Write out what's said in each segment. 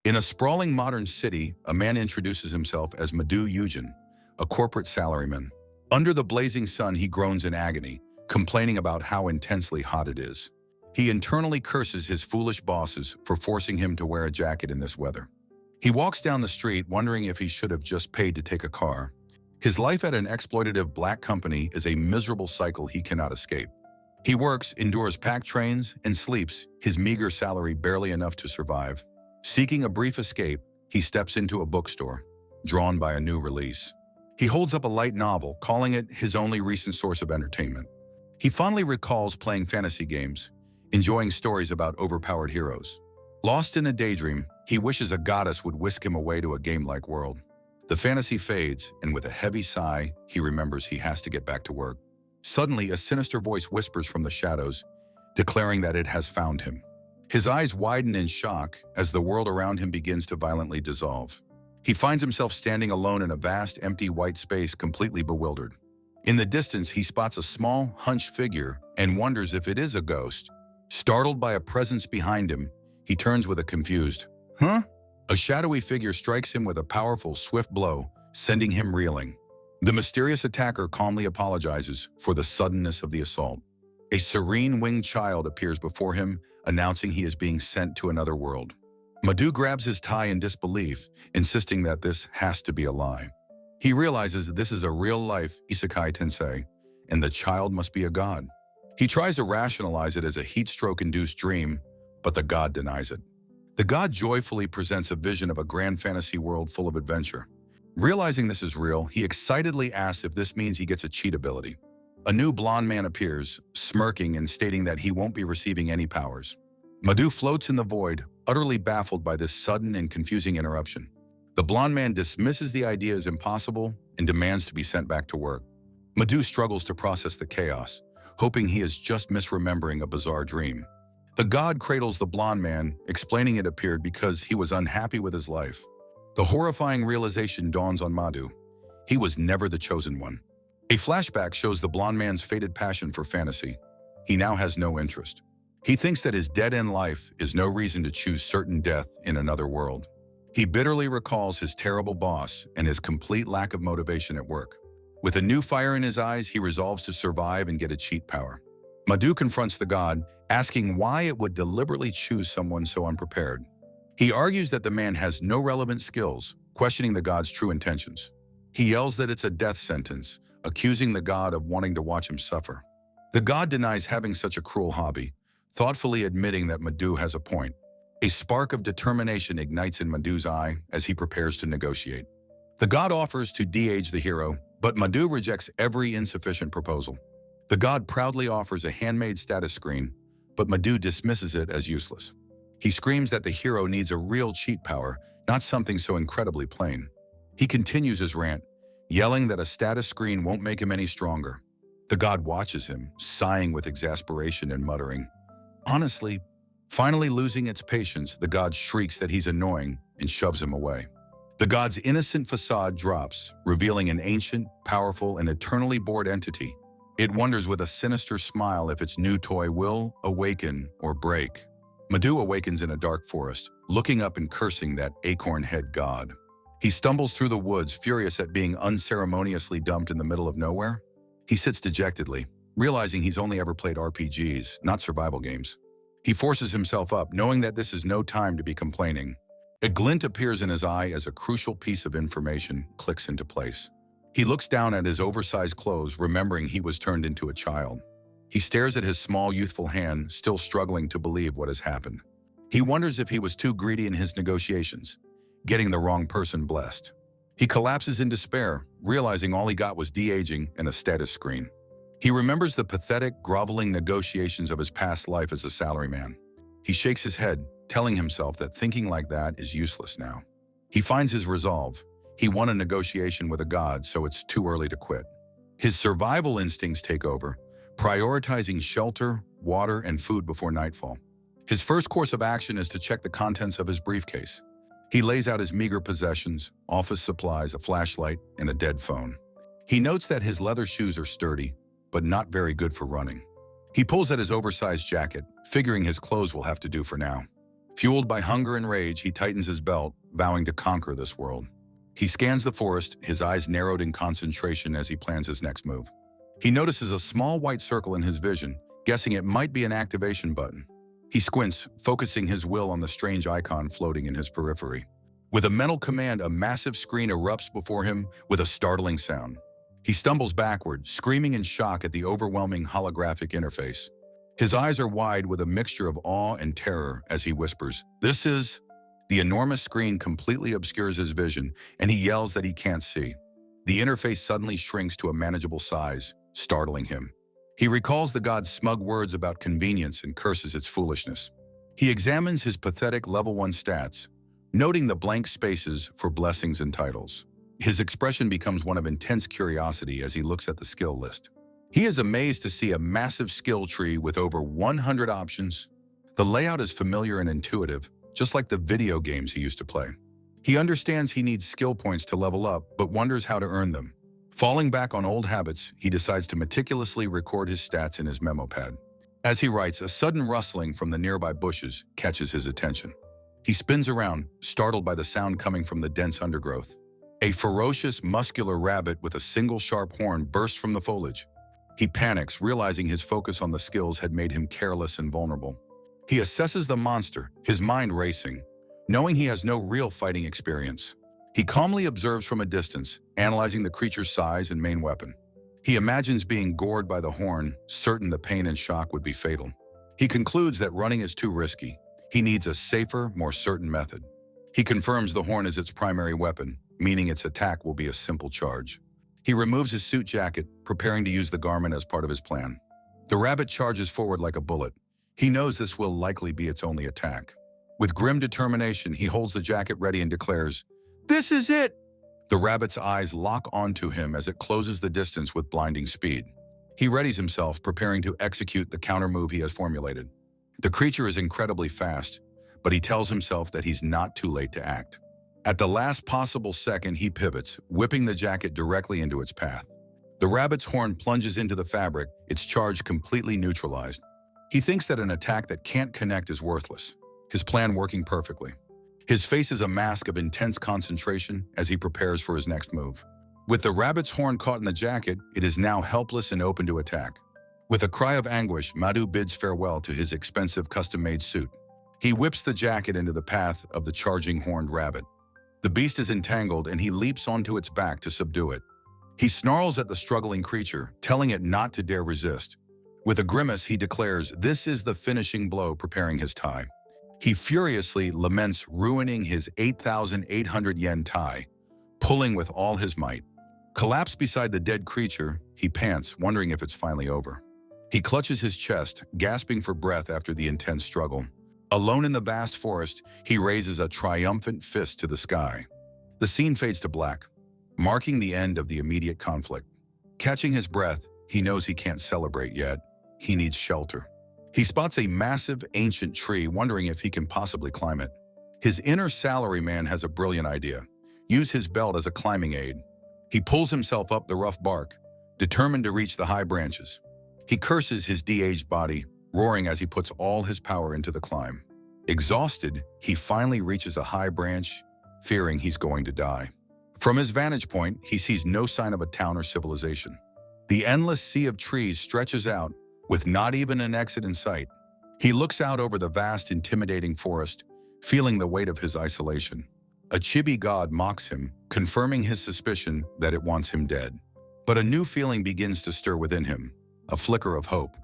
In a sprawling modern city, a man introduces himself as Madu, a corporate salaryman. Under the blazing sun, he groans in agony, complaining about how intensely hot it is. He internally curses his foolish bosses for forcing him to wear a jacket in this weather. He walks down the street wondering if he should have just paid to take a car. His life at an exploitative black company is a miserable cycle he cannot escape. He works, endures packed trains, and sleeps, his meager salary barely enough to survive. Seeking a brief escape, he steps into a bookstore, drawn by a new release. He holds up a light novel, calling it his only recent source of entertainment. He fondly recalls playing fantasy games, enjoying stories about overpowered heroes. Lost in a daydream, he wishes a goddess would whisk him away to a game-like world. The fantasy fades, and with a heavy sigh, he remembers he has to get back to work. Suddenly, a sinister voice whispers from the shadows, declaring that it has found him. His eyes widen in shock as the world around him begins to violently dissolve. He finds himself standing alone in a vast, empty white space, completely bewildered. In the distance, he spots a small, hunched figure and wonders if it is a ghost. Startled by a presence behind him, he turns with a confused, "Huh?" A shadowy figure strikes him with a powerful, swift blow, sending him reeling. The mysterious attacker calmly apologizes for the suddenness of the assault. A serene winged child appears before him, announcing he is being sent to another world. Madu grabs his tie in disbelief, insisting that this has to be a lie. He realizes this is a real-life Isekai tensei, and the child must be a god. He tries to rationalize it as a heat-stroke-induced dream, but the god denies it. The god joyfully presents a vision of a grand fantasy world full of adventure. Realizing this is real, he excitedly asks if this means he gets a cheat ability. A new blonde man appears, smirking and stating that he won't be receiving any powers. Madu floats in the void, utterly baffled by this sudden and confusing interruption. The blonde man dismisses the idea as impossible and demands to be sent back to work. Madu struggles to process the chaos, hoping he is just misremembering a bizarre dream. The god cradles the blonde man, explaining it appeared because he was unhappy with his life. The horrifying realization dawns on Madu. He was never the chosen one. A flashback shows the blonde man's fated passion for fantasy. He now has no interest. He thinks that his dead-end life is no reason to choose certain death in another world. He bitterly recalls his terrible boss and his complete lack of motivation at work. With a new fire in his eyes, he resolves to survive and get a cheat power. Madu confronts the god, asking why it would deliberately choose someone so unprepared. He argues that the man has no relevant skills, questioning the god's true intentions. He yells that it's a death sentence, accusing the god of wanting to watch him suffer. The god denies having such a cruel hobby, thoughtfully admitting that Madu has a point. A spark of determination ignites in Madu's eye as he prepares to negotiate. The god offers to de-age the hero, but Madu rejects every insufficient proposal. The god proudly offers a handmade status screen, but Madu dismisses it as useless. He screams that the hero needs a real cheat power, not something so incredibly plain. He continues his rant, yelling that a status screen won't make him any stronger. The god watches him, sighing with exasperation and muttering, "Honestly." Finally losing its patience, the god shrieks that he's annoying and shoves him away. The god's innocent facade drops, revealing an ancient, powerful, and eternally bored entity. It wonders with a sinister smile if its new toy will awaken or break. Madu awakens in a dark forest, looking up and cursing that acorn-head god. He stumbles through the woods, furious at being unceremoniously dumped in the middle of nowhere. He sits dejectedly, realizing he's only ever played RPGs, not survival games. He forces himself up, knowing that this is no time to be complaining. A glint appears in his eye as a crucial piece of information clicks into place. He looks down at his oversized clothes, remembering he was turned into a child. He stares at his small, youthful hand, still struggling to believe what has happened. He wonders if he was too greedy in his negotiations, getting the wrong person blessed. He collapses in despair, realizing all he got was de-aging and a status screen. He remembers the pathetic, groveling negotiations of his past life as a salaryman. He shakes his head, telling himself that thinking like that is useless now. He finds his resolve. He won a negotiation with a god, so it's too early to quit. His survival instincts take over, prioritizing shelter, water, and food before nightfall. His first course of action is to check the contents of his briefcase. He lays out his meager possessions, office supplies, a flashlight, and a dead phone. He notes that his leather shoes are sturdy, but not very good for running. He pulls at his oversized jacket, figuring his clothes will have to do for now. Fueled by hunger and rage, he tightens his belt, vowing to conquer this world. He scans the forest, his eyes narrowed in concentration as he plans his next move. He notices a small white circle in his vision, guessing it might be an activation button. He squints, focusing his will on the strange icon floating in his periphery. With a mental command, a massive screen erupts before him with a startling sound. He stumbles backward, screaming in shock at the overwhelming holographic interface. His eyes are wide with a mixture of awe and terror as he whispers, "This is..." The enormous screen completely obscures his vision, and he yells that he can't see. The interface suddenly shrinks to a manageable size, startling him. He recalls the god's smug words about convenience and curses its foolishness. He examines his pathetic level 1 stats, noting the blank spaces for blessings and titles. His expression becomes one of intense curiosity as he looks at the skill list. He is amazed to see a massive skill tree with over 100 options. The layout is familiar and intuitive, just like the video games he used to play. He understands he needs skill points to level up, but wonders how to earn them. Falling back on old habits, he decides to meticulously record his stats in his memo pad. As he writes, a sudden rustling from the nearby bushes catches his attention. He spins around, startled by the sound coming from the dense undergrowth. A ferocious, muscular rabbit with a single sharp horn bursts from the foliage. He panics, realizing his focus on the skills had made him careless and vulnerable. He assesses the monster, his mind racing, knowing he has no real fighting experience. He calmly observes from a distance, analyzing the creature's size and main weapon. He imagines being gored by the horn, certain the pain and shock would be fatal. He concludes that running is too risky. He needs a safer, more certain method. He confirms the horn is its primary weapon, meaning its attack will be a simple charge. He removes his suit jacket, preparing to use the garment as part of his plan. The rabbit charges forward like a bullet. He knows this will likely be its only attack. With grim determination, he holds the jacket ready and declares, "This is it!" The rabbit's eyes lock onto him as it closes the distance with blinding speed. He readies himself, preparing to execute the counter move he has formulated. The creature is incredibly fast, but he tells himself that he's not too late to act. At the last possible second, he pivots, whipping the jacket directly into its path. The rabbit's horn plunges into the fabric, its charge completely neutralized. He thinks that an attack that can't connect is worthless, his plan working perfectly. His face is a mask of intense concentration as he prepares for his next move. With the rabbit's horn caught in the jacket, it is now helpless and open to attack. With a cry of anguish, Madu bids farewell to his expensive custom-made suit. He whips the jacket into the path of the charging horned rabbit. The beast is entangled and he leaps onto its back to subdue it. He snarls at the struggling creature, telling it not to dare resist. With a grimace, he declares, "This is the finishing blow," preparing his tie. He furiously laments ruining his 8,800 yen tie, pulling with all his might. Collapsed beside the dead creature, he pants, wondering if it's finally over. He clutches his chest, gasping for breath after the intense struggle. Alone in the vast forest, he raises a triumphant fist to the sky. The scene fades to black, marking the end of the immediate conflict. Catching his breath, he knows he can't celebrate yet. He needs shelter. He spots a massive, ancient tree, wondering if he can possibly climb it. His inner salaryman has a brilliant idea. Use his belt as a climbing aid. He pulls himself up the rough bark, determined to reach the high branches. He curses his de-aged body, roaring as he puts all his power into the climb. Exhausted, he finally reaches a high branch, fearing he's going to die. From his vantage point, he sees no sign of a town or civilization. The endless sea of trees stretches out, with not even an exit in sight. He looks out over the vast, intimidating forest, feeling the weight of his isolation. A chibi god mocks him, confirming his suspicion that it wants him dead. But a new feeling begins to stir within him, a flicker of hope.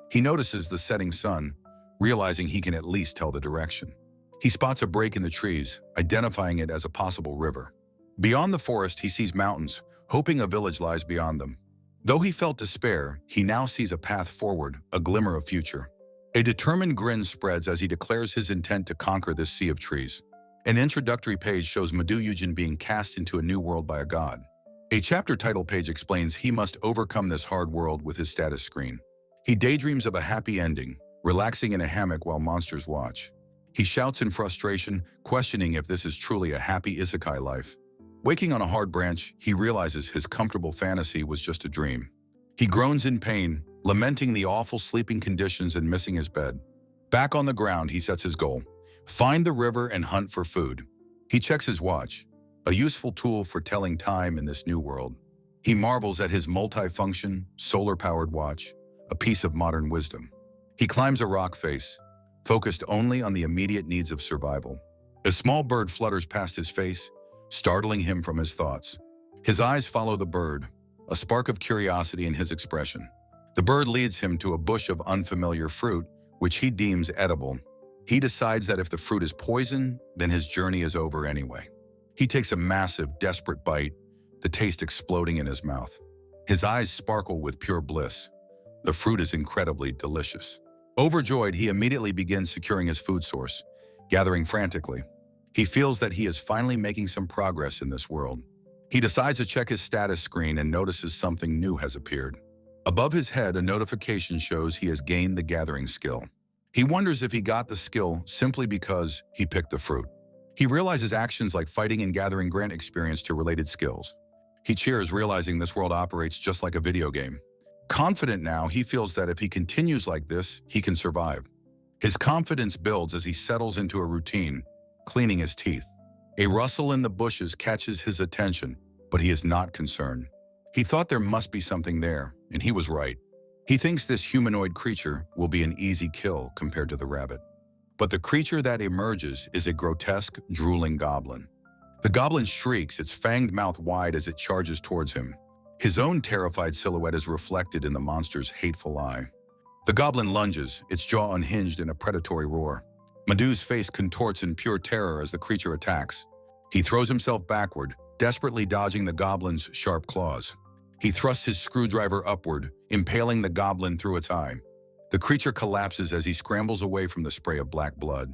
He notices the setting sun, realizing he can at least tell the direction. He spots a break in the trees, identifying it as a possible river. Beyond the forest, he sees mountains, hoping a village lies beyond them. Though he felt despair, he now sees a path forward, a glimmer of future. A determined grin spreads as he declares his intent to conquer this sea of trees. An introductory page shows Madu Yujin being cast into a new world by a god. A chapter title page explains he must overcome this hard world with his status screen. He daydreams of a happy ending, relaxing in a hammock while monsters watch. He shouts in frustration, questioning if this is truly a happy Isekai life. Waking on a hard branch, he realizes his comfortable fantasy was just a dream. He groans in pain, lamenting the awful sleeping conditions and missing his bed. Back on the ground, he sets his goal, Find the river and hunt for food. He checks his watch, a useful tool for telling time in this new world. He marvels at his multi-function, solar-powered watch, a piece of modern wisdom. He climbs a rock face, focused only on the immediate needs of survival. A small bird flutters past his face, startling him from his thoughts. His eyes follow the bird, a spark of curiosity in his expression. The bird leads him to a bush of unfamiliar fruit, which he deems edible. He decides that if the fruit is poison, then his journey is over anyway. He takes a massive, desperate bite, the taste exploding in his mouth. His eyes sparkle with pure bliss. The fruit is incredibly delicious. Overjoyed, he immediately begins securing his food source, gathering frantically. He feels that he is finally making some progress in this world. He decides to check his status screen and notices something new has appeared. Above his head, a notification shows he has gained the gathering skill. He wonders if he got the skill simply because he picked the fruit. He realizes actions like fighting and gathering grant experience to related skills. He cheers, realizing this world operates just like a video game. Confident now, he feels that if he continues like this, he can survive. His confidence builds as he settles into a routine, cleaning his teeth. A rustle in the bushes catches his attention, but he is not concerned. He thought there must be something there, and he was right. He thinks this humanoid creature will be an easy kill compared to the rabbit. But the creature that emerges is a grotesque, drooling goblin. The goblin shrieks, its fanged mouth wide as it charges towards him. His own terrified silhouette is reflected in the monster's hateful eye. The goblin lunges, its jaw unhinged in a predatory roar. Madu's face contorts in pure terror as the creature attacks. He throws himself backward, desperately dodging the goblin's sharp claws. He thrusts his screwdriver upward, impaling the goblin through its eye. The creature collapses as he scrambles away from the spray of black blood.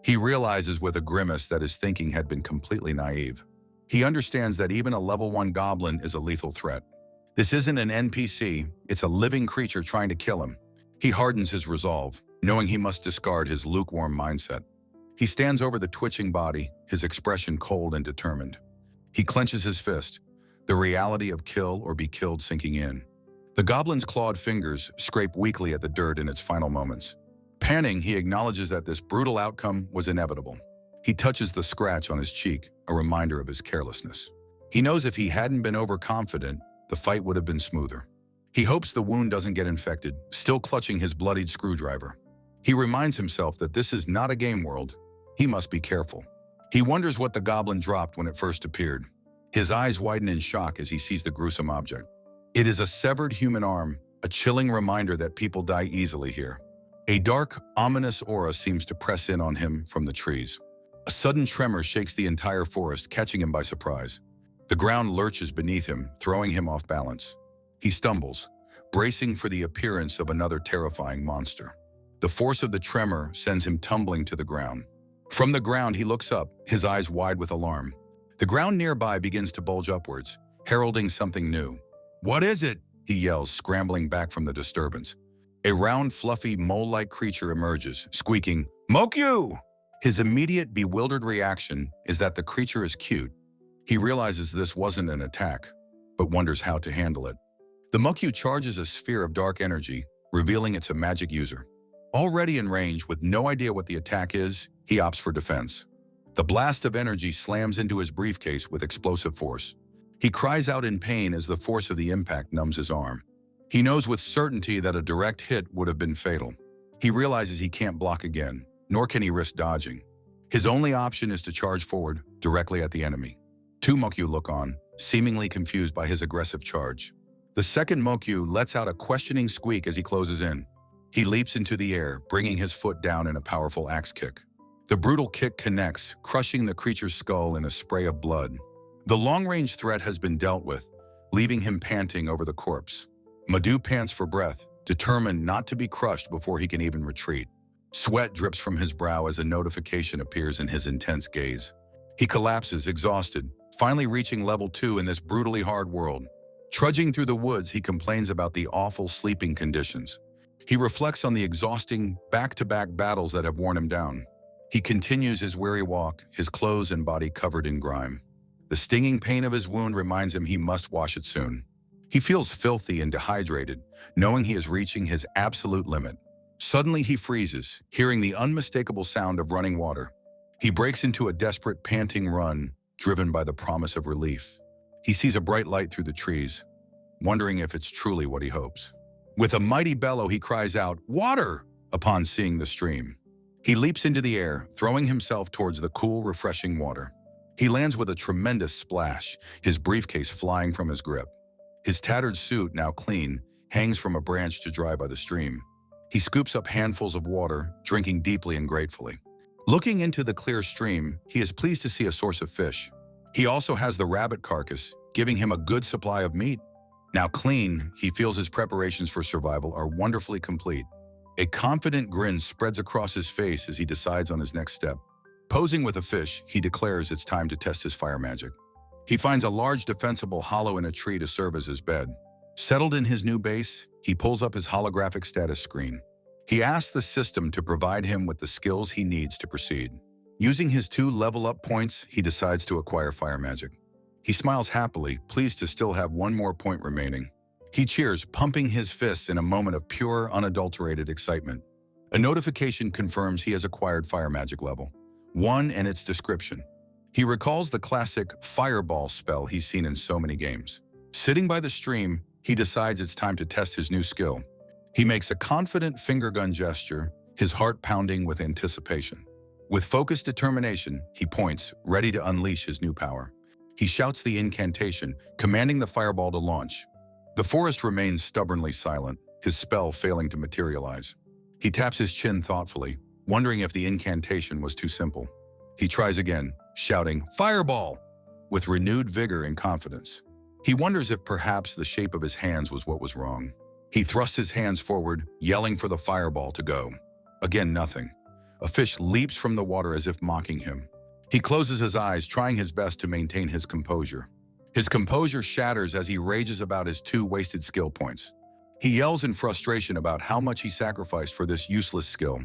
He realizes with a grimace that his thinking had been completely naive. He understands that even a level 1 goblin is a lethal threat. This isn't an NPC, it's a living creature trying to kill him. He hardens his resolve, knowing he must discard his lukewarm mindset. He stands over the twitching body, his expression cold and determined. He clenches his fist, the reality of kill or be killed sinking in. The goblin's clawed fingers scrape weakly at the dirt in its final moments. Panting, he acknowledges that this brutal outcome was inevitable. He touches the scratch on his cheek, a reminder of his carelessness. He knows if he hadn't been overconfident, the fight would have been smoother. He hopes the wound doesn't get infected, still clutching his bloodied screwdriver. He reminds himself that this is not a game world. He must be careful. He wonders what the goblin dropped when it first appeared. His eyes widen in shock as he sees the gruesome object. It is a severed human arm, a chilling reminder that people die easily here. A dark, ominous aura seems to press in on him from the trees. A sudden tremor shakes the entire forest, catching him by surprise. The ground lurches beneath him, throwing him off balance. He stumbles, bracing for the appearance of another terrifying monster. The force of the tremor sends him tumbling to the ground. From the ground, he looks up, his eyes wide with alarm. The ground nearby begins to bulge upwards, heralding something new. "What is it?" he yells, scrambling back from the disturbance. A round, fluffy, mole-like creature emerges, squeaking, "Mokyu!" His immediate, bewildered reaction is that the creature is cute. He realizes this wasn't an attack, but wonders how to handle it. The Mokyu charges a sphere of dark energy, revealing it's a magic user. Already in range, with no idea what the attack is, he opts for defense. The blast of energy slams into his briefcase with explosive force. He cries out in pain as the force of the impact numbs his arm. He knows with certainty that a direct hit would have been fatal. He realizes he can't block again, nor can he risk dodging. His only option is to charge forward, directly at the enemy. Two Mokyu look on, seemingly confused by his aggressive charge. The second Mokyu lets out a questioning squeak as he closes in. He leaps into the air, bringing his foot down in a powerful axe kick. The brutal kick connects, crushing the creature's skull in a spray of blood. The long-range threat has been dealt with, leaving him panting over the corpse. Madu pants for breath, determined not to be crushed before he can even retreat. Sweat drips from his brow as a notification appears in his intense gaze. He collapses, exhausted, finally reaching level 2 in this brutally hard world. Trudging through the woods, he complains about the awful sleeping conditions. He reflects on the exhausting, back-to-back battles that have worn him down. He continues his weary walk, his clothes and body covered in grime. The stinging pain of his wound reminds him he must wash it soon. He feels filthy and dehydrated, knowing he is reaching his absolute limit. Suddenly he freezes, hearing the unmistakable sound of running water. He breaks into a desperate, panting run, driven by the promise of relief. He sees a bright light through the trees, wondering if it's truly what he hopes. With a mighty bellow, he cries out, "Water!" upon seeing the stream. He leaps into the air, throwing himself towards the cool, refreshing water. He lands with a tremendous splash, his briefcase flying from his grip. His tattered suit, now clean, hangs from a branch to dry by the stream. He scoops up handfuls of water, drinking deeply and gratefully. Looking into the clear stream, he is pleased to see a source of fish. He also has the rabbit carcass, giving him a good supply of meat. Now clean, he feels his preparations for survival are wonderfully complete. A confident grin spreads across his face as he decides on his next step. Posing with a fish, he declares it's time to test his fire magic. He finds a large defensible hollow in a tree to serve as his bed. Settled in his new base, he pulls up his holographic status screen. He asks the system to provide him with the skills he needs to proceed. Using his 2 level-up points, he decides to acquire fire magic. He smiles happily, pleased to still have 1 more point remaining. He cheers, pumping his fists in a moment of pure, unadulterated excitement. A notification confirms he has acquired fire magic level 1 and its description. He recalls the classic fireball spell he's seen in so many games. Sitting by the stream, he decides it's time to test his new skill. He makes a confident finger gun gesture, his heart pounding with anticipation. With focused determination, he points, ready to unleash his new power. He shouts the incantation, commanding the fireball to launch. The forest remains stubbornly silent, his spell failing to materialize. He taps his chin thoughtfully, wondering if the incantation was too simple. He tries again, shouting, "Fireball!" with renewed vigor and confidence. He wonders if perhaps the shape of his hands was what was wrong. He thrusts his hands forward, yelling for the fireball to go. Again, nothing. A fish leaps from the water as if mocking him. He closes his eyes, trying his best to maintain his composure. His composure shatters as he rages about his 2 wasted skill points. He yells in frustration about how much he sacrificed for this useless skill.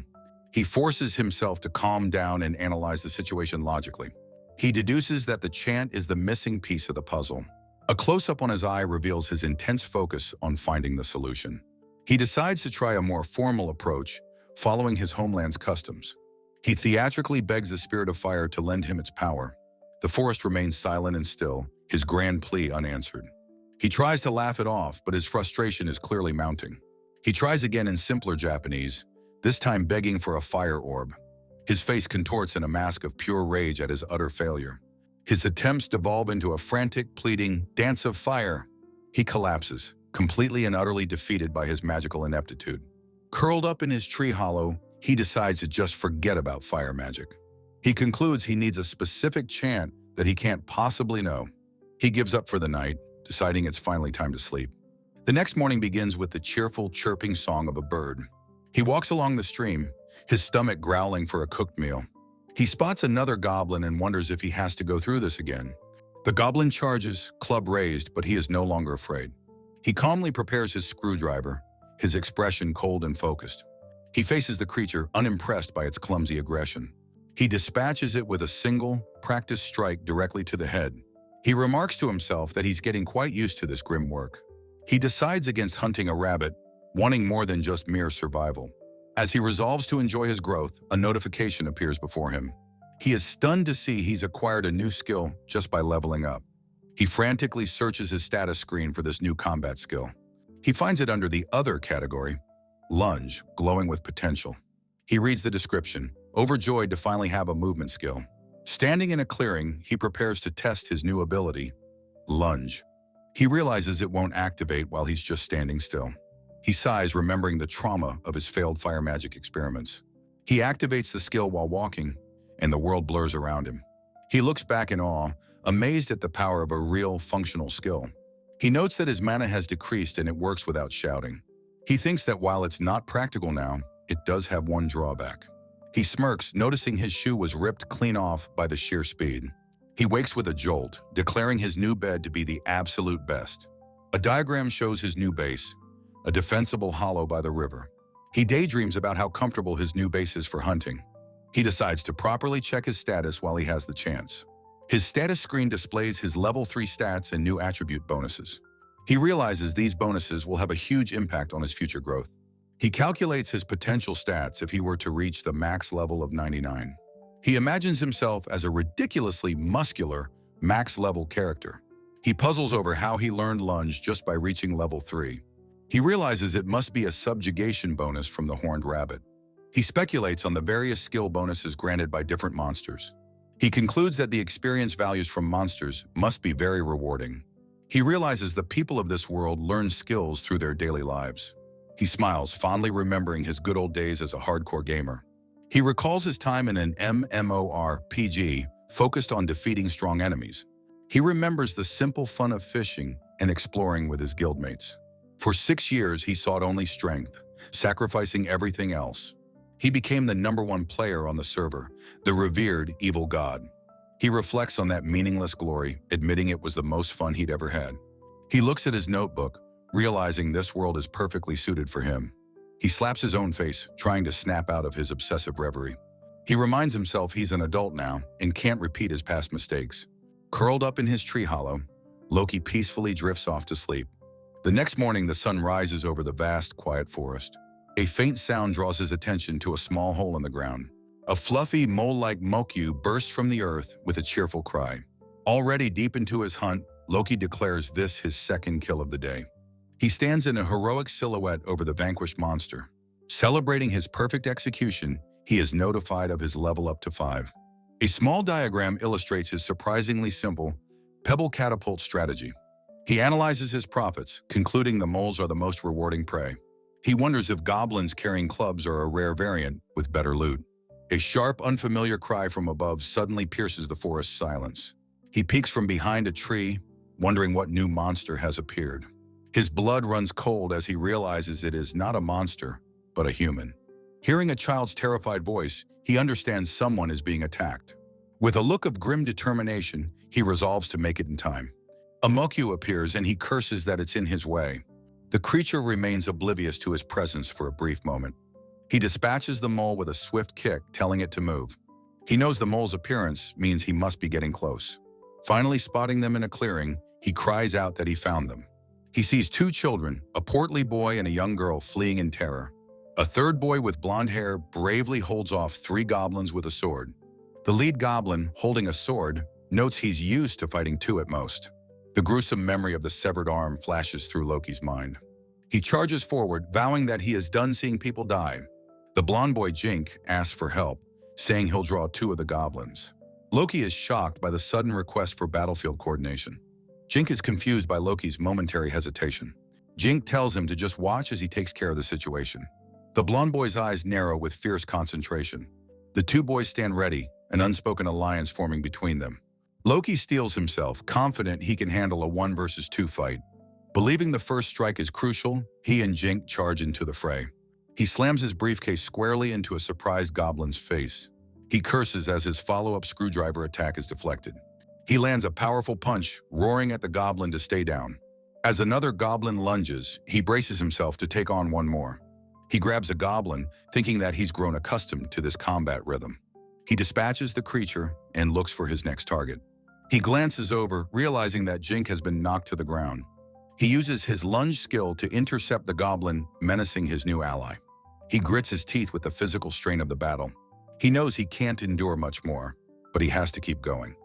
He forces himself to calm down and analyze the situation logically. He deduces that the chant is the missing piece of the puzzle. A close-up on his eye reveals his intense focus on finding the solution. He decides to try a more formal approach, following his homeland's customs. He theatrically begs the spirit of fire to lend him its power. The forest remains silent and still, his grand plea unanswered. He tries to laugh it off, but his frustration is clearly mounting. He tries again in simpler Japanese, this time begging for a fire orb. His face contorts in a mask of pure rage at his utter failure. His attempts devolve into a frantic, pleading dance of fire. He collapses, completely and utterly defeated by his magical ineptitude. Curled up in his tree hollow, he decides to just forget about fire magic. He concludes he needs a specific chant that he can't possibly know. He gives up for the night, deciding it's finally time to sleep. The next morning begins with the cheerful, chirping song of a bird. He walks along the stream, his stomach growling for a cooked meal. He spots another goblin and wonders if he has to go through this again. The goblin charges, club raised, but he is no longer afraid. He calmly prepares his screwdriver, his expression cold and focused. He faces the creature, unimpressed by its clumsy aggression. He dispatches it with a single, practiced strike directly to the head. He remarks to himself that he's getting quite used to this grim work. He decides against hunting a rabbit, wanting more than just mere survival. As he resolves to enjoy his growth, a notification appears before him. He is stunned to see he's acquired a new skill just by leveling up. He frantically searches his status screen for this new combat skill. He finds it under the Other category, Lunge, glowing with potential. He reads the description, overjoyed to finally have a movement skill. Standing in a clearing, he prepares to test his new ability, Lunge. He realizes it won't activate while he's just standing still. He sighs, remembering the trauma of his failed fire magic experiments. He activates the skill while walking, and the world blurs around him. He looks back in awe, amazed at the power of a real, functional skill. He notes that his mana has decreased and it works without shouting. He thinks that while it's not practical now, it does have one drawback. He smirks, noticing his shoe was ripped clean off by the sheer speed. He wakes with a jolt, declaring his new bed to be the absolute best. A diagram shows his new base, a defensible hollow by the river. He daydreams about how comfortable his new base is for hunting. He decides to properly check his status while he has the chance. His status screen displays his level 3 stats and new attribute bonuses. He realizes these bonuses will have a huge impact on his future growth. He calculates his potential stats if he were to reach the max level of 99. He imagines himself as a ridiculously muscular, max-level character. He puzzles over how he learned lunge just by reaching level 3. He realizes it must be a subjugation bonus from the horned rabbit. He speculates on the various skill bonuses granted by different monsters. He concludes that the experience values from monsters must be very rewarding. He realizes the people of this world learn skills through their daily lives. He smiles, fondly remembering his good old days as a hardcore gamer. He recalls his time in an MMORPG focused on defeating strong enemies. He remembers the simple fun of fishing and exploring with his guildmates. For 6 years, he sought only strength, sacrificing everything else. He became the #1 player on the server, the revered evil god. He reflects on that meaningless glory, admitting it was the most fun he'd ever had. He looks at his notebook, realizing this world is perfectly suited for him. He slaps his own face, trying to snap out of his obsessive reverie. He reminds himself he's an adult now and can't repeat his past mistakes. Curled up in his tree hollow, Loki peacefully drifts off to sleep. The next morning, the sun rises over the vast, quiet forest. A faint sound draws his attention to a small hole in the ground. A fluffy, mole-like Mokyu bursts from the earth with a cheerful cry. Already deep into his hunt, Loki declares this his second kill of the day. He stands in a heroic silhouette over the vanquished monster. Celebrating his perfect execution, he is notified of his level up to 5. A small diagram illustrates his surprisingly simple pebble catapult strategy. He analyzes his profits, concluding the moles are the most rewarding prey. He wonders if goblins carrying clubs are a rare variant with better loot. A sharp, unfamiliar cry from above suddenly pierces the forest's silence. He peeks from behind a tree, wondering what new monster has appeared. His blood runs cold as he realizes it is not a monster, but a human. Hearing a child's terrified voice, he understands someone is being attacked. With a look of grim determination, he resolves to make it in time. A Mokyu appears and he curses that it's in his way. The creature remains oblivious to his presence for a brief moment. He dispatches the mole with a swift kick, telling it to move. He knows the mole's appearance means he must be getting close. Finally spotting them in a clearing, he cries out that he found them. He sees 2 children, a portly boy and a young girl, fleeing in terror. A third boy with blonde hair bravely holds off 3 goblins with a sword. The lead goblin, holding a sword, notes he's used to fighting 2 at most. The gruesome memory of the severed arm flashes through Loki's mind. He charges forward, vowing that he is done seeing people die. The blonde boy Jink asks for help, saying he'll draw 2 of the goblins. Loki is shocked by the sudden request for battlefield coordination. Jink is confused by Loki's momentary hesitation. Jink tells him to just watch as he takes care of the situation. The blonde boy's eyes narrow with fierce concentration. The 2 boys stand ready, an unspoken alliance forming between them. Loki steels himself, confident he can handle a 1 versus 2 fight. Believing the first strike is crucial, he and Jink charge into the fray. He slams his briefcase squarely into a surprised goblin's face. He curses as his follow-up screwdriver attack is deflected. He lands a powerful punch, roaring at the goblin to stay down. As another goblin lunges, he braces himself to take on 1 more. He grabs a goblin, thinking that he's grown accustomed to this combat rhythm. He dispatches the creature and looks for his next target. He glances over, realizing that Jink has been knocked to the ground. He uses his lunge skill to intercept the goblin, menacing his new ally. He grits his teeth with the physical strain of the battle. He knows he can't endure much more, but he has to keep going.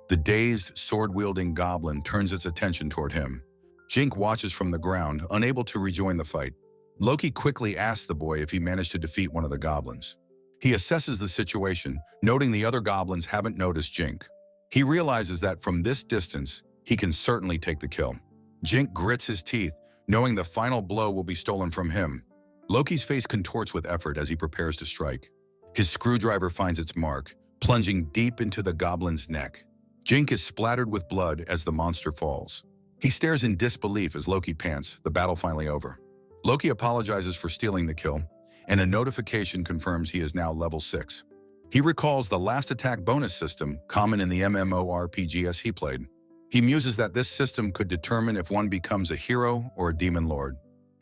The dazed, sword-wielding goblin turns its attention toward him. Jink watches from the ground, unable to rejoin the fight. Loki quickly asks the boy if he managed to defeat one of the goblins. He assesses the situation, noting the other goblins haven't noticed Jink. He realizes that from this distance, he can certainly take the kill. Jink grits his teeth, knowing the final blow will be stolen from him. Loki's face contorts with effort as he prepares to strike. His screwdriver finds its mark, plunging deep into the goblin's neck. Jink is splattered with blood as the monster falls. He stares in disbelief as Loki pants, the battle finally over. Loki apologizes for stealing the kill, and a notification confirms he is now level 6. He recalls the last attack bonus system common in the MMORPGs he played. He muses that this system could determine if one becomes a hero or a demon lord.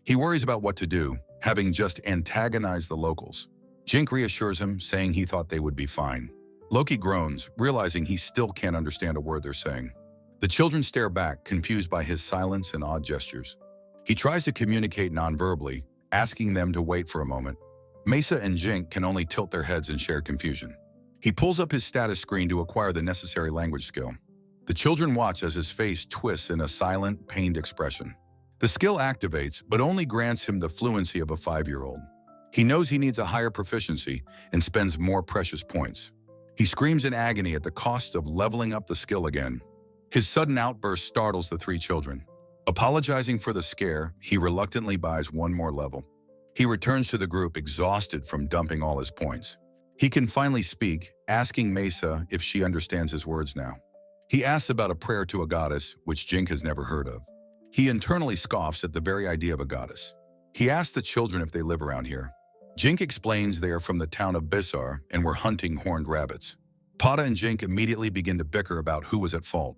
He worries about what to do, having just antagonized the locals. Jink reassures him, saying he thought they would be fine. Loki groans, realizing he still can't understand a word they're saying. The children stare back, confused by his silence and odd gestures. He tries to communicate non-verbally, asking them to wait for a moment. Mesa and Jink can only tilt their heads in shared confusion. He pulls up his status screen to acquire the necessary language skill. The children watch as his face twists in a silent, pained expression. The skill activates, but only grants him the fluency of a 5-year-old. He knows he needs a higher proficiency and spends more precious points. He screams in agony at the cost of leveling up the skill again. His sudden outburst startles the 3 children. Apologizing for the scare, he reluctantly buys one more level. He returns to the group exhausted from dumping all his points. He can finally speak, asking Mesa if she understands his words now. He asks about a prayer to a goddess, which Jink has never heard of. He internally scoffs at the very idea of a goddess. He asks the children if they live around here. Jink explains they are from the town of Bisar and were hunting horned rabbits. Pada and Jink immediately begin to bicker about who was at fault.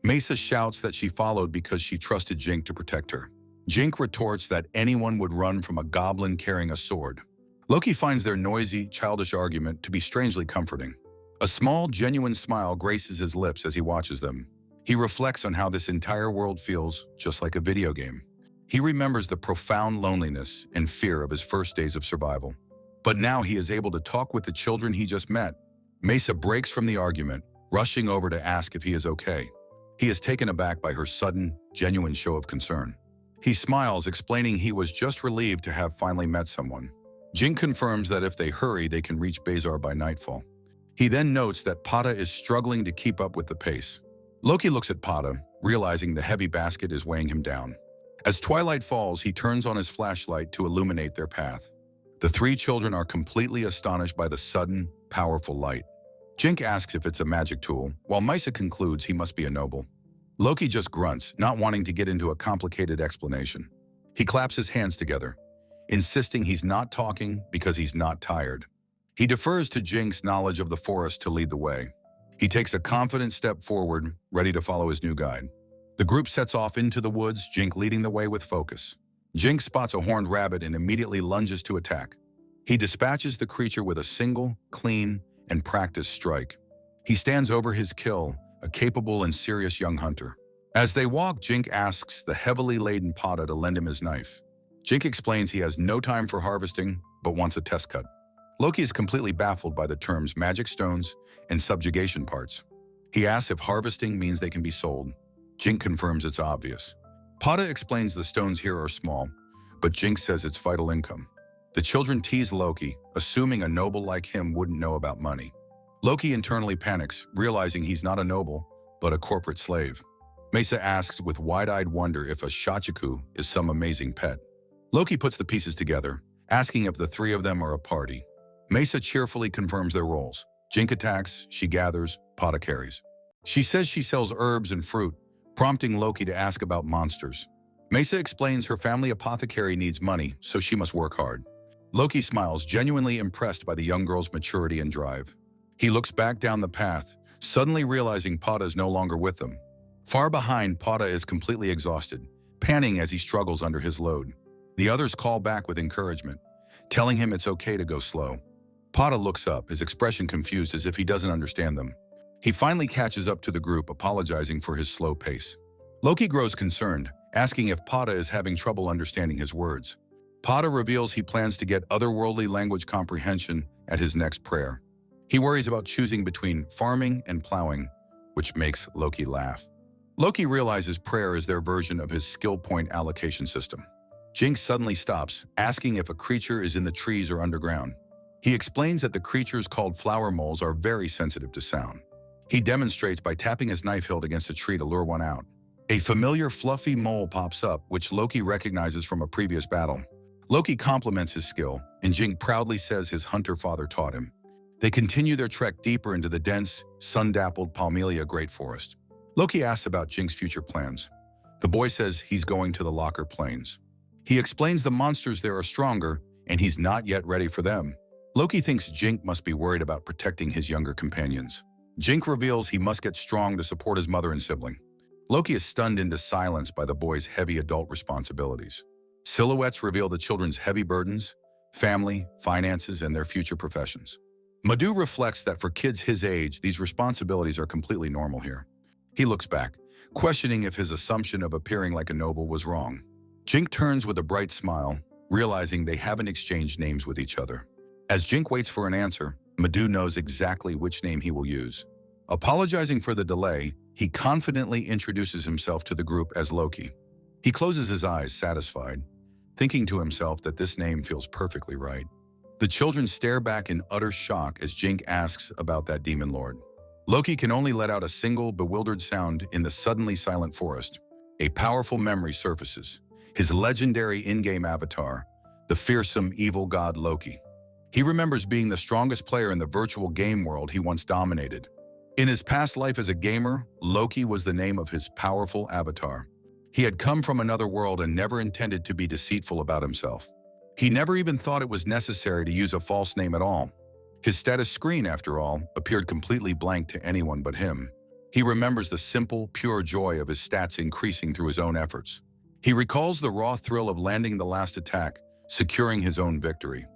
Mesa shouts that she followed because she trusted Jink to protect her. Jink retorts that anyone would run from a goblin carrying a sword. Loki finds their noisy, childish argument to be strangely comforting. A small, genuine smile graces his lips as he watches them. He reflects on how this entire world feels just like a video game. He remembers the profound loneliness and fear of his first days of survival. But now he is able to talk with the children he just met. Mesa breaks from the argument, rushing over to ask if he is okay. He is taken aback by her sudden, genuine show of concern. He smiles, explaining he was just relieved to have finally met someone. Jink confirms that if they hurry, they can reach Bazar by nightfall. He then notes that Pada is struggling to keep up with the pace. Loki looks at Pada, realizing the heavy basket is weighing him down. As twilight falls, he turns on his flashlight to illuminate their path. The 3 children are completely astonished by the sudden, powerful light. Jink asks if it's a magic tool, while Misa concludes he must be a noble. Loki just grunts, not wanting to get into a complicated explanation. He claps his hands together, insisting he's not talking because he's not tired. He defers to Jink's knowledge of the forest to lead the way. He takes a confident step forward, ready to follow his new guide. The group sets off into the woods, Jink leading the way with focus. Jink spots a horned rabbit and immediately lunges to attack. He dispatches the creature with a single, clean, and practiced strike. He stands over his kill, a capable and serious young hunter. As they walk, Jink asks the heavily laden Pada to lend him his knife. Jink explains he has no time for harvesting, but wants a test cut. Loki is completely baffled by the terms magic stones and subjugation parts. He asks if harvesting means they can be sold. Jink confirms it's obvious. Pada explains the stones here are small, but Jink says it's vital income. The children tease Loki, assuming a noble like him wouldn't know about money. Loki internally panics, realizing he's not a noble, but a corporate slave. Mesa asks with wide-eyed wonder if a shachiku is some amazing pet. Loki puts the pieces together, asking if the 3 of them are a party. Mesa cheerfully confirms their roles. Jink attacks, she gathers, Pada carries. She says she sells herbs and fruit, prompting Loki to ask about monsters. Mesa explains her family apothecary needs money, so she must work hard. Loki smiles, genuinely impressed by the young girl's maturity and drive. He looks back down the path, suddenly realizing Pada is no longer with them. Far behind, Pada is completely exhausted, panting as he struggles under his load. The others call back with encouragement, telling him it's okay to go slow. Pada looks up, his expression confused as if he doesn't understand them. He finally catches up to the group, apologizing for his slow pace. Loki grows concerned, asking if Pada is having trouble understanding his words. Pada reveals he plans to get otherworldly language comprehension at his next prayer. He worries about choosing between farming and plowing, which makes Loki laugh. Loki realizes prayer is their version of his skill point allocation system. Jink suddenly stops, asking if a creature is in the trees or underground. He explains that the creatures called flower moles are very sensitive to sound. He demonstrates by tapping his knife hilt against a tree to lure one out. A familiar fluffy mole pops up, which Loki recognizes from a previous battle. Loki compliments his skill, and Jink proudly says his hunter father taught him. They continue their trek deeper into the dense, sun-dappled Palmelia Great Forest. Loki asks about Jink's future plans. The boy says he's going to the Locker Plains. He explains the monsters there are stronger, and he's not yet ready for them. Loki thinks Jink must be worried about protecting his younger companions. Jink reveals he must get strong to support his mother and sibling. Loki is stunned into silence by the boy's heavy adult responsibilities. Silhouettes reveal the children's heavy burdens, family, finances, and their future professions. Madu reflects that for kids his age, these responsibilities are completely normal here. He looks back, questioning if his assumption of appearing like a noble was wrong. Jink turns with a bright smile, realizing they haven't exchanged names with each other. As Jink waits for an answer, Madu knows exactly which name he will use. Apologizing for the delay, he confidently introduces himself to the group as Loki. He closes his eyes, satisfied, thinking to himself that this name feels perfectly right. The children stare back in utter shock as Jink asks about that demon lord. Loki can only let out a single bewildered sound in the suddenly silent forest. A powerful memory surfaces, his legendary in-game avatar, the fearsome evil god Loki. He remembers being the strongest player in the virtual game world he once dominated. In his past life as a gamer, Loki was the name of his powerful avatar. He had come from another world and never intended to be deceitful about himself. He never even thought it was necessary to use a false name at all. His status screen, after all, appeared completely blank to anyone but him. He remembers the simple, pure joy of his stats increasing through his own efforts. He recalls the raw thrill of landing the last attack, securing his own victory.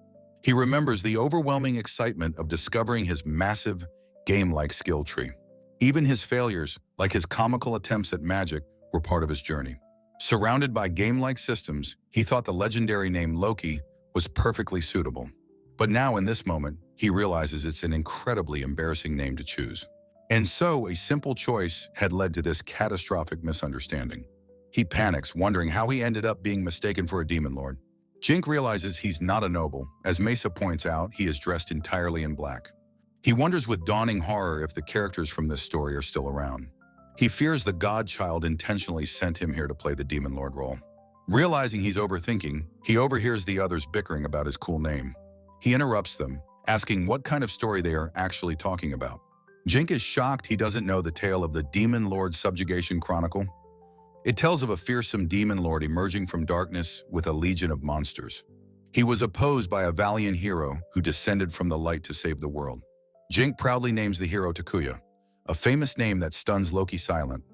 He remembers the overwhelming excitement of discovering his massive, game-like skill tree. Even his failures, like his comical attempts at magic, were part of his journey. Surrounded by game-like systems, he thought the legendary name Loki was perfectly suitable. But now, in this moment, he realizes it's an incredibly embarrassing name to choose. And so, a simple choice had led to this catastrophic misunderstanding. He panics, wondering how he ended up being mistaken for a demon lord. Jink realizes he's not a noble. As Mesa points out, he is dressed entirely in black. He wonders with dawning horror if the characters from this story are still around. He fears the godchild intentionally sent him here to play the demon lord role. Realizing he's overthinking, he overhears the others bickering about his cool name. He interrupts them, asking what kind of story they are actually talking about. Jink is shocked he doesn't know the tale of the Demon Lord Subjugation Chronicle. It tells of a fearsome demon lord emerging from darkness with a legion of monsters. He was opposed by a valiant hero who descended from the light to save the world. Jink proudly names the hero Takuya, a famous name that stuns Loki silent.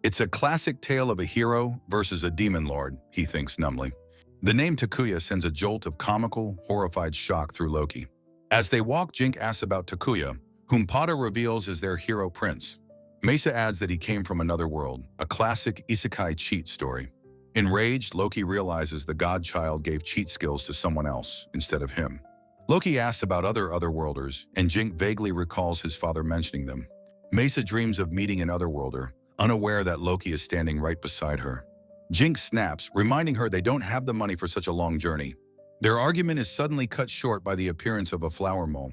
It's a classic tale of a hero versus a demon lord, he thinks numbly. The name Takuya sends a jolt of comical, horrified shock through Loki. As they walk, Jink asks about Takuya, whom Pada reveals is their hero prince. Mesa adds that he came from another world, a classic Isekai cheat story. Enraged, Loki realizes the godchild gave cheat skills to someone else instead of him. Loki asks about other otherworlders, and Jink vaguely recalls his father mentioning them. Mesa dreams of meeting an otherworlder, unaware that Loki is standing right beside her. Jink snaps, reminding her they don't have the money for such a long journey. Their argument is suddenly cut short by the appearance of a flower mole.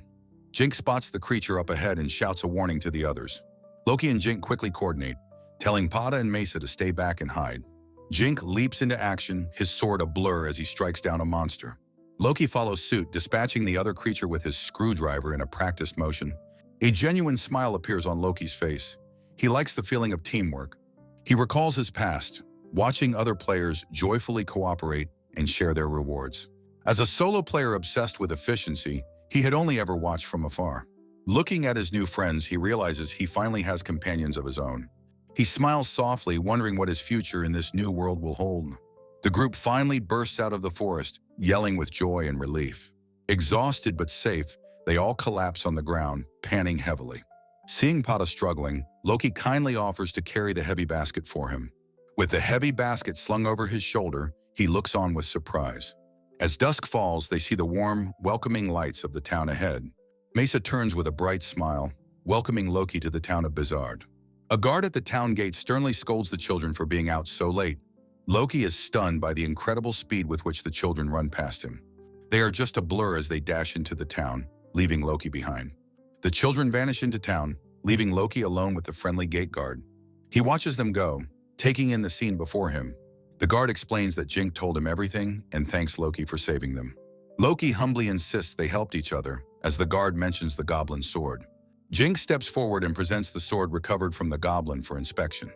Jink spots the creature up ahead and shouts a warning to the others. Loki and Jink quickly coordinate, telling Pada and Mesa to stay back and hide. Jink leaps into action, his sword a blur as he strikes down a monster. Loki follows suit, dispatching the other creature with his screwdriver in a practiced motion. A genuine smile appears on Loki's face. He likes the feeling of teamwork. He recalls his past, watching other players joyfully cooperate and share their rewards. As a solo player obsessed with efficiency, he had only ever watched from afar. Looking at his new friends, he realizes he finally has companions of his own. He smiles softly, wondering what his future in this new world will hold. The group finally bursts out of the forest, yelling with joy and relief. Exhausted but safe, they all collapse on the ground, panting heavily. Seeing Pada struggling, Loki kindly offers to carry the heavy basket for him. With the heavy basket slung over his shoulder, he looks on with surprise. As dusk falls, they see the warm, welcoming lights of the town ahead. Mesa turns with a bright smile, welcoming Loki to the town of Bizard. A guard at the town gate sternly scolds the children for being out so late. Loki is stunned by the incredible speed with which the children run past him. They are just a blur as they dash into the town, leaving Loki behind. The children vanish into town, leaving Loki alone with the friendly gate guard. He watches them go, taking in the scene before him. The guard explains that Jink told him everything and thanks Loki for saving them. Loki humbly insists they helped each other, as the guard mentions the goblin's sword. Jink steps forward and presents the sword recovered from the goblin for inspection.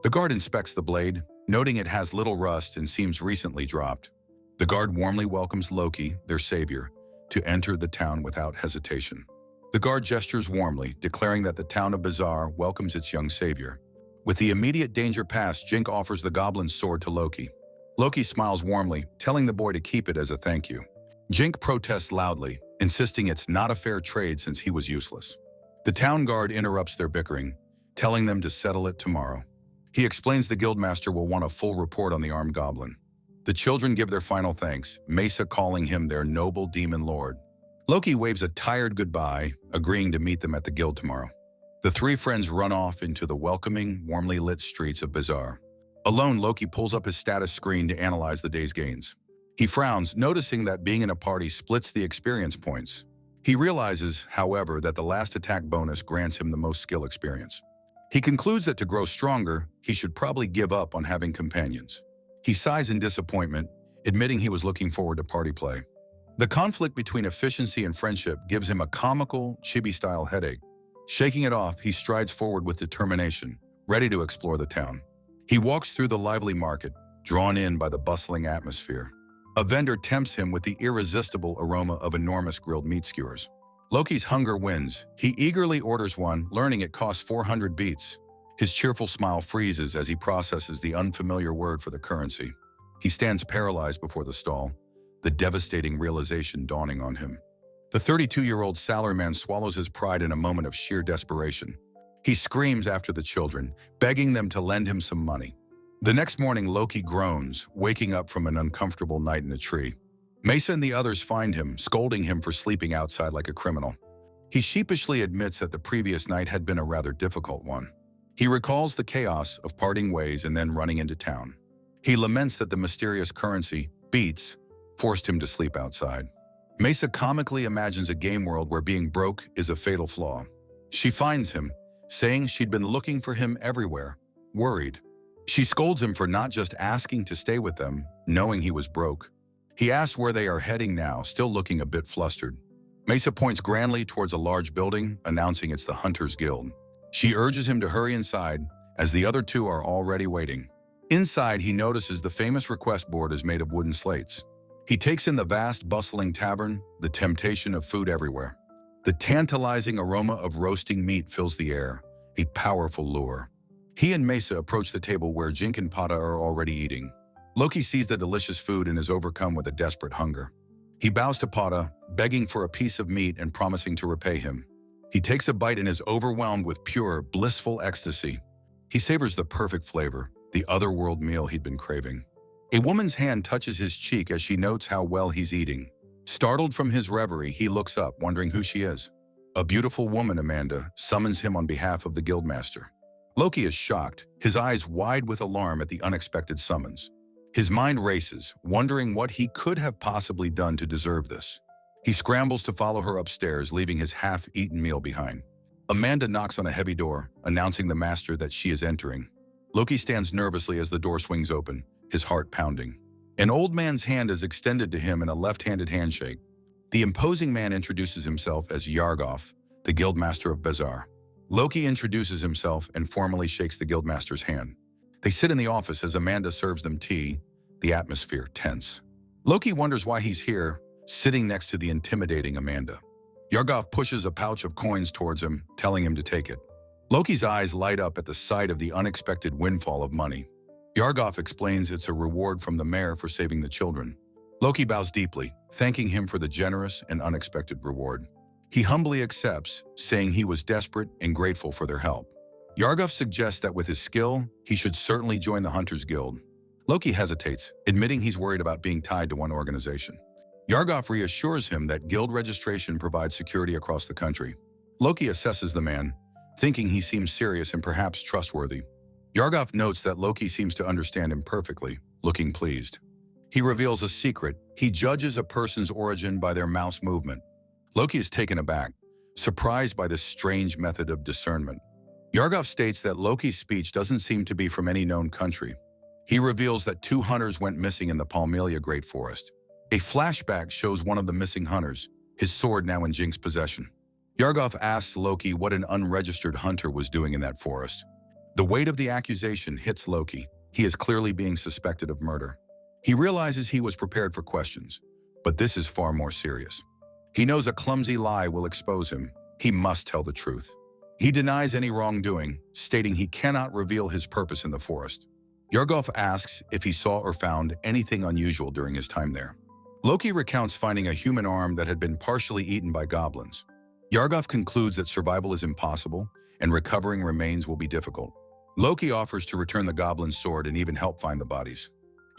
The guard inspects the blade, noting it has little rust and seems recently dropped. The guard warmly welcomes Loki, their savior, to enter the town without hesitation. The guard gestures warmly, declaring that the town of Bizarre welcomes its young savior. With the immediate danger past, Jink offers the goblin's sword to Loki. Loki smiles warmly, telling the boy to keep it as a thank you. Jink protests loudly, insisting it's not a fair trade since he was useless. The town guard interrupts their bickering, telling them to settle it tomorrow. He explains the guildmaster will want a full report on the armed goblin. The children give their final thanks, Mesa calling him their noble demon lord. Loki waves a tired goodbye, agreeing to meet them at the guild tomorrow. The three friends run off into the welcoming, warmly lit streets of Bazaar. Alone, Loki pulls up his status screen to analyze the day's gains. He frowns, noticing that being in a party splits the experience points. He realizes, however, that the last attack bonus grants him the most skill experience. He concludes that to grow stronger, he should probably give up on having companions. He sighs in disappointment, admitting he was looking forward to party play. The conflict between efficiency and friendship gives him a comical, chibi-style headache. Shaking it off, he strides forward with determination, ready to explore the town. He walks through the lively market, drawn in by the bustling atmosphere. A vendor tempts him with the irresistible aroma of enormous grilled meat skewers. Loki's hunger wins. He eagerly orders one, learning it costs 400 beats. His cheerful smile freezes as he processes the unfamiliar word for the currency. He stands paralyzed before the stall, the devastating realization dawning on him. The 32-year-old salaryman swallows his pride in a moment of sheer desperation. He screams after the children, begging them to lend him some money. The next morning, Loki groans, waking up from an uncomfortable night in a tree. Mesa and the others find him, scolding him for sleeping outside like a criminal. He sheepishly admits that the previous night had been a rather difficult one. He recalls the chaos of parting ways and then running into town. He laments that the mysterious currency, beats, forced him to sleep outside. Mesa comically imagines a game world where being broke is a fatal flaw. She finds him, saying she'd been looking for him everywhere, worried. She scolds him for not just asking to stay with them, knowing he was broke. He asks where they are heading now, still looking a bit flustered. Mesa points grandly towards a large building, announcing it's the Hunters Guild. She urges him to hurry inside, as the other two are already waiting. Inside, he notices the famous request board is made of wooden slates. He takes in the vast, bustling tavern, the temptation of food everywhere. The tantalizing aroma of roasting meat fills the air, a powerful lure. He and Mesa approach the table where Jink and Pata are already eating. Loki sees the delicious food and is overcome with a desperate hunger. He bows to Pata, begging for a piece of meat and promising to repay him. He takes a bite and is overwhelmed with pure, blissful ecstasy. He savors the perfect flavor, the otherworld meal he'd been craving. A woman's hand touches his cheek as she notes how well he's eating. Startled from his reverie, he looks up, wondering who she is. A beautiful woman, Amanda, summons him on behalf of the guildmaster. Loki is shocked, his eyes wide with alarm at the unexpected summons. His mind races, wondering what he could have possibly done to deserve this. He scrambles to follow her upstairs, leaving his half-eaten meal behind. Amanda knocks on a heavy door, announcing the master that she is entering. Loki stands nervously as the door swings open, his heart pounding. An old man's hand is extended to him in a left-handed handshake. The imposing man introduces himself as Yargov, the guildmaster of Bazaar. Loki introduces himself and formally shakes the guildmaster's hand. They sit in the office as Amanda serves them tea, the atmosphere tense. Loki wonders why he's here, sitting next to the intimidating Amanda. Yargov pushes a pouch of coins towards him, telling him to take it. Loki's eyes light up at the sight of the unexpected windfall of money. Yargov explains it's a reward from the mayor for saving the children. Loki bows deeply, thanking him for the generous and unexpected reward. He humbly accepts, saying he was desperate and grateful for their help. Yargov suggests that with his skill, he should certainly join the Hunters Guild. Loki hesitates, admitting he's worried about being tied to one organization. Yargov reassures him that guild registration provides security across the country. Loki assesses the man, thinking he seems serious and perhaps trustworthy. Yargov notes that Loki seems to understand him perfectly, looking pleased. He reveals a secret. He judges a person's origin by their mouse movement. Loki is taken aback, surprised by this strange method of discernment. Yargov states that Loki's speech doesn't seem to be from any known country. He reveals that 2 hunters went missing in the Palmelia Great Forest. A flashback shows one of the missing hunters, his sword now in Jink's possession. Yargov asks Loki what an unregistered hunter was doing in that forest. The weight of the accusation hits Loki. He is clearly being suspected of murder. He realizes he was prepared for questions, but this is far more serious. He knows a clumsy lie will expose him. He must tell the truth. He denies any wrongdoing, stating he cannot reveal his purpose in the forest. Yargov asks if he saw or found anything unusual during his time there. Loki recounts finding a human arm that had been partially eaten by goblins. Yargov concludes that survival is impossible and recovering remains will be difficult. Loki offers to return the goblin's sword and even help find the bodies.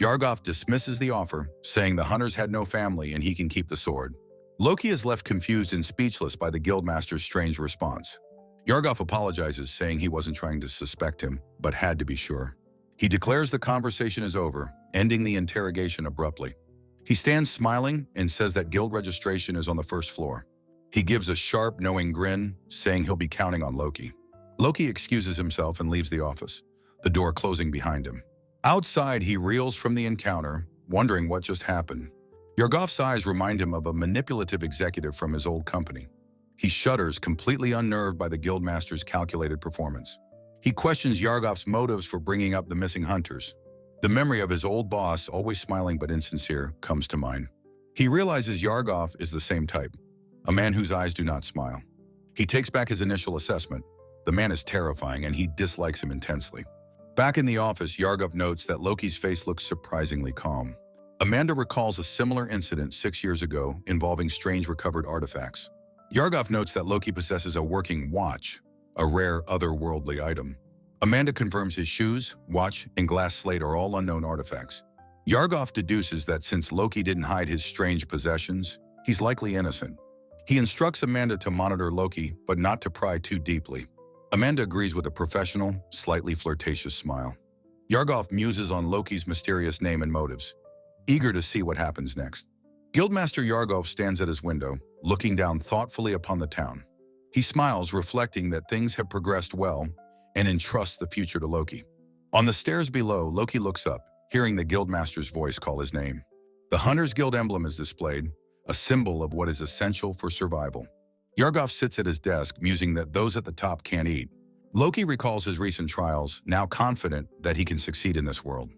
Yargov dismisses the offer, saying the hunters had no family and he can keep the sword. Loki is left confused and speechless by the guildmaster's strange response. Yargov apologizes, saying he wasn't trying to suspect him, but had to be sure. He declares the conversation is over, ending the interrogation abruptly. He stands smiling and says that guild registration is on the first floor. He gives a sharp, knowing grin, saying he'll be counting on Loki. Loki excuses himself and leaves the office, the door closing behind him. Outside, he reels from the encounter, wondering what just happened. Yargov's eyes remind him of a manipulative executive from his old company. He shudders, completely unnerved by the guildmaster's calculated performance. He questions Yargov's motives for bringing up the missing hunters. The memory of his old boss, always smiling but insincere, comes to mind. He realizes Yargov is the same type, a man whose eyes do not smile. He takes back his initial assessment. The man is terrifying and he dislikes him intensely. Back in the office, Yargov notes that Loki's face looks surprisingly calm. Amanda recalls a similar incident 6 years ago involving strange recovered artifacts. Yargov notes that Loki possesses a working watch, a rare otherworldly item. Amanda confirms his shoes, watch, and glass slate are all unknown artifacts. Yargov deduces that since Loki didn't hide his strange possessions, he's likely innocent. He instructs Amanda to monitor Loki, but not to pry too deeply. Amanda agrees with a professional, slightly flirtatious smile. Yargov muses on Loki's mysterious name and motives, eager to see what happens next. Guildmaster Yargov stands at his window, looking down thoughtfully upon the town. He smiles, reflecting that things have progressed well, and entrusts the future to Loki. On the stairs below, Loki looks up, hearing the Guildmaster's voice call his name. The Hunters Guild emblem is displayed, a symbol of what is essential for survival. Yargov sits at his desk, musing that those at the top can't eat. Loki recalls his recent trials, now confident that he can succeed in this world.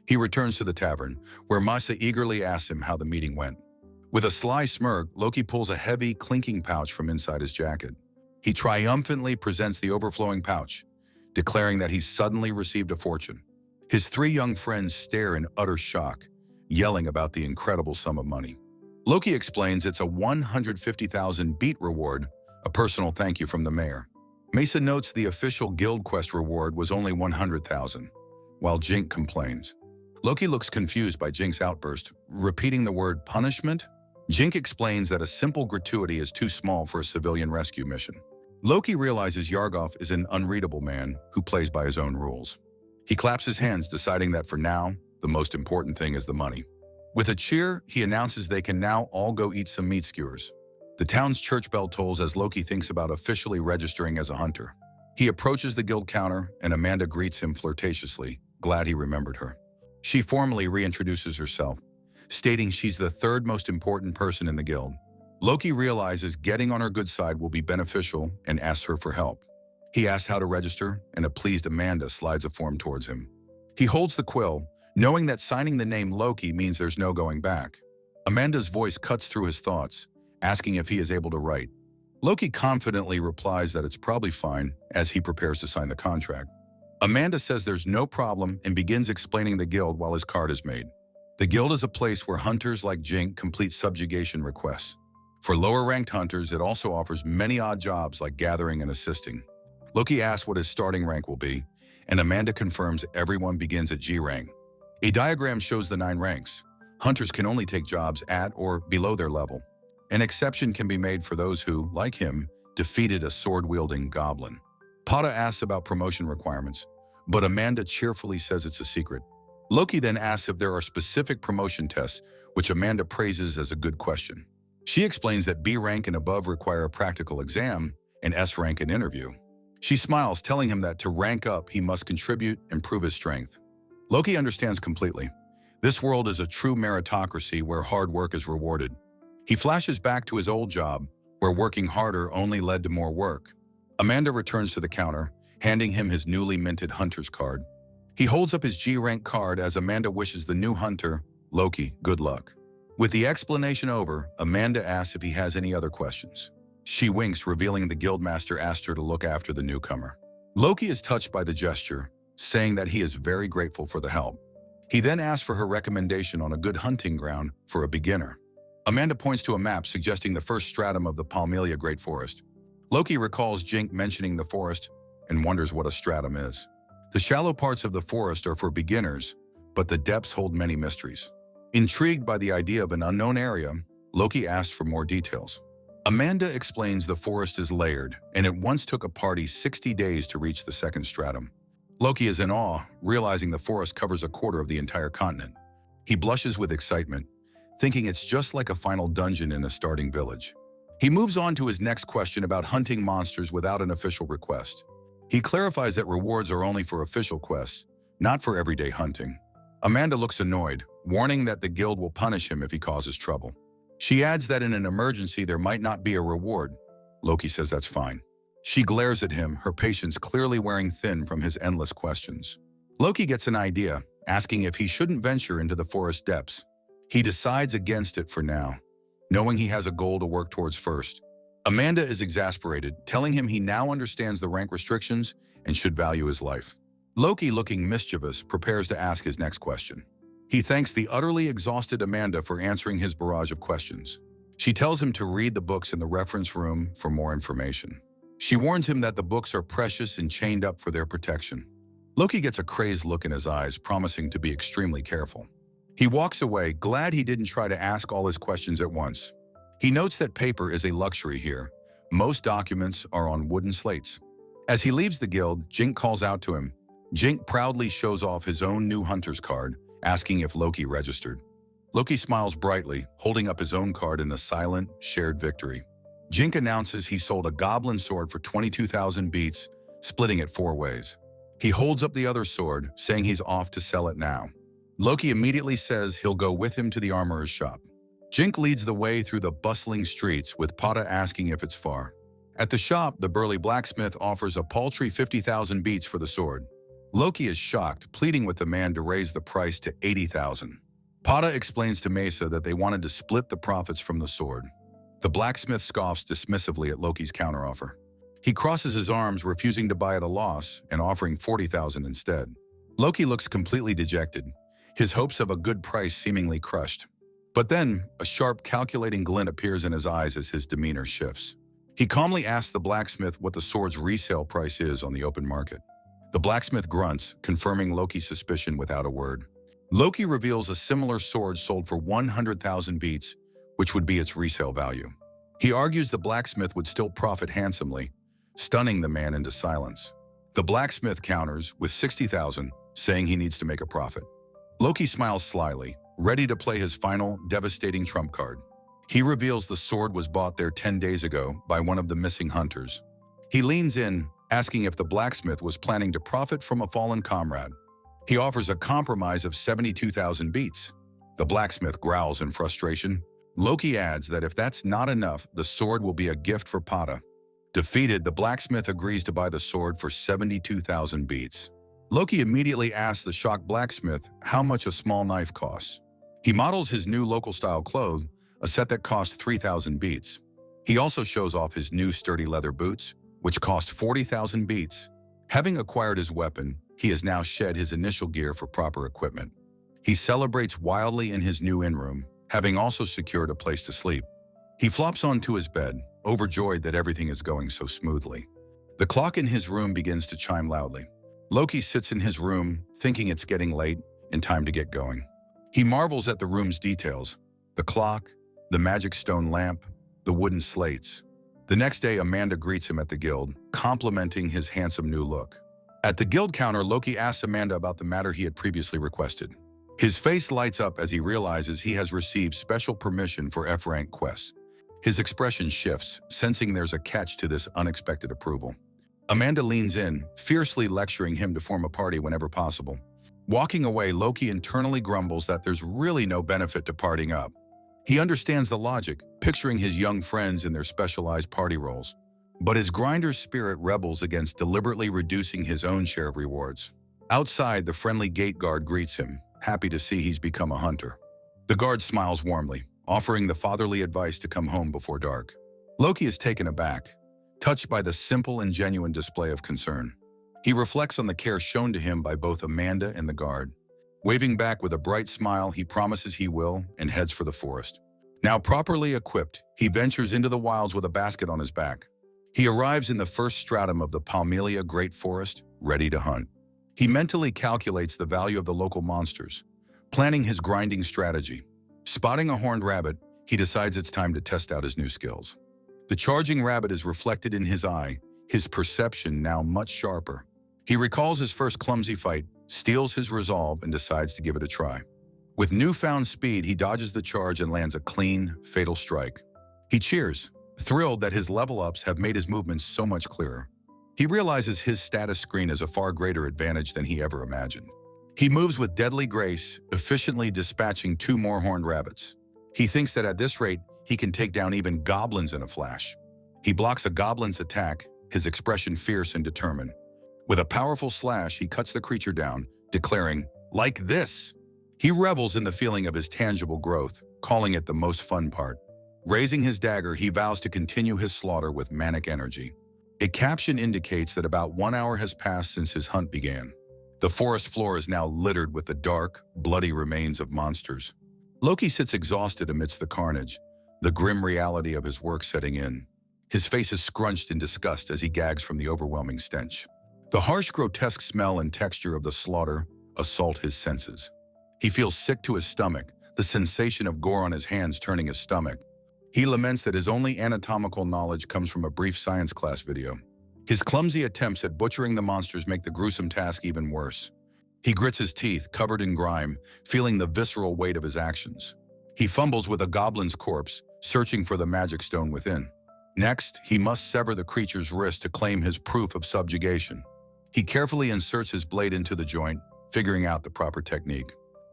He returns to the tavern, where Masa eagerly asks him how the meeting went. With a sly smirk, Loki pulls a heavy, clinking pouch from inside his jacket. He triumphantly presents the overflowing pouch, declaring that he's suddenly received a fortune. His 3 young friends stare in utter shock, yelling about the incredible sum of money. Loki explains it's a 150,000 beat reward, a personal thank you from the mayor. Mesa notes the official guild quest reward was only 100,000, while Jink complains. Loki looks confused by Jink's outburst, repeating the word punishment. Jink explains that a simple gratuity is too small for a civilian rescue mission. Loki realizes Yargov is an unreadable man who plays by his own rules. He claps his hands, deciding that for now, the most important thing is the money. With a cheer, he announces they can now all go eat some meat skewers. The town's church bell tolls as Loki thinks about officially registering as a hunter. He approaches the guild counter, and Amanda greets him flirtatiously, glad he remembered her. She formally reintroduces herself, stating she's the 3rd most important person in the guild. Loki realizes getting on her good side will be beneficial and asks her for help. He asks how to register, and a pleased Amanda slides a form towards him. He holds the quill, knowing that signing the name Loki means there's no going back. Amanda's voice cuts through his thoughts, asking if he is able to write. Loki confidently replies that it's probably fine as he prepares to sign the contract. Amanda says there's no problem and begins explaining the guild while his card is made. The guild is a place where hunters like Jink complete subjugation requests. For lower-ranked hunters, it also offers many odd jobs like gathering and assisting. Loki asks what his starting rank will be, and Amanda confirms everyone begins at G rank. A diagram shows the 9 ranks. Hunters can only take jobs at or below their level. An exception can be made for those who, like him, defeated a sword-wielding goblin. Pata asks about promotion requirements, but Amanda cheerfully says it's a secret. Loki then asks if there are specific promotion tests, which Amanda praises as a good question. She explains that B rank and above require a practical exam and S rank an interview. She smiles, telling him that to rank up, he must contribute and prove his strength. Loki understands completely. This world is a true meritocracy where hard work is rewarded. He flashes back to his old job, where working harder only led to more work. Amanda returns to the counter, handing him his newly minted hunter's card. He holds up his G-rank card as Amanda wishes the new hunter, Loki, good luck. With the explanation over, Amanda asks if he has any other questions. She winks, revealing the guildmaster asked her to look after the newcomer. Loki is touched by the gesture, saying that he is very grateful for the help. He then asks for her recommendation on a good hunting ground for a beginner. Amanda points to a map suggesting the first stratum of the Palmelia Great Forest. Loki recalls Jink mentioning the forest and wonders what a stratum is. The shallow parts of the forest are for beginners, but the depths hold many mysteries. Intrigued by the idea of an unknown area, Loki asks for more details. Amanda explains the forest is layered, and it once took a party 60 days to reach the second stratum. Loki is in awe, realizing the forest covers a quarter of the entire continent. He blushes with excitement, thinking it's just like a final dungeon in a starting village. He moves on to his next question about hunting monsters without an official request. He clarifies that rewards are only for official quests, not for everyday hunting. Amanda looks annoyed, warning that the guild will punish him if he causes trouble. She adds that in an emergency there might not be a reward. Loki says that's fine. She glares at him, her patience clearly wearing thin from his endless questions. Loki gets an idea, asking if he shouldn't venture into the forest depths. He decides against it for now, knowing he has a goal to work towards first. Amanda is exasperated, telling him he now understands the rank restrictions and should value his life. Loki, looking mischievous, prepares to ask his next question. He thanks the utterly exhausted Amanda for answering his barrage of questions. She tells him to read the books in the reference room for more information. She warns him that the books are precious and chained up for their protection. Loki gets a crazed look in his eyes, promising to be extremely careful. He walks away, glad he didn't try to ask all his questions at once. He notes that paper is a luxury here. Most documents are on wooden slates. As he leaves the guild, Jink calls out to him. Jink proudly shows off his own new hunter's card, asking if Loki registered. Loki smiles brightly, holding up his own card in a silent, shared victory. Jink announces he sold a goblin sword for 22,000 beats, splitting it 4 ways. He holds up the other sword, saying he's off to sell it now. Loki immediately says he'll go with him to the armorer's shop. Jink leads the way through the bustling streets, with Pata asking if it's far. At the shop, the burly blacksmith offers a paltry 50,000 beats for the sword. Loki is shocked, pleading with the man to raise the price to 80,000. Pata explains to Mesa that they wanted to split the profits from the sword. The blacksmith scoffs dismissively at Loki's counteroffer. He crosses his arms, refusing to buy at a loss and offering 40,000 instead. Loki looks completely dejected, his hopes of a good price seemingly crushed. But then, a sharp, calculating glint appears in his eyes as his demeanor shifts. He calmly asks the blacksmith what the sword's resale price is on the open market. The blacksmith grunts, confirming Loki's suspicion without a word. Loki reveals a similar sword sold for 100,000 beats, which would be its resale value. He argues the blacksmith would still profit handsomely, stunning the man into silence. The blacksmith counters with 60,000, saying he needs to make a profit. Loki smiles slyly, ready to play his final, devastating trump card. He reveals the sword was bought there 10 days ago by one of the missing hunters. He leans in, asking if the blacksmith was planning to profit from a fallen comrade. He offers a compromise of 72,000 beats. The blacksmith growls in frustration. Loki adds that if that's not enough, the sword will be a gift for Pata. Defeated, the blacksmith agrees to buy the sword for 72,000 beats. Loki immediately asks the shocked blacksmith how much a small knife costs. He models his new local-style clothes, a set that costs 3,000 beats. He also shows off his new sturdy leather boots, which cost 40,000 beats. Having acquired his weapon, he has now shed his initial gear for proper equipment. He celebrates wildly in his new inn-room, having also secured a place to sleep. He flops onto his bed, overjoyed that everything is going so smoothly. The clock in his room begins to chime loudly. Loki sits in his room, thinking it's getting late and time to get going. He marvels at the room's details: the clock, the magic stone lamp, the wooden slates. The next day, Amanda greets him at the guild, complimenting his handsome new look. At the guild counter, Loki asks Amanda about the matter he had previously requested. His face lights up as he realizes he has received special permission for F-rank quests. His expression shifts, sensing there's a catch to this unexpected approval. Amanda leans in, fiercely lecturing him to form a party whenever possible. Walking away, Loki internally grumbles that there's really no benefit to partying up. He understands the logic, picturing his young friends in their specialized party roles. But his grinder's spirit rebels against deliberately reducing his own share of rewards. Outside, the friendly gate guard greets him, happy to see he's become a hunter. The guard smiles warmly, offering the fatherly advice to come home before dark. Loki is taken aback, touched by the simple and genuine display of concern. He reflects on the care shown to him by both Amanda and the guard. Waving back with a bright smile, he promises he will and heads for the forest. Now properly equipped, he ventures into the wilds with a basket on his back. He arrives in the first stratum of the Palmelia Great Forest, ready to hunt. He mentally calculates the value of the local monsters, planning his grinding strategy. Spotting a horned rabbit, he decides it's time to test out his new skills. The charging rabbit is reflected in his eye, his perception now much sharper. He recalls his first clumsy fight, steels his resolve, and decides to give it a try. With newfound speed, he dodges the charge and lands a clean, fatal strike. He cheers, thrilled that his level-ups have made his movements so much clearer. He realizes his status screen is a far greater advantage than he ever imagined. He moves with deadly grace, efficiently dispatching 2 more horned rabbits. He thinks that at this rate, he can take down even goblins in a flash. He blocks a goblin's attack, his expression fierce and determined. With a powerful slash, he cuts the creature down, declaring, "Like this!" He revels in the feeling of his tangible growth, calling it the most fun part. Raising his dagger, he vows to continue his slaughter with manic energy. A caption indicates that about 1 hour has passed since his hunt began. The forest floor is now littered with the dark, bloody remains of monsters. Loki sits exhausted amidst the carnage, the grim reality of his work setting in. His face is scrunched in disgust as he gags from the overwhelming stench. The harsh, grotesque smell and texture of the slaughter assault his senses. He feels sick to his stomach, the sensation of gore on his hands turning his stomach. He laments that his only anatomical knowledge comes from a brief science class video. His clumsy attempts at butchering the monsters make the gruesome task even worse. He grits his teeth, covered in grime, feeling the visceral weight of his actions. He fumbles with a goblin's corpse, searching for the magic stone within. Next, he must sever the creature's wrist to claim his proof of subjugation. He carefully inserts his blade into the joint, figuring out the proper technique.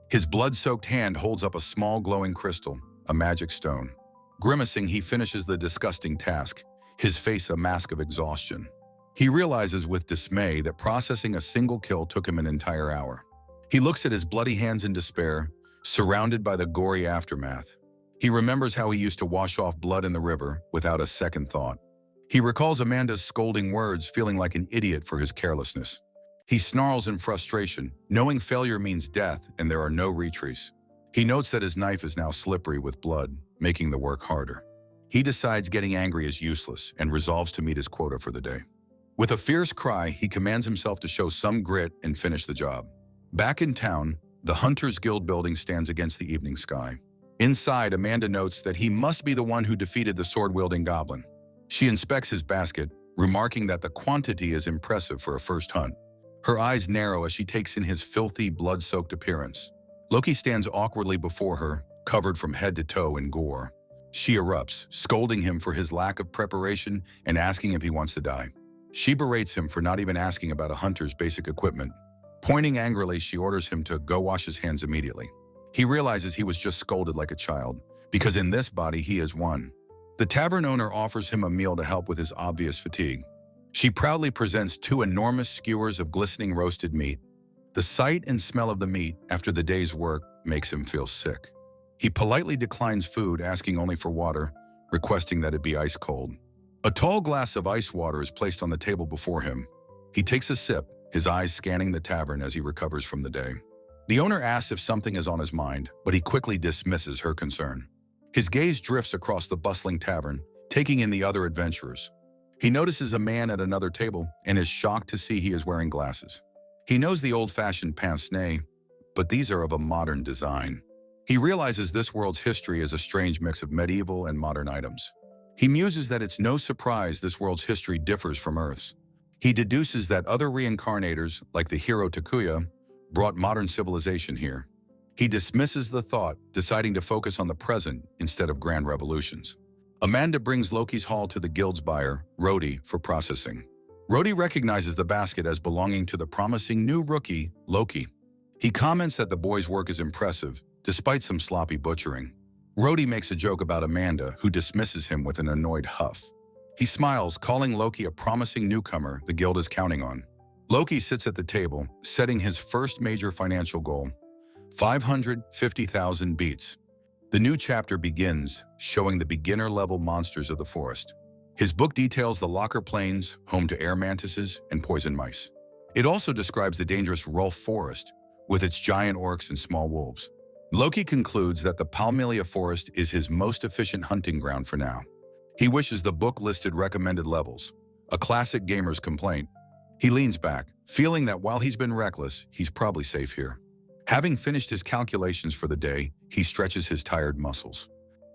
His blood-soaked hand holds up a small glowing crystal, a magic stone. Grimacing, he finishes the disgusting task, his face a mask of exhaustion. He realizes with dismay that processing a single kill took him an entire hour. He looks at his bloody hands in despair, surrounded by the gory aftermath. He remembers how he used to wash off blood in the river without a second thought. He recalls Amanda's scolding words, feeling like an idiot for his carelessness. He snarls in frustration, knowing failure means death and there are no retreats. He notes that his knife is now slippery with blood, making the work harder. He decides getting angry is useless and resolves to meet his quota for the day. With a fierce cry, he commands himself to show some grit and finish the job. Back in town, the Hunters Guild building stands against the evening sky. Inside, Amanda notes that he must be the one who defeated the sword-wielding goblin. She inspects his basket, remarking that the quantity is impressive for a first hunt. Her eyes narrow as she takes in his filthy, blood-soaked appearance. Loki stands awkwardly before her, covered from head to toe in gore. She erupts, scolding him for his lack of preparation and asking if he wants to die. She berates him for not even asking about a hunter's basic equipment. Pointing angrily, she orders him to go wash his hands immediately. He realizes he was just scolded like a child, because in this body he is one. The tavern owner offers him a meal to help with his obvious fatigue. She proudly presents 2 enormous skewers of glistening roasted meat. The sight and smell of the meat after the day's work makes him feel sick. He politely declines food, asking only for water, requesting that it be ice cold. A tall glass of ice water is placed on the table before him. He takes a sip, his eyes scanning the tavern as he recovers from the day. The owner asks if something is on his mind, but he quickly dismisses her concern. His gaze drifts across the bustling tavern, taking in the other adventurers. He notices a man at another table and is shocked to see he is wearing glasses. He knows the old-fashioned pince-nez, but these are of a modern design. He realizes this world's history is a strange mix of medieval and modern items. He muses that it's no surprise this world's history differs from Earth's. He deduces that other reincarnators, like the hero Takuya, brought modern civilization here. He dismisses the thought, deciding to focus on the present instead of grand revolutions. Amanda brings Loki's haul to the guild's buyer, Rhodey, for processing. Rhodey recognizes the basket as belonging to the promising new rookie, Loki. He comments that the boy's work is impressive, despite some sloppy butchering. Rhodey makes a joke about Amanda, who dismisses him with an annoyed huff. He smiles, calling Loki a promising newcomer the guild is counting on. Loki sits at the table, setting his first major financial goal, 550,000 beats. The new chapter begins, showing the beginner-level monsters of the forest. His book details the Locker Plains, home to air mantises and poison mice. It also describes the dangerous Rolf Forest, with its giant orcs and small wolves. Loki concludes that the Palmelia Forest is his most efficient hunting ground for now. He wishes the book listed recommended levels, a classic gamer's complaint. He leans back, feeling that while he's been reckless, he's probably safe here. Having finished his calculations for the day, he stretches his tired muscles.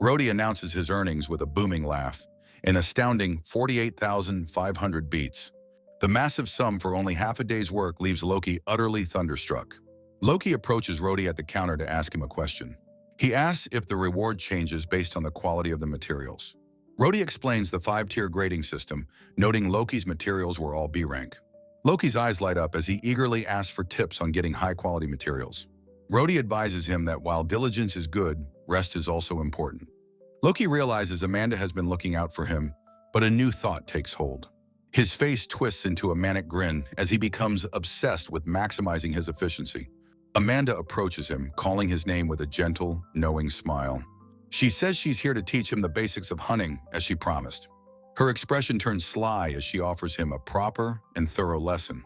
Rhodey announces his earnings with a booming laugh, an astounding 48,500 beats. The massive sum for only half a day's work leaves Loki utterly thunderstruck. Loki approaches Rhodey at the counter to ask him a question. He asks if the reward changes based on the quality of the materials. Rhodey explains the 5-tier grading system, noting Loki's materials were all B rank. Loki's eyes light up as he eagerly asks for tips on getting high-quality materials. Rhodey advises him that while diligence is good, rest is also important. Loki realizes Amanda has been looking out for him, but a new thought takes hold. His face twists into a manic grin as he becomes obsessed with maximizing his efficiency. Amanda approaches him, calling his name with a gentle, knowing smile. She says she's here to teach him the basics of hunting, as she promised. Her expression turns sly as she offers him a proper and thorough lesson.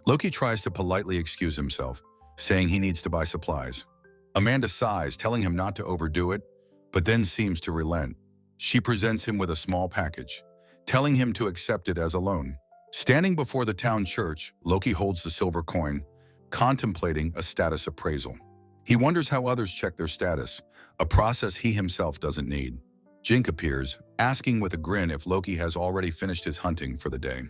Loki tries to politely excuse himself, saying he needs to buy supplies. Amanda sighs, telling him not to overdo it, but then seems to relent. She presents him with a small package, telling him to accept it as a loan. Standing before the town church, Loki holds the silver coin, contemplating a status appraisal. He wonders how others check their status, a process he himself doesn't need. Jink appears, asking with a grin if Loki has already finished his hunting for the day.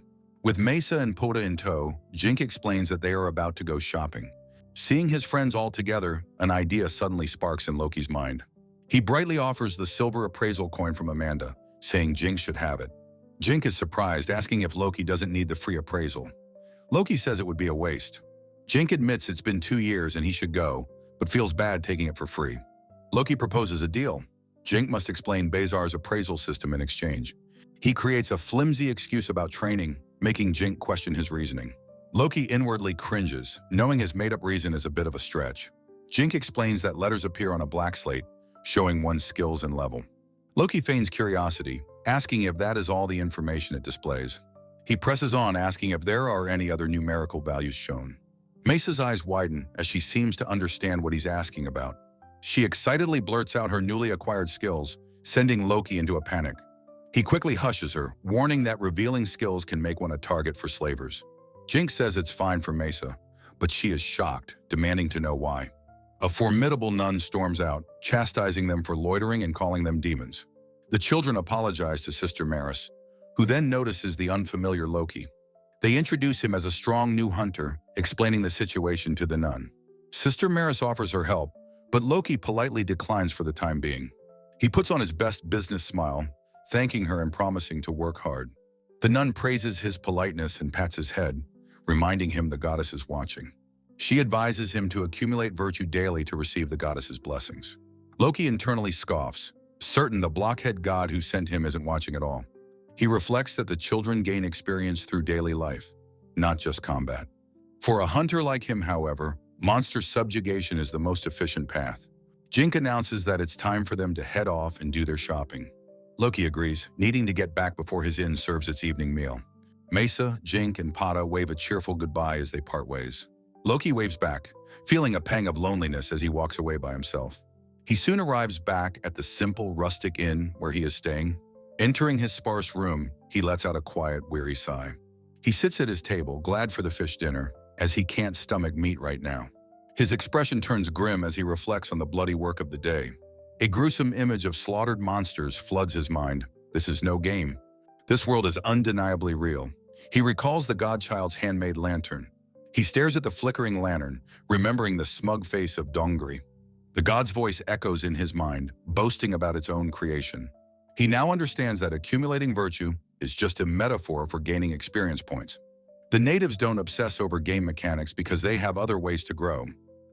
With Mesa and Poda in tow, Jink explains that they are about to go shopping. Seeing his friends all together, an idea suddenly sparks in Loki's mind. He brightly offers the silver appraisal coin from Amanda, saying Jink should have it. Jink is surprised, asking if Loki doesn't need the free appraisal. Loki says it would be a waste. Jink admits it's been 2 years and he should go, but feels bad taking it for free. Loki proposes a deal. Jink must explain Bazar's appraisal system in exchange. He creates a flimsy excuse about training, making Jink question his reasoning. Loki inwardly cringes, knowing his made-up reason is a bit of a stretch. Jink explains that letters appear on a black slate, showing one's skills and level. Loki feigns curiosity, asking if that is all the information it displays. He presses on, asking if there are any other numerical values shown. Mesa's eyes widen as she seems to understand what he's asking about. She excitedly blurts out her newly acquired skills, sending Loki into a panic. He quickly hushes her, warning that revealing skills can make one a target for slavers. Jink says it's fine for Mesa, but she is shocked, demanding to know why. A formidable nun storms out, chastising them for loitering and calling them demons. The children apologize to Sister Maris, who then notices the unfamiliar Loki. They introduce him as a strong new hunter, explaining the situation to the nun. Sister Maris offers her help, but Loki politely declines for the time being. He puts on his best business smile, thanking her and promising to work hard. The nun praises his politeness and pats his head, reminding him the goddess is watching. She advises him to accumulate virtue daily to receive the goddess's blessings. Loki internally scoffs, certain the blockhead god who sent him isn't watching at all. He reflects that the children gain experience through daily life, not just combat. For a hunter like him, however, monster subjugation is the most efficient path. Jink announces that it's time for them to head off and do their shopping. Loki agrees, needing to get back before his inn serves its evening meal. Mesa, Jink, and Pata wave a cheerful goodbye as they part ways. Loki waves back, feeling a pang of loneliness as he walks away by himself. He soon arrives back at the simple, rustic inn where he is staying. Entering his sparse room, he lets out a quiet, weary sigh. He sits at his table, glad for the fish dinner, as he can't stomach meat right now. His expression turns grim as he reflects on the bloody work of the day. A gruesome image of slaughtered monsters floods his mind. This is no game. This world is undeniably real. He recalls the godchild's handmade lantern. He stares at the flickering lantern, remembering the smug face of Dongri. The god's voice echoes in his mind, boasting about its own creation. He now understands that accumulating virtue is just a metaphor for gaining experience points. The natives don't obsess over game mechanics because they have other ways to grow.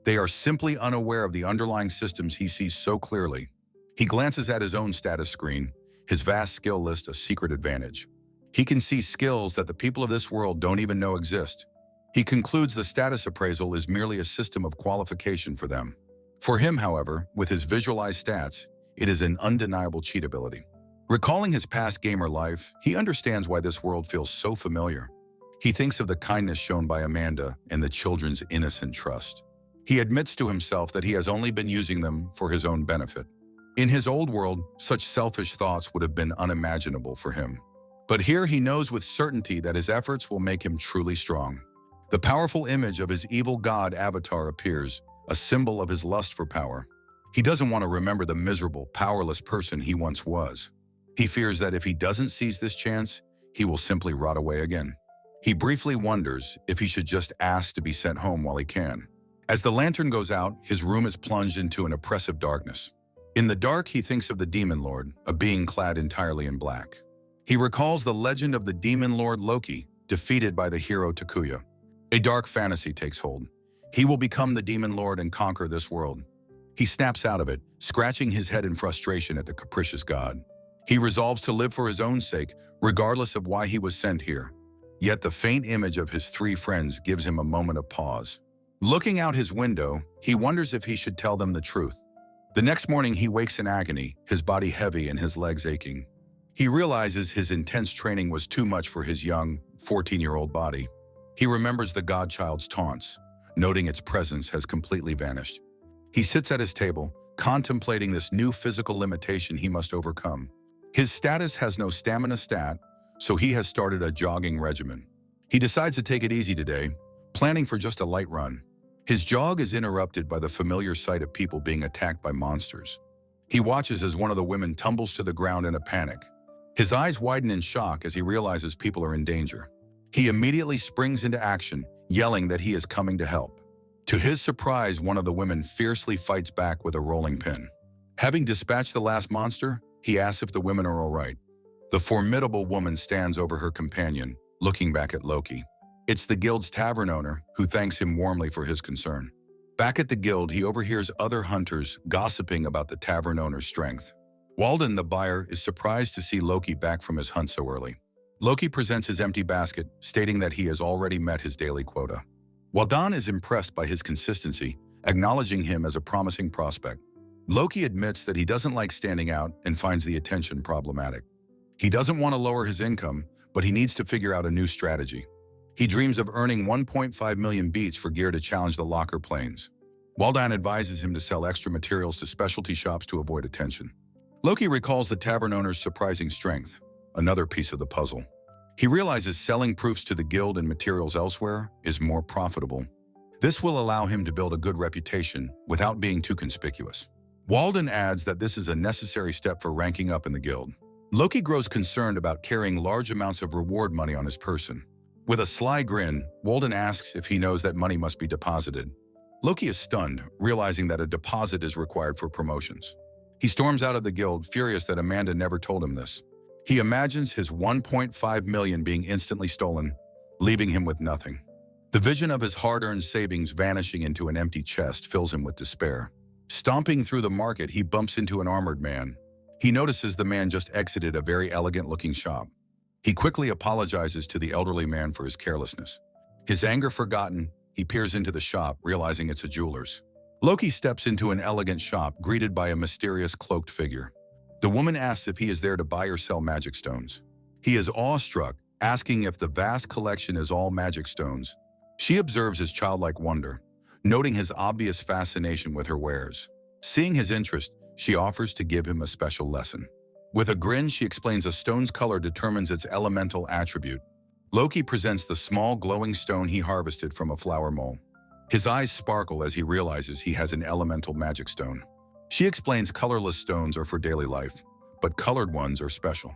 They are simply unaware of the underlying systems he sees so clearly. He glances at his own status screen, his vast skill list a secret advantage. He can see skills that the people of this world don't even know exist. He concludes the status appraisal is merely a system of qualification for them. For him, however, with his visualized stats, it is an undeniable cheat ability. Recalling his past gamer life, he understands why this world feels so familiar. He thinks of the kindness shown by Amanda and the children's innocent trust. He admits to himself that he has only been using them for his own benefit. In his old world, such selfish thoughts would have been unimaginable for him. But here he knows with certainty that his efforts will make him truly strong. The powerful image of his evil god avatar appears, a symbol of his lust for power. He doesn't want to remember the miserable, powerless person he once was. He fears that if he doesn't seize this chance, he will simply rot away again. He briefly wonders if he should just ask to be sent home while he can. As the lantern goes out, his room is plunged into an oppressive darkness. In the dark, he thinks of the Demon Lord, a being clad entirely in black. He recalls the legend of the Demon Lord Loki, defeated by the hero Takuya. A dark fantasy takes hold. He will become the Demon Lord and conquer this world. He snaps out of it, scratching his head in frustration at the capricious god. He resolves to live for his own sake, regardless of why he was sent here. Yet the faint image of his three friends gives him a moment of pause. Looking out his window, he wonders if he should tell them the truth. The next morning, he wakes in agony, his body heavy and his legs aching. He realizes his intense training was too much for his young, 14-year-old body. He remembers the godchild's taunts, noting its presence has completely vanished. He sits at his table, contemplating this new physical limitation he must overcome. His status has no stamina stat, so he has started a jogging regimen. He decides to take it easy today, planning for just a light run. His jog is interrupted by the familiar sight of people being attacked by monsters. He watches as one of the women tumbles to the ground in a panic. His eyes widen in shock as he realizes people are in danger. He immediately springs into action, yelling that he is coming to help. To his surprise, one of the women fiercely fights back with a rolling pin. Having dispatched the last monster, he asks if the women are all right. The formidable woman stands over her companion, looking back at Loki. It's the guild's tavern owner, who thanks him warmly for his concern. Back at the guild, he overhears other hunters gossiping about the tavern owner's strength. Walden, the buyer, is surprised to see Loki back from his hunt so early. Loki presents his empty basket, stating that he has already met his daily quota. Walden is impressed by his consistency, acknowledging him as a promising prospect. Loki admits that he doesn't like standing out and finds the attention problematic. He doesn't want to lower his income, but he needs to figure out a new strategy. He dreams of earning 1.5 million beats for gear to challenge the locker planes. Walden advises him to sell extra materials to specialty shops to avoid attention. Loki recalls the tavern owner's surprising strength, another piece of the puzzle. He realizes selling proofs to the guild and materials elsewhere is more profitable. This will allow him to build a good reputation without being too conspicuous. Walden adds that this is a necessary step for ranking up in the guild. Loki grows concerned about carrying large amounts of reward money on his person. With a sly grin, Walden asks if he knows that money must be deposited. Loki is stunned, realizing that a deposit is required for promotions. He storms out of the guild, furious that Amanda never told him this. He imagines his 1.5 million being instantly stolen, leaving him with nothing. The vision of his hard-earned savings vanishing into an empty chest fills him with despair. Stomping through the market, he bumps into an armored man. He notices the man just exited a very elegant-looking shop. He quickly apologizes to the elderly man for his carelessness. His anger forgotten, he peers into the shop, realizing it's a jeweler's. Loki steps into an elegant shop, greeted by a mysterious cloaked figure. The woman asks if he is there to buy or sell magic stones. He is awestruck, asking if the vast collection is all magic stones. She observes his childlike wonder, noting his obvious fascination with her wares. Seeing his interest, she offers to give him a special lesson. With a grin, she explains a stone's color determines its elemental attribute. Loki presents the small glowing stone he harvested from a flower mole. His eyes sparkle as he realizes he has an elemental magic stone. She explains colorless stones are for daily life, but colored ones are special.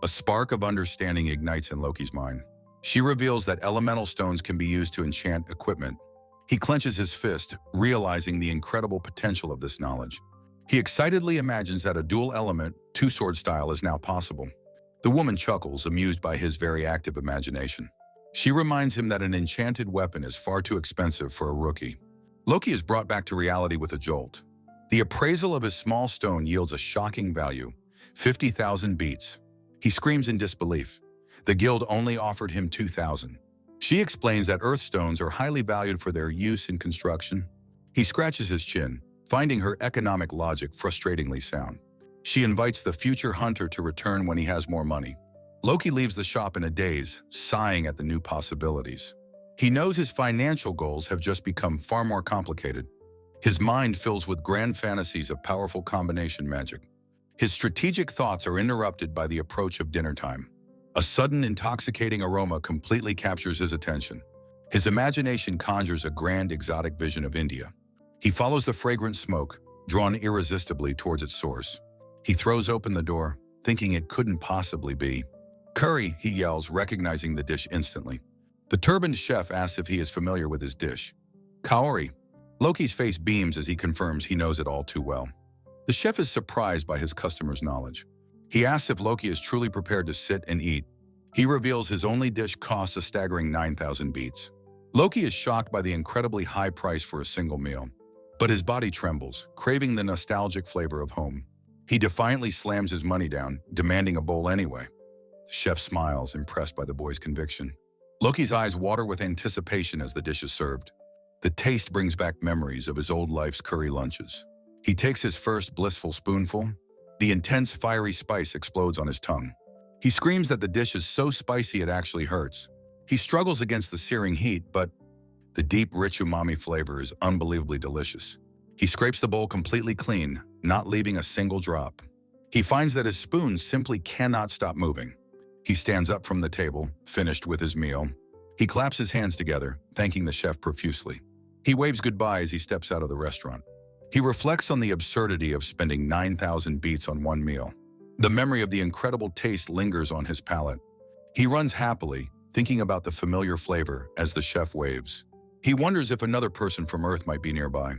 A spark of understanding ignites in Loki's mind. She reveals that elemental stones can be used to enchant equipment. He clenches his fist, realizing the incredible potential of this knowledge. He excitedly imagines that a dual-element, two-sword style is now possible. The woman chuckles, amused by his very active imagination. She reminds him that an enchanted weapon is far too expensive for a rookie. Loki is brought back to reality with a jolt. The appraisal of his small stone yields a shocking value, 50,000 beats. He screams in disbelief. The guild only offered him 2,000. She explains that earth stones are highly valued for their use in construction. He scratches his chin, finding her economic logic frustratingly sound. She invites the future hunter to return when he has more money. Loki leaves the shop in a daze, sighing at the new possibilities. He knows his financial goals have just become far more complicated. His mind fills with grand fantasies of powerful combination magic. His strategic thoughts are interrupted by the approach of dinner time. A sudden, intoxicating aroma completely captures his attention. His imagination conjures a grand, exotic vision of India. He follows the fragrant smoke, drawn irresistibly towards its source. He throws open the door, thinking it couldn't possibly be. "Curry," he yells, recognizing the dish instantly. The turbaned chef asks if he is familiar with his dish. "Kaori." Loki's face beams as he confirms he knows it all too well. The chef is surprised by his customer's knowledge. He asks if Loki is truly prepared to sit and eat. He reveals his only dish costs a staggering 9,000 beats. Loki is shocked by the incredibly high price for a single meal. But his body trembles, craving the nostalgic flavor of home. He defiantly slams his money down, demanding a bowl anyway. The chef smiles, impressed by the boy's conviction. Loki's eyes water with anticipation as the dish is served. The taste brings back memories of his old life's curry lunches. He takes his first blissful spoonful. The intense, fiery spice explodes on his tongue. He screams that the dish is so spicy it actually hurts. He struggles against the searing heat, but the deep, rich umami flavor is unbelievably delicious. He scrapes the bowl completely clean, not leaving a single drop. He finds that his spoon simply cannot stop moving. He stands up from the table, finished with his meal. He claps his hands together, thanking the chef profusely. He waves goodbye as he steps out of the restaurant. He reflects on the absurdity of spending 9,000 beats on one meal. The memory of the incredible taste lingers on his palate. He runs happily, thinking about the familiar flavor as the chef waves. He wonders if another person from Earth might be nearby.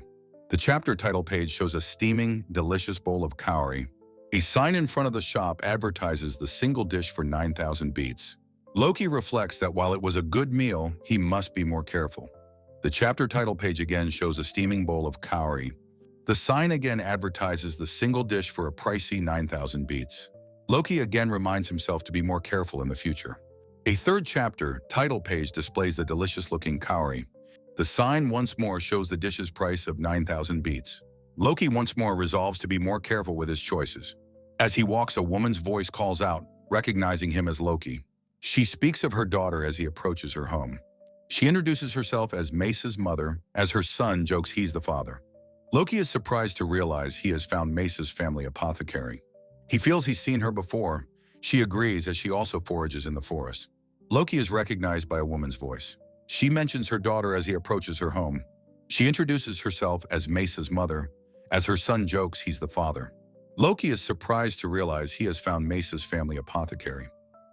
The chapter title page shows a steaming, delicious bowl of kaori. A sign in front of the shop advertises the single dish for 9,000 beats. Loki reflects that while it was a good meal, he must be more careful. The chapter title page again shows a steaming bowl of kaori. The sign again advertises the single dish for a pricey 9,000 beats. Loki again reminds himself to be more careful in the future. A third chapter title page displays the delicious-looking kaori. The sign once more shows the dish's price of 9,000 beats. Loki once more resolves to be more careful with his choices. As he walks, a woman's voice calls out, recognizing him as Loki. She speaks of her daughter as he approaches her home. She introduces herself as Mesa's mother, as her son jokes he's the father. Loki is surprised to realize he has found Mesa's family apothecary. He feels he's seen her before. She agrees as she also forages in the forest. Loki is recognized by a woman's voice. She mentions her daughter as he approaches her home. She introduces herself as Mesa's mother. As her son jokes he's the father. Loki is surprised to realize he has found Mesa's family apothecary.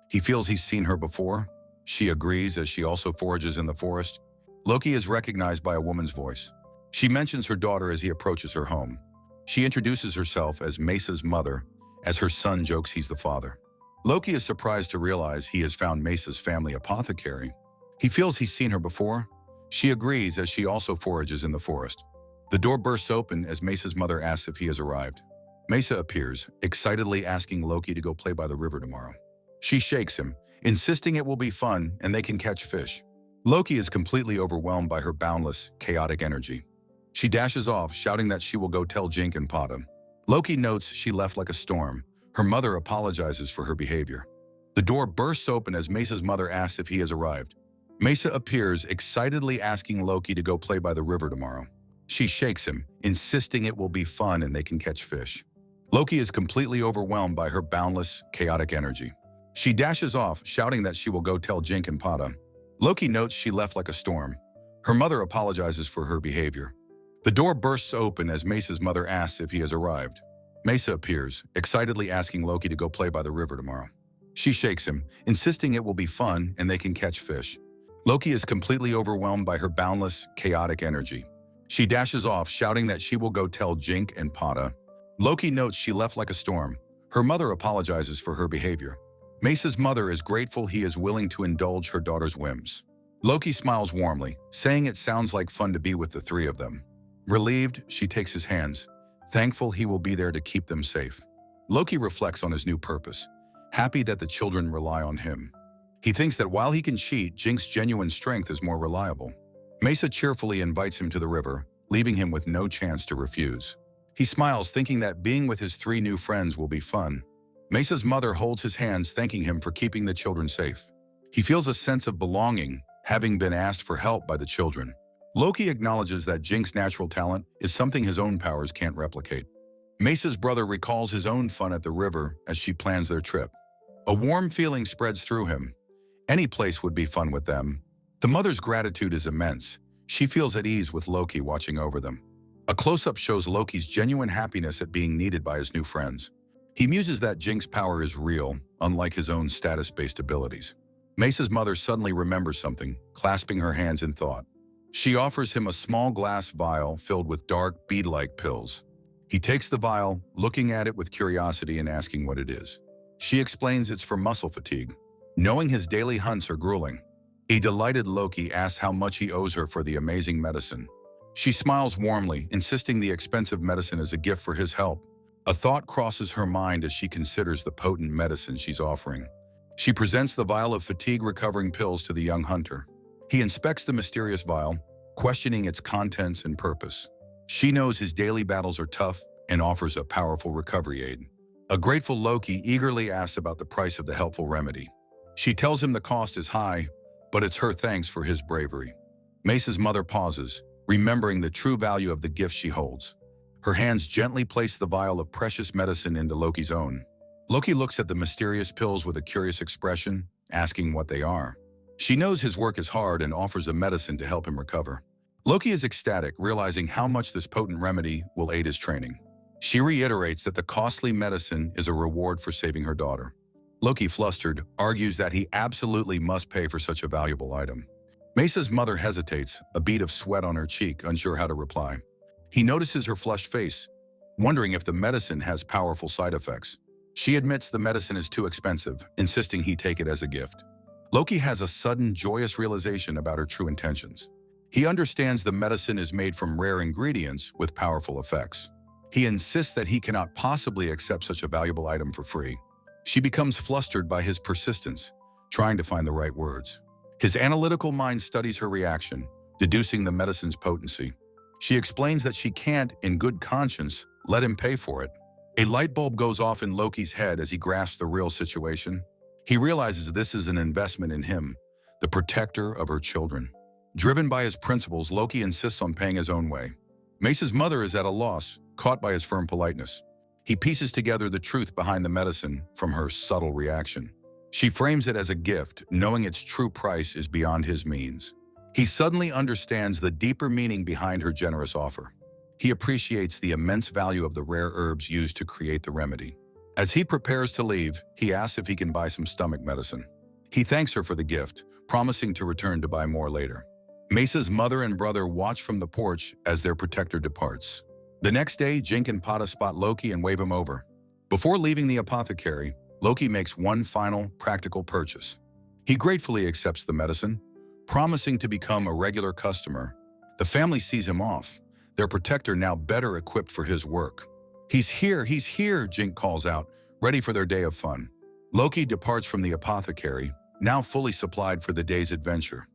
He feels he's seen her before. She agrees as she also forages in the forest. Loki is recognized by a woman's voice. She mentions her daughter as he approaches her home. She introduces herself as Mesa's mother. As her son jokes he's the father. Loki is surprised to realize he has found Mesa's family apothecary. He feels he's seen her before. She agrees as she also forages in the forest. The door bursts open as Mesa's mother asks if he has arrived. Mesa appears, excitedly asking Loki to go play by the river tomorrow. She shakes him, insisting it will be fun and they can catch fish. Loki is completely overwhelmed by her boundless, chaotic energy. She dashes off, shouting that she will go tell Jink and Pata. Loki notes she left like a storm. Her mother apologizes for her behavior. The door bursts open as Mesa's mother asks if he has arrived. Mesa appears, excitedly asking Loki to go play by the river tomorrow. She shakes him, insisting it will be fun and they can catch fish. Loki is completely overwhelmed by her boundless, chaotic energy. She dashes off, shouting that she will go tell Jink and Pata. Loki notes she left like a storm. Her mother apologizes for her behavior. The door bursts open as Mesa's mother asks if he has arrived. Mesa appears, excitedly asking Loki to go play by the river tomorrow. She shakes him, insisting it will be fun and they can catch fish. Loki is completely overwhelmed by her boundless, chaotic energy. She dashes off, shouting that she will go tell Jink and Pata. Loki notes she left like a storm. Her mother apologizes for her behavior. Mesa's mother is grateful he is willing to indulge her daughter's whims. Loki smiles warmly, saying it sounds like fun to be with the three of them. Relieved, she takes his hands, thankful he will be there to keep them safe. Loki reflects on his new purpose, happy that the children rely on him. He thinks that while he can cheat, Jink's genuine strength is more reliable. Mesa cheerfully invites him to the river, leaving him with no chance to refuse. He smiles, thinking that being with his three new friends will be fun. Mesa's mother holds his hands, thanking him for keeping the children safe. He feels a sense of belonging, having been asked for help by the children. Loki acknowledges that Jink's natural talent is something his own powers can't replicate. Mesa's brother recalls his own fun at the river as she plans their trip. A warm feeling spreads through him. Any place would be fun with them. The mother's gratitude is immense. She feels at ease with Loki watching over them. A close-up shows Loki's genuine happiness at being needed by his new friends. He muses that Jinx's power is real, unlike his own status-based abilities. Mesa's mother suddenly remembers something, clasping her hands in thought. She offers him a small glass vial filled with dark, bead-like pills. He takes the vial, looking at it with curiosity and asking what it is. She explains it's for muscle fatigue, knowing his daily hunts are grueling. A delighted Loki asks how much he owes her for the amazing medicine. She smiles warmly, insisting the expensive medicine is a gift for his help. A thought crosses her mind as she considers the potent medicine she's offering. She presents the vial of fatigue-recovering pills to the young hunter. He inspects the mysterious vial, questioning its contents and purpose. She knows his daily battles are tough and offers a powerful recovery aid. A grateful Loki eagerly asks about the price of the helpful remedy. She tells him the cost is high, but it's her thanks for his bravery. Mesa's mother pauses, remembering the true value of the gift she holds. Her hands gently place the vial of precious medicine into Loki's own. Loki looks at the mysterious pills with a curious expression, asking what they are. She knows his work is hard and offers the medicine to help him recover. Loki is ecstatic, realizing how much this potent remedy will aid his training. She reiterates that the costly medicine is a reward for saving her daughter. Loki, flustered, argues that he absolutely must pay for such a valuable item. Mesa's mother hesitates, a bead of sweat on her cheek, unsure how to reply. He notices her flushed face, wondering if the medicine has powerful side effects. She admits the medicine is too expensive, insisting he take it as a gift. Loki has a sudden, joyous realization about her true intentions. He understands the medicine is made from rare ingredients with powerful effects. He insists that he cannot possibly accept such a valuable item for free. She becomes flustered by his persistence, trying to find the right words. His analytical mind studies her reaction, deducing the medicine's potency. She explains that she can't, in good conscience, let him pay for it. A light bulb goes off in Loki's head as he grasps the real situation. He realizes this is an investment in him, the protector of her children. Driven by his principles, Loki insists on paying his own way. Mesa's mother is at a loss, caught by his firm politeness. He pieces together the truth behind the medicine from her subtle reaction. She frames it as a gift, knowing its true price is beyond his means. He suddenly understands the deeper meaning behind her generous offer. He appreciates the immense value of the rare herbs used to create the remedy. As he prepares to leave, he asks if he can buy some stomach medicine. He thanks her for the gift, promising to return to buy more later. Mesa's mother and brother watch from the porch as their protector departs. The next day, Jink and Pata spot Loki and wave him over. Before leaving the apothecary, Loki makes one final, practical purchase. He gratefully accepts the medicine, promising to become a regular customer. The family sees him off, their protector now better equipped for his work. He's here, Jink calls out, ready for their day of fun. Loki departs from the apothecary, now fully supplied for the day's adventure.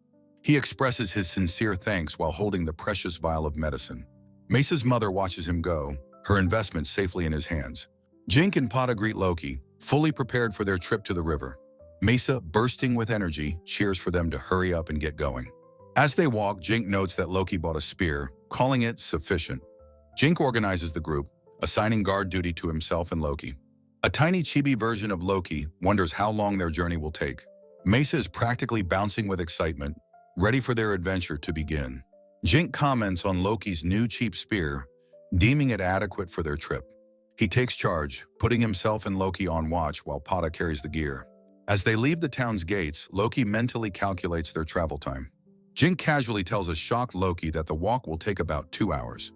He expresses his sincere thanks while holding the precious vial of medicine. Mesa's mother watches him go, her investment safely in his hands. Jink and Pata greet Loki, fully prepared for their trip to the river. Mesa, bursting with energy, cheers for them to hurry up and get going. As they walk, Jink notes that Loki bought a spear, calling it sufficient. Jink organizes the group, assigning guard duty to himself and Loki. A tiny chibi version of Loki wonders how long their journey will take. Mesa is practically bouncing with excitement, ready for their adventure to begin. Jink comments on Loki's new cheap spear, deeming it adequate for their trip. He takes charge, putting himself and Loki on watch while Pata carries the gear. As they leave the town's gates, Loki mentally calculates their travel time. Jink casually tells a shocked Loki that the walk will take about 2 hours.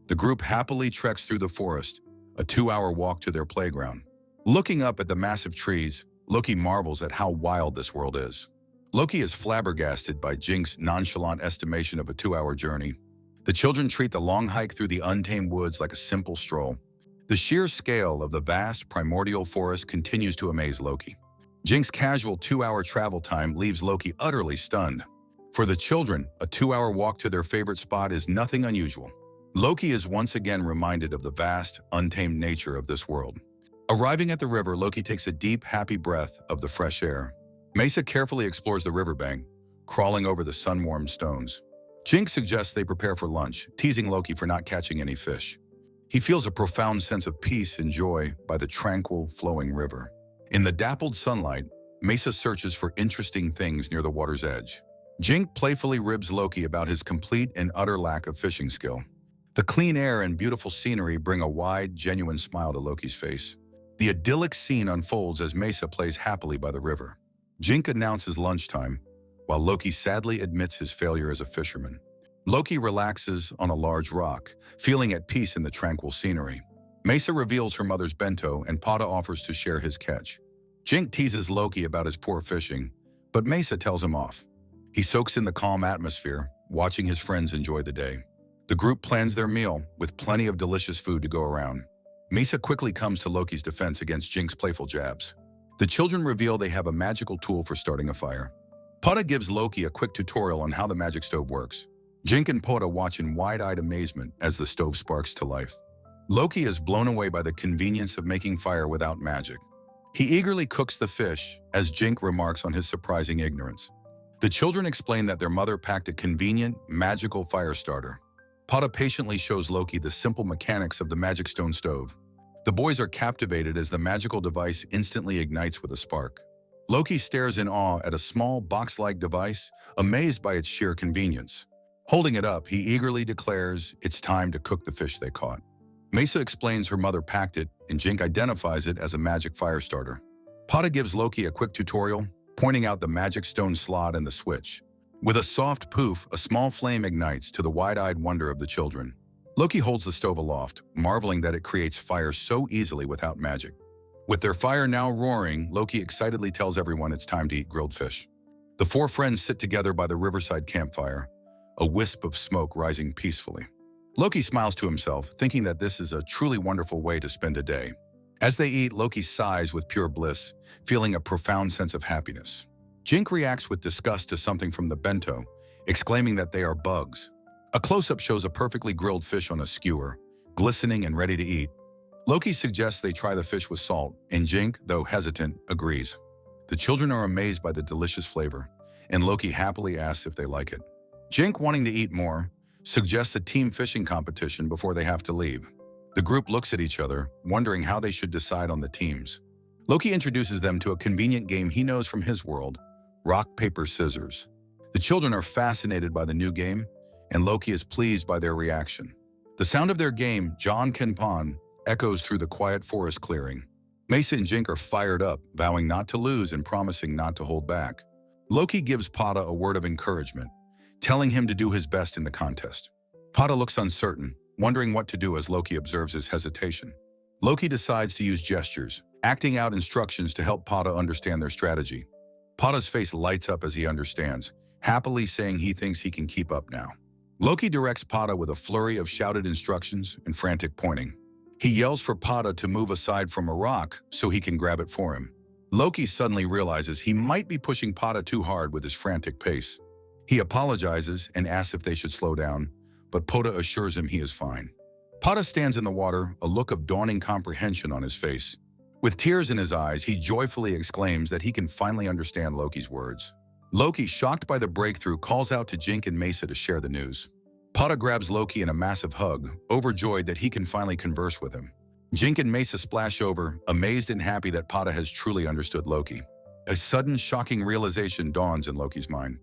The group happily treks through the forest, a 2-hour walk to their playground. Looking up at the massive trees, Loki marvels at how wild this world is. Loki is flabbergasted by Jink's nonchalant estimation of a 2-hour journey. The children treat the long hike through the untamed woods like a simple stroll. The sheer scale of the vast primordial forest continues to amaze Loki. Jink's casual 2-hour travel time leaves Loki utterly stunned. For the children, a 2-hour walk to their favorite spot is nothing unusual. Loki is once again reminded of the vast, untamed nature of this world. Arriving at the river, Loki takes a deep, happy breath of the fresh air. Mesa carefully explores the riverbank, crawling over the sun-warmed stones. Jink suggests they prepare for lunch, teasing Loki for not catching any fish. He feels a profound sense of peace and joy by the tranquil, flowing river. In the dappled sunlight, Mesa searches for interesting things near the water's edge. Jink playfully ribs Loki about his complete and utter lack of fishing skill. The clean air and beautiful scenery bring a wide, genuine smile to Loki's face. The idyllic scene unfolds as Mesa plays happily by the river. Jink announces lunchtime, while Loki sadly admits his failure as a fisherman. Loki relaxes on a large rock, feeling at peace in the tranquil scenery. Mesa reveals her mother's bento, and Pada offers to share his catch. Jink teases Loki about his poor fishing, but Mesa tells him off. He soaks in the calm atmosphere, watching his friends enjoy the day. The group plans their meal, with plenty of delicious food to go around. Mesa quickly comes to Loki's defense against Jink's playful jabs. The children reveal they have a magical tool for starting a fire. Pada gives Loki a quick tutorial on how the magic stove works. Jink and Pada watch in wide-eyed amazement as the stove sparks to life. Loki is blown away by the convenience of making fire without magic. He eagerly cooks the fish, as Jink remarks on his surprising ignorance. The children explain that their mother packed a convenient, magical fire starter. Pada patiently shows Loki the simple mechanics of the magic stone stove. The boys are captivated as the magical device instantly ignites with a spark. Loki stares in awe at a small, box-like device, amazed by its sheer convenience. Holding it up, he eagerly declares it's time to cook the fish they caught. Mesa explains her mother packed it, and Jink identifies it as a magic fire starter. Pada gives Loki a quick tutorial, pointing out the magic stone slot and the switch. With a soft poof, a small flame ignites to the wide-eyed wonder of the children. Loki holds the stove aloft, marveling that it creates fire so easily without magic. With their fire now roaring, Loki excitedly tells everyone it's time to eat grilled fish. The four friends sit together by the riverside campfire, a wisp of smoke rising peacefully. Loki smiles to himself, thinking that this is a truly wonderful way to spend a day. As they eat, Loki sighs with pure bliss, feeling a profound sense of happiness. Jink reacts with disgust to something from the bento, exclaiming that they are bugs. A close-up shows a perfectly grilled fish on a skewer, glistening and ready to eat. Loki suggests they try the fish with salt, and Jink, though hesitant, agrees. The children are amazed by the delicious flavor, and Loki happily asks if they like it. Jink, wanting to eat more, suggests a team fishing competition before they have to leave. The group looks at each other, wondering how they should decide on the teams. Loki introduces them to a convenient game he knows from his world, rock, paper, scissors. The children are fascinated by the new game, and Loki is pleased by their reaction. The sound of their game, John Kenpan, echoes through the quiet forest clearing. Mesa and Jink are fired up, vowing not to lose and promising not to hold back. Loki gives Pada a word of encouragement, telling him to do his best in the contest. Pada looks uncertain, wondering what to do as Loki observes his hesitation. Loki decides to use gestures, acting out instructions to help Pada understand their strategy. Pada's face lights up as he understands, happily saying he thinks he can keep up now. Loki directs Pada with a flurry of shouted instructions and frantic pointing. He yells for Pada to move aside from a rock so he can grab it for him. Loki suddenly realizes he might be pushing Pada too hard with his frantic pace. He apologizes and asks if they should slow down, but Pada assures him he is fine. Pada stands in the water, a look of dawning comprehension on his face. With tears in his eyes, he joyfully exclaims that he can finally understand Loki's words. Loki, shocked by the breakthrough, calls out to Jink and Mesa to share the news. Pada grabs Loki in a massive hug, overjoyed that he can finally converse with him. Jink and Mesa splash over, amazed and happy that Pada has truly understood Loki. A sudden, shocking realization dawns in Loki's mind.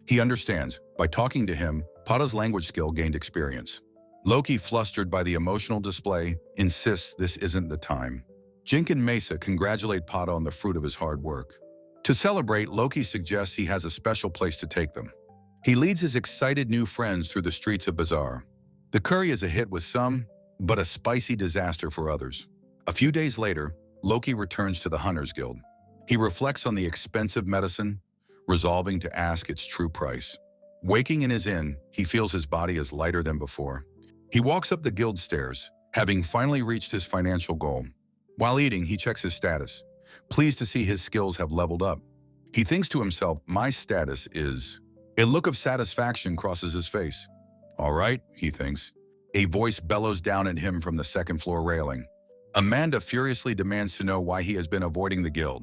He understands. By talking to him, Pada's language skill gained experience. Loki, flustered by the emotional display, insists this isn't the time. Jink and Mesa congratulate Pada on the fruit of his hard work. To celebrate, Loki suggests he has a special place to take them. He leads his excited new friends through the streets of Bazaar. The curry is a hit with some, but a spicy disaster for others. A few days later, Loki returns to the Hunters Guild. He reflects on the expensive medicine, resolving to ask its true price. Waking in his inn, he feels his body is lighter than before. He walks up the guild stairs, having finally reached his financial goal. While eating, he checks his status, pleased to see his skills have leveled up. He thinks to himself, my status is... A look of satisfaction crosses his face. All right, he thinks. A voice bellows down at him from the second-floor railing. Amanda furiously demands to know why he has been avoiding the guild.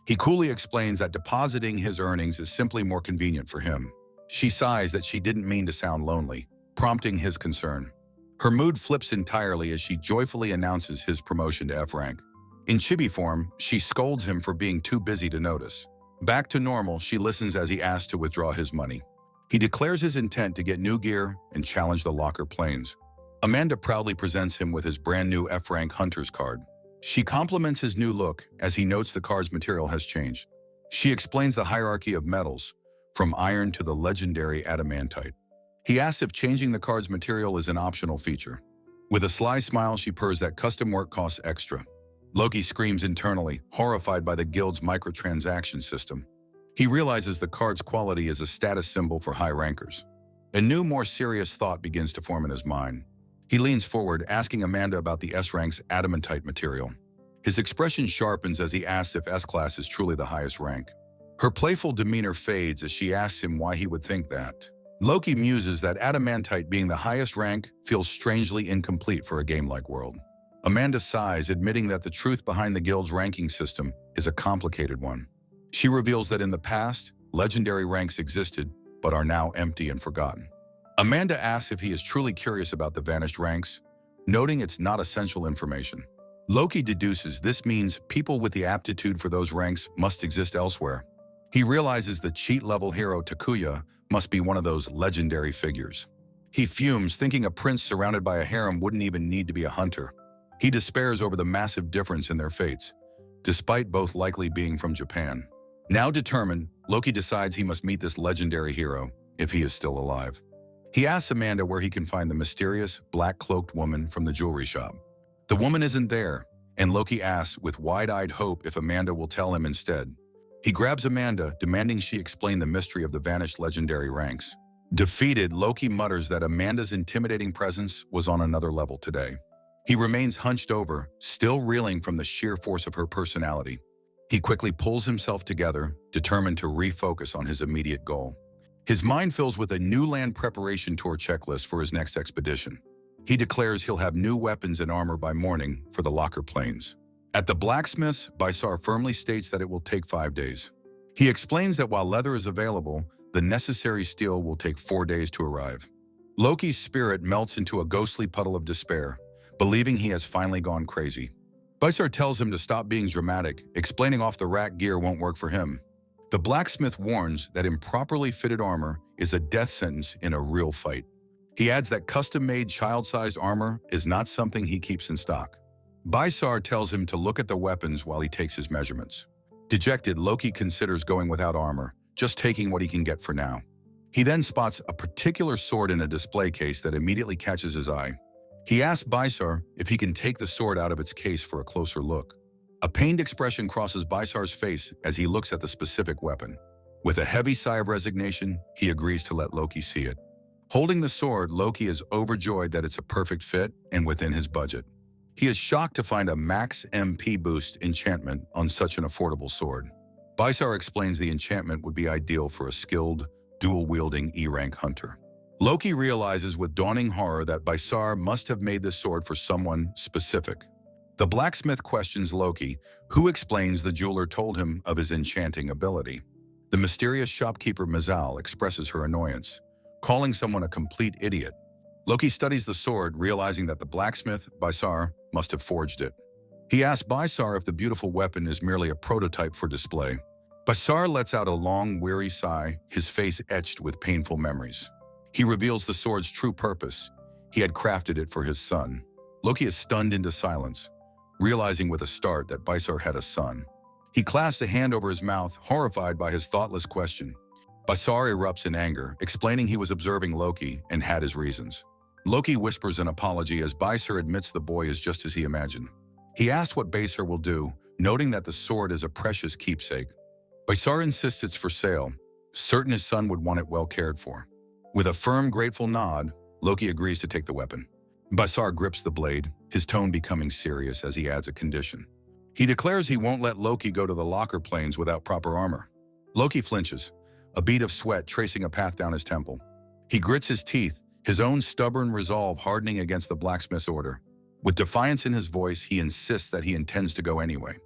He coolly explains that depositing his earnings is simply more convenient for him. She sighs that she didn't mean to sound lonely, prompting his concern. Her mood flips entirely as she joyfully announces his promotion to F rank. In chibi form, she scolds him for being too busy to notice. Back to normal, she listens as he asks to withdraw his money. He declares his intent to get new gear and challenge the locker planes. Amanda proudly presents him with his brand new F-rank Hunter's card. She compliments his new look as he notes the card's material has changed. She explains the hierarchy of metals, from iron to the legendary adamantite. He asks if changing the card's material is an optional feature. With a sly smile, she purrs that custom work costs extra. Loki screams internally, horrified by the guild's microtransaction system. He realizes the card's quality is a status symbol for high rankers. A new, more serious thought begins to form in his mind. He leans forward, asking Amanda about the S-rank's adamantite material. His expression sharpens as he asks if S-class is truly the highest rank. Her playful demeanor fades as she asks him why he would think that. Loki muses that adamantite being the highest rank feels strangely incomplete for a game-like world. Amanda sighs, admitting that the truth behind the guild's ranking system is a complicated one. She reveals that in the past, legendary ranks existed, but are now empty and forgotten. Amanda asks if he is truly curious about the vanished ranks, noting it's not essential information. Loki deduces this means people with the aptitude for those ranks must exist elsewhere. He realizes the cheat-level hero Takuya must be one of those legendary figures. He fumes, thinking a prince surrounded by a harem wouldn't even need to be a hunter. He despairs over the massive difference in their fates, despite both likely being from Japan. Now determined, Loki decides he must meet this legendary hero, if he is still alive. He asks Amanda where he can find the mysterious, black-cloaked woman from the jewelry shop. The woman isn't there, and Loki asks with wide-eyed hope if Amanda will tell him instead. He grabs Amanda, demanding she explain the mystery of the vanished legendary ranks. Defeated, Loki mutters that Amanda's intimidating presence was on another level today. He remains hunched over, still reeling from the sheer force of her personality. He quickly pulls himself together, determined to refocus on his immediate goal. His mind fills with a new land preparation tour checklist for his next expedition. He declares he'll have new weapons and armor by morning for the locker planes. At the blacksmith's, Baisar firmly states that it will take 5 days. He explains that while leather is available, the necessary steel will take 4 days to arrive. Loki's spirit melts into a ghostly puddle of despair, believing he has finally gone crazy. Baisar tells him to stop being dramatic, explaining off-the-rack gear won't work for him. The blacksmith warns that improperly fitted armor is a death sentence in a real fight. He adds that custom-made child-sized armor is not something he keeps in stock. Baisar tells him to look at the weapons while he takes his measurements. Dejected, Loki considers going without armor, just taking what he can get for now. He then spots a particular sword in a display case that immediately catches his eye. He asks Baisar if he can take the sword out of its case for a closer look. A pained expression crosses Baisar's face as he looks at the specific weapon. With a heavy sigh of resignation, he agrees to let Loki see it. Holding the sword, Loki is overjoyed that it's a perfect fit and within his budget. He is shocked to find a max MP boost enchantment on such an affordable sword. Baisar explains the enchantment would be ideal for a skilled, dual-wielding E-rank hunter. Loki realizes with dawning horror that Baisar must have made this sword for someone specific. The blacksmith questions Loki, who explains the jeweler told him of his enchanting ability. The mysterious shopkeeper Mazal expresses her annoyance, calling someone a complete idiot. Loki studies the sword, realizing that the blacksmith, Baisar, must have forged it. He asks Baisar if the beautiful weapon is merely a prototype for display. Baisar lets out a long, weary sigh, his face etched with painful memories. He reveals the sword's true purpose. He had crafted it for his son. Loki is stunned into silence, realizing with a start that Baisar had a son. He clasps a hand over his mouth, horrified by his thoughtless question. Baisar erupts in anger, explaining he was observing Loki and had his reasons. Loki whispers an apology as Baisar admits the boy is just as he imagined. He asks what Baisar will do, noting that the sword is a precious keepsake. Baisar insists it's for sale, certain his son would want it well cared for. With a firm, grateful nod, Loki agrees to take the weapon. Baisar grips the blade, his tone becoming serious as he adds a condition. He declares he won't let Loki go to the locker planes without proper armor. Loki flinches, a bead of sweat tracing a path down his temple. He grits his teeth, his own stubborn resolve hardening against the blacksmith's order. With defiance in his voice, he insists that he intends to go anyway.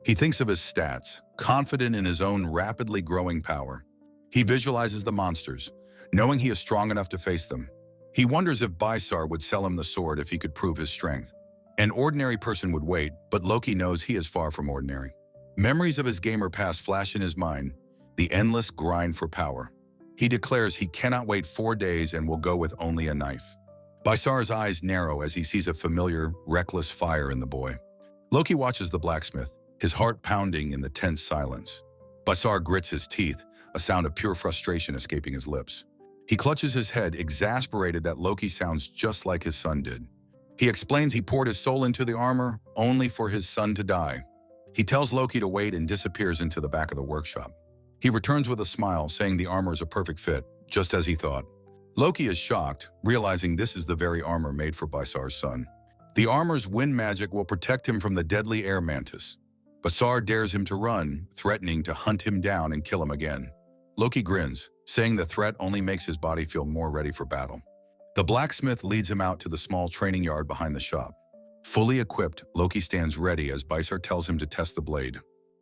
He thinks of his stats, confident in his own rapidly growing power. He visualizes the monsters, knowing he is strong enough to face them. He wonders if Baisar would sell him the sword if he could prove his strength. An ordinary person would wait, but Loki knows he is far from ordinary. Memories of his gamer past flash in his mind, the endless grind for power. He declares he cannot wait 4 days and will go with only a knife. Baisar's eyes narrow as he sees a familiar, reckless fire in the boy. Loki watches the blacksmith, his heart pounding in the tense silence. Baisar grits his teeth, a sound of pure frustration escaping his lips. He clutches his head, exasperated that Loki sounds just like his son did. He explains he poured his soul into the armor only for his son to die. He tells Loki to wait and disappears into the back of the workshop. He returns with a smile, saying the armor is a perfect fit, just as he thought. Loki is shocked, realizing this is the very armor made for Baisar's son. The armor's wind magic will protect him from the deadly air mantis. Baisar dares him to run, threatening to hunt him down and kill him again. Loki grins, saying the threat only makes his body feel more ready for battle. The blacksmith leads him out to the small training yard behind the shop. Fully equipped, Loki stands ready as Baisar tells him to test the blade.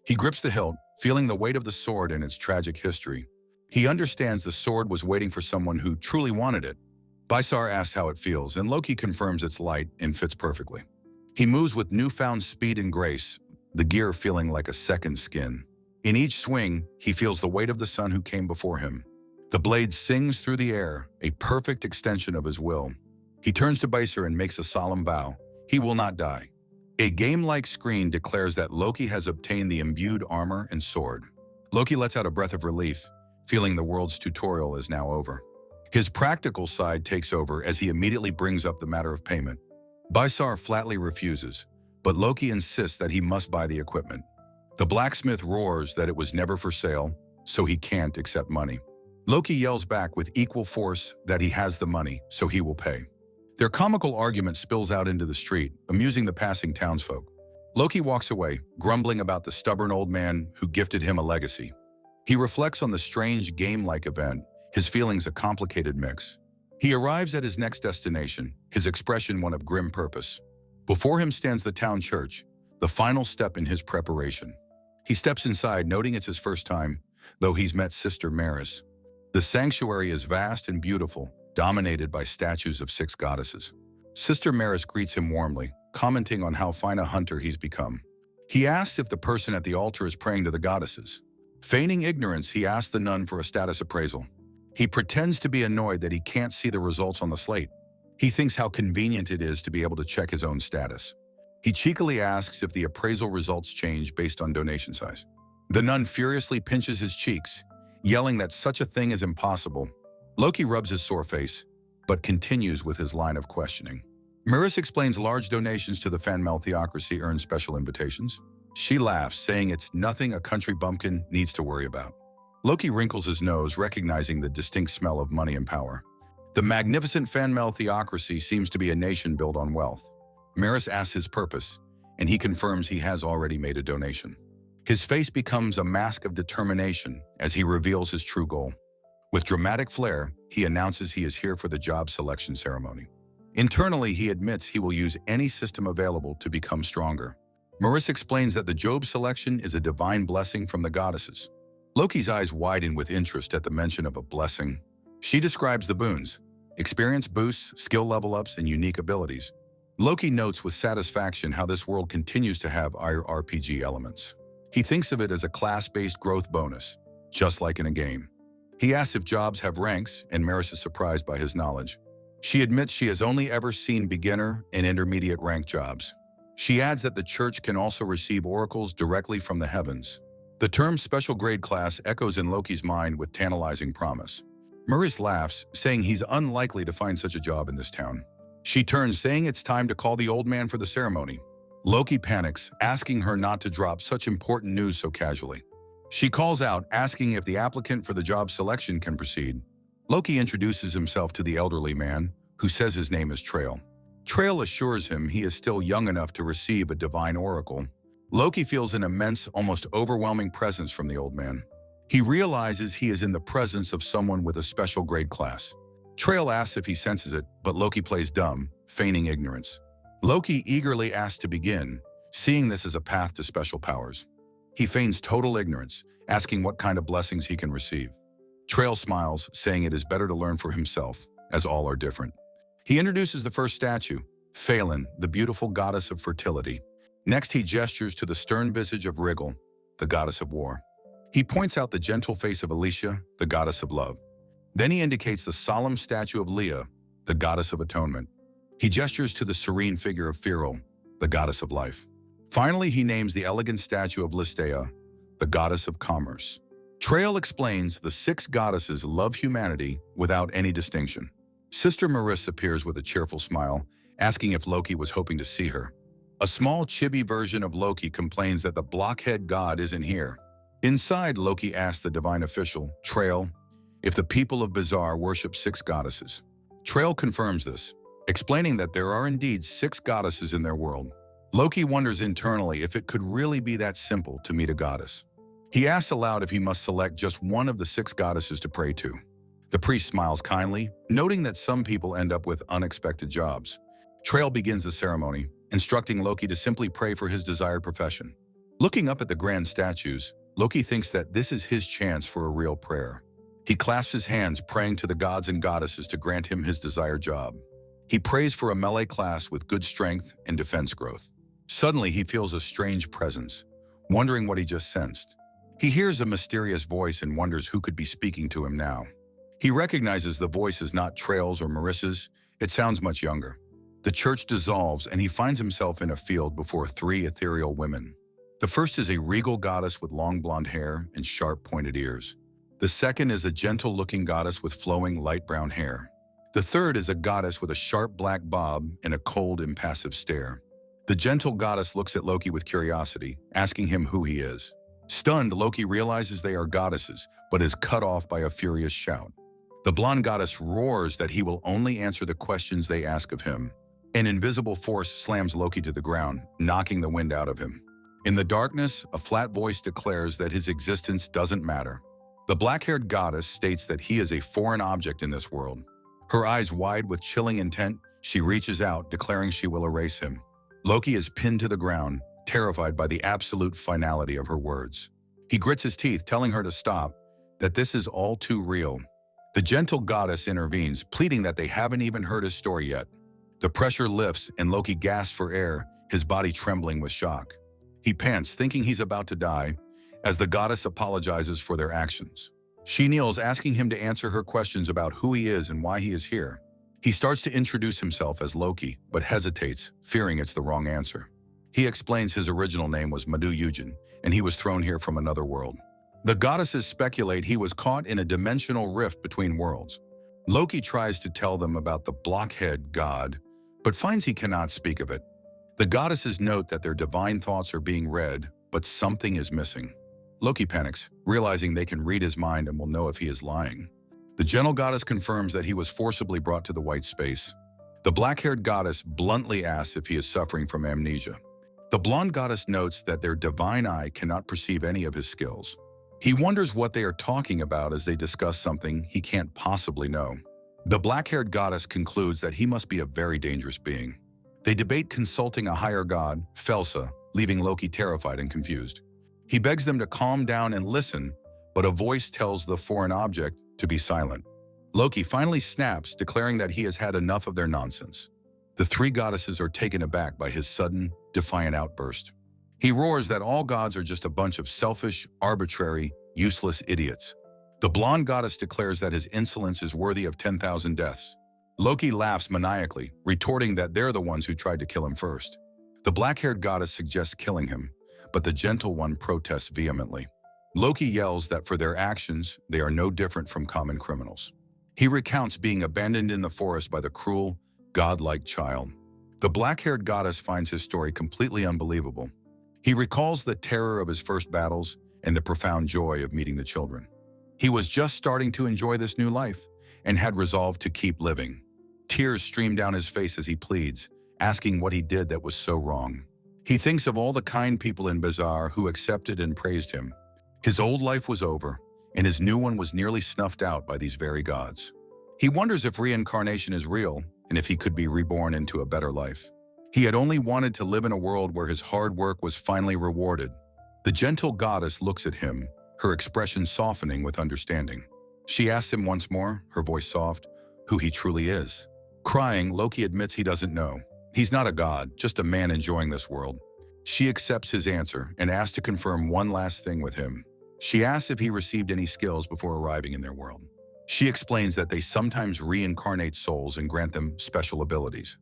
He grips the hilt, feeling the weight of the sword and its tragic history. He understands the sword was waiting for someone who truly wanted it. Baisar asks how it feels, and Loki confirms it's light and fits perfectly. He moves with newfound speed and grace, the gear feeling like a second skin. In each swing, he feels the weight of the son who came before him. The blade sings through the air, a perfect extension of his will. He turns to Baisar and makes a solemn vow. He will not die. A game-like screen declares that Loki has obtained the imbued armor and sword. Loki lets out a breath of relief, feeling the world's tutorial is now over. His practical side takes over as he immediately brings up the matter of payment. Baisar flatly refuses, but Loki insists that he must buy the equipment. The blacksmith roars that it was never for sale, so he can't accept money. Loki yells back with equal force that he has the money, so he will pay. Their comical argument spills out into the street, amusing the passing townsfolk. Loki walks away, grumbling about the stubborn old man who gifted him a legacy. He reflects on the strange game-like event, his feelings a complicated mix. He arrives at his next destination, his expression one of grim purpose. Before him stands the town church, the final step in his preparation. He steps inside, noting it's his first time, though he's met Sister Maris. The sanctuary is vast and beautiful, dominated by statues of 6 goddesses. Sister Maris greets him warmly, commenting on how fine a hunter he's become. He asks if the person at the altar is praying to the goddesses. Feigning ignorance, he asks the nun for a status appraisal. He pretends to be annoyed that he can't see the results on the slate. He thinks how convenient it is to be able to check his own status. He cheekily asks if the appraisal results change based on donation size. The nun furiously pinches his cheeks, yelling that such a thing is impossible. Loki rubs his sore face, but continues with his line of questioning. Maris explains large donations to the fan-mail theocracy earn special invitations. She laughs, saying it's nothing a country bumpkin needs to worry about. Loki wrinkles his nose, recognizing the distinct smell of money and power. The magnificent fan-mail theocracy seems to be a nation built on wealth. Maris asks his purpose, and he confirms he has already made a donation. His face becomes a mask of determination as he reveals his true goal. With dramatic flair, he announces he is here for the job selection ceremony. Internally, he admits he will use any system available to become stronger. Maris explains that the job selection is a divine blessing from the goddesses. Loki's eyes widen with interest at the mention of a blessing. She describes the boons: experience boosts, skill level-ups, and unique abilities. Loki notes with satisfaction how this world continues to have RPG elements. He thinks of it as a class-based growth bonus, just like in a game. He asks if jobs have ranks, and Maris is surprised by his knowledge. She admits she has only ever seen beginner and intermediate rank jobs. She adds that the church can also receive oracles directly from the heavens. The term special grade class echoes in Loki's mind with tantalizing promise. Maris laughs, saying he's unlikely to find such a job in this town. She turns, saying it's time to call the old man for the ceremony. Loki panics, asking her not to drop such important news so casually. She calls out, asking if the applicant for the job selection can proceed. Loki introduces himself to the elderly man, who says his name is Trail. Trail assures him he is still young enough to receive a divine oracle. Loki feels an immense, almost overwhelming presence from the old man. He realizes he is in the presence of someone with a special grade class. Trail asks if he senses it, but Loki plays dumb, feigning ignorance. Loki eagerly asks to begin, seeing this as a path to special powers. He feigns total ignorance, asking what kind of blessings he can receive. Trail smiles, saying it is better to learn for himself, as all are different. He introduces the first statue, Phelan, the beautiful goddess of fertility. Next, he gestures to the stern visage of Rigel, the goddess of war. He points out the gentle face of Alicia, the goddess of love. Then he indicates the solemn statue of Leah, the goddess of atonement. He gestures to the serene figure of Firil, the goddess of life. Finally, he names the elegant statue of Listea, the goddess of commerce. Trail explains the 6 goddesses love humanity without any distinction. Sister Maris appears with a cheerful smile, asking if Loki was hoping to see her. A small chibi version of Loki complains that the blockhead god isn't here. Inside, Loki asks the divine official, Trail, if the people of Bizarre worship 6 goddesses. Trail confirms this, explaining that there are indeed 6 goddesses in their world. Loki wonders internally if it could really be that simple to meet a goddess. He asks aloud if he must select just one of the 6 goddesses to pray to. The priest smiles kindly, noting that some people end up with unexpected jobs. Trail begins the ceremony, instructing Loki to simply pray for his desired profession. Looking up at the grand statues, Loki thinks that this is his chance for a real prayer. He clasps his hands, praying to the gods and goddesses to grant him his desired job. He prays for a melee class with good strength and defense growth. Suddenly, he feels a strange presence, wondering what he just sensed. He hears a mysterious voice and wonders who could be speaking to him now. He recognizes the voice as not Trail's or Marissa's. It sounds much younger. The church dissolves and he finds himself in a field before 3 ethereal women. The first is a regal goddess with long blonde hair and sharp pointed ears. The second is a gentle-looking goddess with flowing light brown hair. The third is a goddess with a sharp black bob and a cold, impassive stare. The gentle goddess looks at Loki with curiosity, asking him who he is. Stunned, Loki realizes they are goddesses, but is cut off by a furious shout. The blonde goddess roars that he will only answer the questions they ask of him. An invisible force slams Loki to the ground, knocking the wind out of him. In the darkness, a flat voice declares that his existence doesn't matter. The black-haired goddess states that he is a foreign object in this world. Her eyes wide with chilling intent, she reaches out, declaring she will erase him. Loki is pinned to the ground, terrified by the absolute finality of her words. He grits his teeth, telling her to stop, that this is all too real. The gentle goddess intervenes, pleading that they haven't even heard his story yet. The pressure lifts and Loki gasps for air, his body trembling with shock. He pants, thinking he's about to die, as the goddess apologizes for their actions. She kneels, asking him to answer her questions about who he is and why he is here. He starts to introduce himself as Loki, but hesitates, fearing it's the wrong answer. He explains his original name was Madu, and he was thrown here from another world. The goddesses speculate he was caught in a dimensional rift between worlds. Loki tries to tell them about the blockhead god, but finds he cannot speak of it. The goddesses note that their divine thoughts are being read, but something is missing. Loki panics, realizing they can read his mind and will know if he is lying. The gentle goddess confirms that he was forcibly brought to the white space. The black-haired goddess bluntly asks if he is suffering from amnesia. The blonde goddess notes that their divine eye cannot perceive any of his skills. He wonders what they are talking about as they discuss something he can't possibly know. The black-haired goddess concludes that he must be a very dangerous being. They debate consulting a higher god, Felsa, leaving Loki terrified and confused. He begs them to calm down and listen, but a voice tells the foreign object to be silent. Loki finally snaps, declaring that he has had enough of their nonsense. The 3 goddesses are taken aback by his sudden, defiant outburst. He roars that all gods are just a bunch of selfish, arbitrary, useless idiots. The blonde goddess declares that his insolence is worthy of 10,000 deaths. Loki laughs maniacally, retorting that they're the ones who tried to kill him first. The black-haired goddess suggests killing him, but the gentle one protests vehemently. Loki yells that for their actions, they are no different from common criminals. He recounts being abandoned in the forest by the cruel, godlike child. The black-haired goddess finds his story completely unbelievable. He recalls the terror of his first battles and the profound joy of meeting the children. He was just starting to enjoy this new life and had resolved to keep living. Tears stream down his face as he pleads, asking what he did that was so wrong. He thinks of all the kind people in Bizarre who accepted and praised him. His old life was over, and his new one was nearly snuffed out by these very gods. He wonders if reincarnation is real and if he could be reborn into a better life. He had only wanted to live in a world where his hard work was finally rewarded. The gentle goddess looks at him, her expression softening with understanding. She asks him once more, her voice soft, who he truly is. Crying, Loki admits he doesn't know. He's not a god, just a man enjoying this world. She accepts his answer and asks to confirm one last thing with him. She asks if he received any skills before arriving in their world. She explains that they sometimes reincarnate souls and grant them special abilities.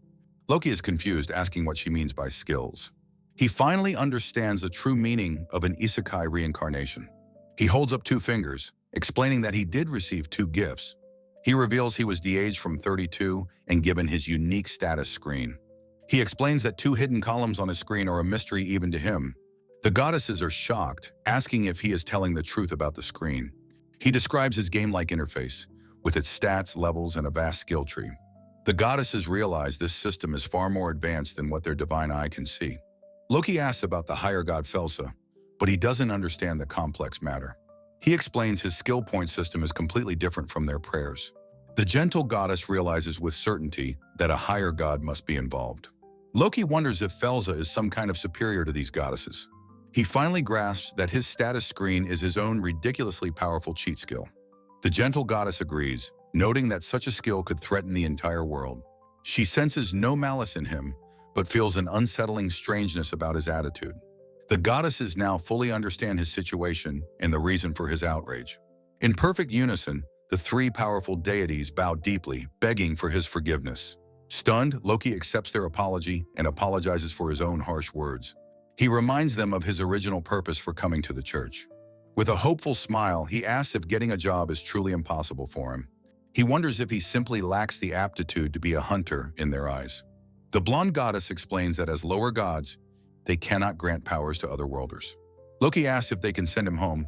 Loki is confused, asking what she means by skills. He finally understands the true meaning of an Isekai reincarnation. He holds up 2 fingers, explaining that he did receive 2 gifts. He reveals he was de-aged from 32 and given his unique status screen. He explains that 2 hidden columns on his screen are a mystery even to him. The goddesses are shocked, asking if he is telling the truth about the screen. He describes his game-like interface, with its stats, levels, and a vast skill tree. The goddesses realize this system is far more advanced than what their divine eye can see. Loki asks about the higher god Felsa, but he doesn't understand the complex matter. He explains his skill point system is completely different from their prayers. The gentle goddess realizes with certainty that a higher god must be involved. Loki wonders if Felsa is some kind of superior to these goddesses. He finally grasps that his status screen is his own ridiculously powerful cheat skill. The gentle goddess agrees, noting that such a skill could threaten the entire world. She senses no malice in him, but feels an unsettling strangeness about his attitude. The goddesses now fully understand his situation and the reason for his outrage. In perfect unison, the 3 powerful deities bow deeply, begging for his forgiveness. Stunned, Loki accepts their apology and apologizes for his own harsh words. He reminds them of his original purpose for coming to the church. With a hopeful smile, he asks if getting a job is truly impossible for him. He wonders if he simply lacks the aptitude to be a hunter in their eyes. The blonde goddess explains that as lower gods, they cannot grant powers to otherworlders. Loki asks if they can send him home,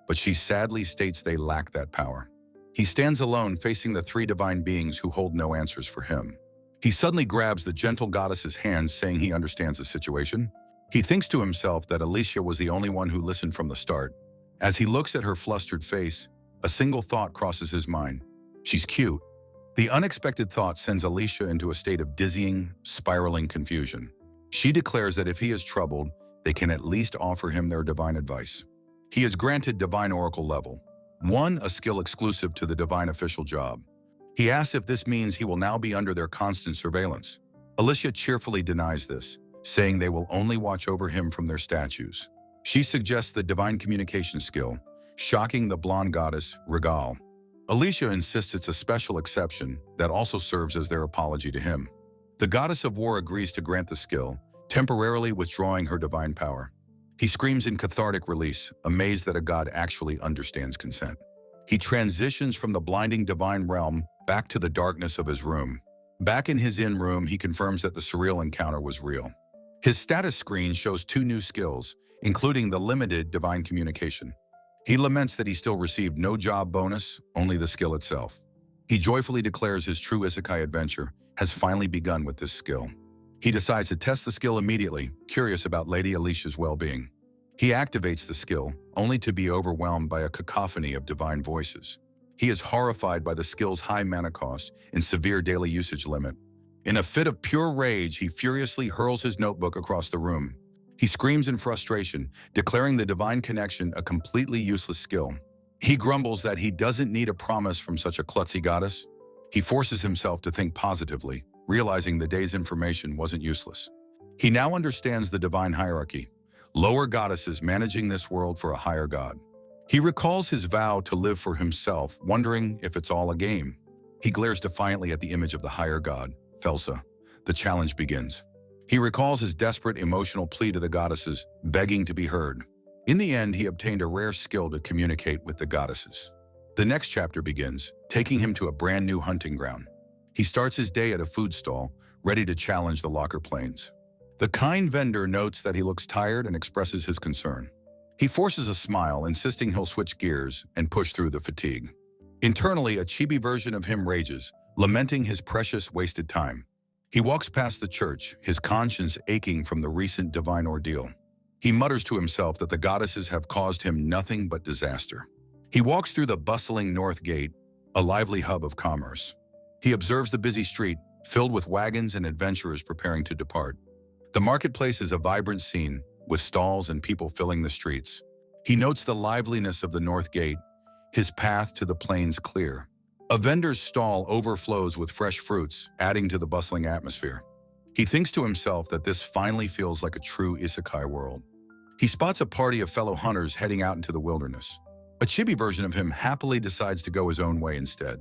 but she sadly states they lack that power. He stands alone, facing the 3 divine beings who hold no answers for him. He suddenly grabs the gentle goddess's hands, saying he understands the situation. He thinks to himself that Alicia was the only one who listened from the start. As he looks at her flustered face, a single thought crosses his mind. She's cute. The unexpected thought sends Alicia into a state of dizzying, spiraling confusion. She declares that if he is troubled, they can at least offer him their divine advice. He is granted Divine Oracle level 1, a skill exclusive to the divine official job. He asks if this means he will now be under their constant surveillance. Alicia cheerfully denies this, saying they will only watch over him from their statues. She suggests the divine communication skill, shocking the blonde goddess, Regal. Alicia insists it's a special exception that also serves as their apology to him. The goddess of war agrees to grant the skill, temporarily withdrawing her divine power. He screams in cathartic release, amazed that a god actually understands consent. He transitions from the blinding divine realm back to the darkness of his room. Back in his inn room, he confirms that the surreal encounter was real. His status screen shows 2 new skills, including the limited divine communication. He laments that he still received no job bonus, only the skill itself. He joyfully declares his true Isekai adventure has finally begun with this skill. He decides to test the skill immediately, curious about Lady Alicia's well-being. He activates the skill, only to be overwhelmed by a cacophony of divine voices. He is horrified by the skill's high mana cost and severe daily usage limit. In a fit of pure rage, he furiously hurls his notebook across the room. He screams in frustration, declaring the divine connection a completely useless skill. He grumbles that he doesn't need a promise from such a klutzy goddess. He forces himself to think positively, realizing the day's information wasn't useless. He now understands the divine hierarchy, lower goddesses managing this world for a higher god. He recalls his vow to live for himself, wondering if it's all a game. He glares defiantly at the image of the higher god, Felsa. The challenge begins. He recalls his desperate emotional plea to the goddesses, begging to be heard. In the end, he obtained a rare skill to communicate with the goddesses. The next chapter begins, taking him to a brand new hunting ground. He starts his day at a food stall, ready to challenge the locker planes. The kind vendor notes that he looks tired and expresses his concern. He forces a smile, insisting he'll switch gears and push through the fatigue. Internally, a chibi version of him rages, lamenting his precious wasted time. He walks past the church, his conscience aching from the recent divine ordeal. He mutters to himself that the goddesses have caused him nothing but disaster. He walks through the bustling North Gate, a lively hub of commerce. He observes the busy street, filled with wagons and adventurers preparing to depart. The marketplace is a vibrant scene, with stalls and people filling the streets. He notes the liveliness of the North Gate, his path to the plains clear. A vendor's stall overflows with fresh fruits, adding to the bustling atmosphere. He thinks to himself that this finally feels like a true Isekai world. He spots a party of fellow hunters heading out into the wilderness. A chibi version of him happily decides to go his own way instead.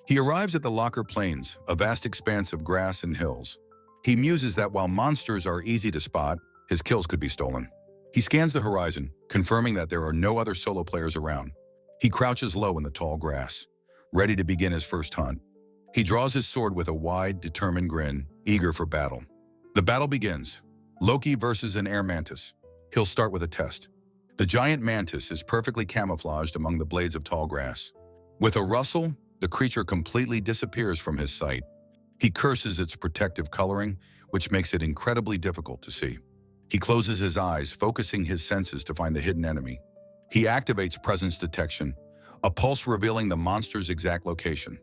He arrives at the Locker Plains, a vast expanse of grass and hills. He muses that while monsters are easy to spot, his kills could be stolen. He scans the horizon, confirming that there are no other solo players around. He crouches low in the tall grass, ready to begin his first hunt. He draws his sword with a wide, determined grin, eager for battle. The battle begins. Loki versus an air mantis. He'll start with a test. The giant mantis is perfectly camouflaged among the blades of tall grass. With a rustle, the creature completely disappears from his sight. He curses its protective coloring, which makes it incredibly difficult to see. He closes his eyes, focusing his senses to find the hidden enemy. He activates presence detection, a pulse revealing the monster's exact location.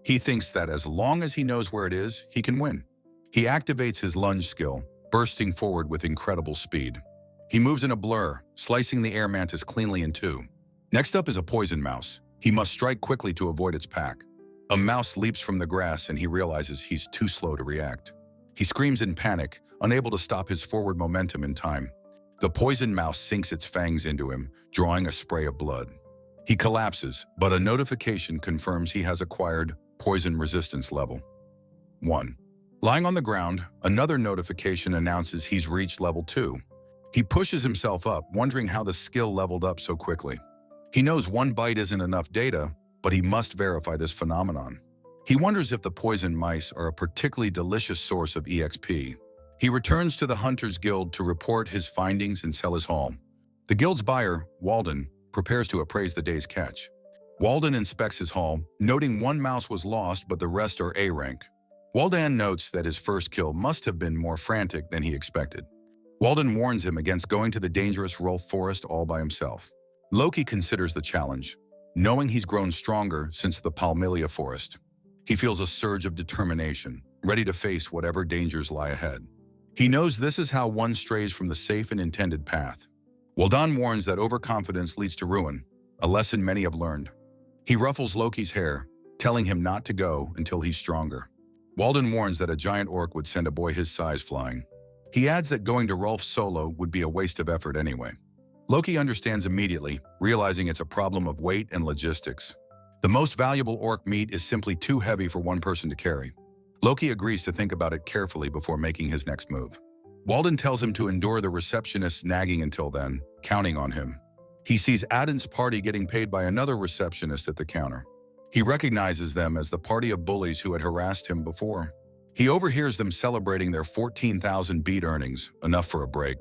He thinks that as long as he knows where it is, he can win. He activates his lunge skill, bursting forward with incredible speed. He moves in a blur, slicing the air mantis cleanly in two. Next up is a poison mouse. He must strike quickly to avoid its pack. A mouse leaps from the grass and he realizes he's too slow to react. He screams in panic, unable to stop his forward momentum in time. The poison mouse sinks its fangs into him, drawing a spray of blood. He collapses, but a notification confirms he has acquired poison resistance level 1. Lying on the ground, another notification announces he's reached level 2. He pushes himself up, wondering how the skill leveled up so quickly. He knows one bite isn't enough data, but he must verify this phenomenon. He wonders if the poison mice are a particularly delicious source of EXP. He returns to the Hunters Guild to report his findings and sell his haul. The guild's buyer, Walden, prepares to appraise the day's catch. Walden inspects his haul, noting one mouse was lost but the rest are A rank. Walden notes that his first kill must have been more frantic than he expected. Walden warns him against going to the dangerous Rolf forest all by himself. Loki considers the challenge, knowing he's grown stronger since the Palmilia forest. He feels a surge of determination, ready to face whatever dangers lie ahead. He knows this is how one strays from the safe and intended path. Walden warns that overconfidence leads to ruin, a lesson many have learned. He ruffles Loki's hair, telling him not to go until he's stronger. Walden warns that a giant orc would send a boy his size flying. He adds that going to Rolf solo would be a waste of effort anyway. Loki understands immediately, realizing it's a problem of weight and logistics. The most valuable orc meat is simply too heavy for one person to carry. Loki agrees to think about it carefully before making his next move. Walden tells him to endure the receptionist's nagging until then, counting on him. He sees Aden's party getting paid by another receptionist at the counter. He recognizes them as the party of bullies who had harassed him before. He overhears them celebrating their 14,000 beat earnings, enough for a break.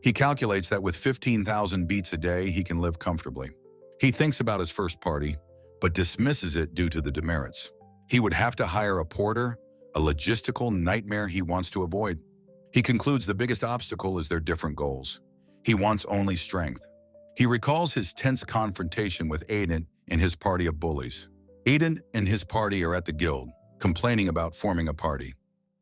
He calculates that with 15,000 beats a day, he can live comfortably. He thinks about his first party, but dismisses it due to the demerits. He would have to hire a porter, a logistical nightmare he wants to avoid. He concludes the biggest obstacle is their different goals. He wants only strength. He recalls his tense confrontation with Aiden and his party of bullies. Aiden and his party are at the guild, complaining about forming a party.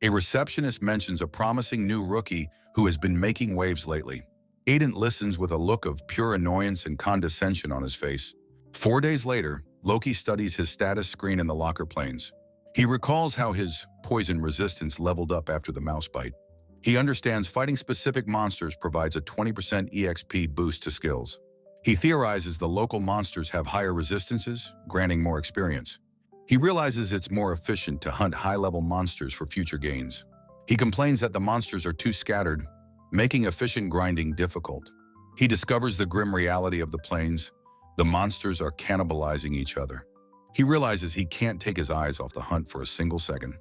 A receptionist mentions a promising new rookie who has been making waves lately. Aiden listens with a look of pure annoyance and condescension on his face. 4 days later, Loki studies his status screen in the Locker Plains. He recalls how his poison resistance leveled up after the mouse bite. He understands fighting specific monsters provides a 20% EXP boost to skills. He theorizes the local monsters have higher resistances, granting more experience. He realizes it's more efficient to hunt high-level monsters for future gains. He complains that the monsters are too scattered, making efficient grinding difficult. He discovers the grim reality of the plains. The monsters are cannibalizing each other. He realizes he can't take his eyes off the hunt for a single second.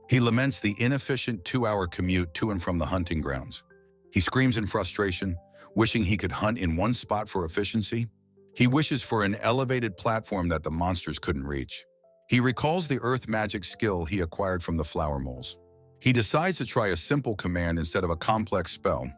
He laments the inefficient 2-hour commute to and from the hunting grounds. He screams in frustration, wishing he could hunt in one spot for efficiency. He wishes for an elevated platform that the monsters couldn't reach. He recalls the earth magic skill he acquired from the flower moles. He decides to try a simple command instead of a complex spell.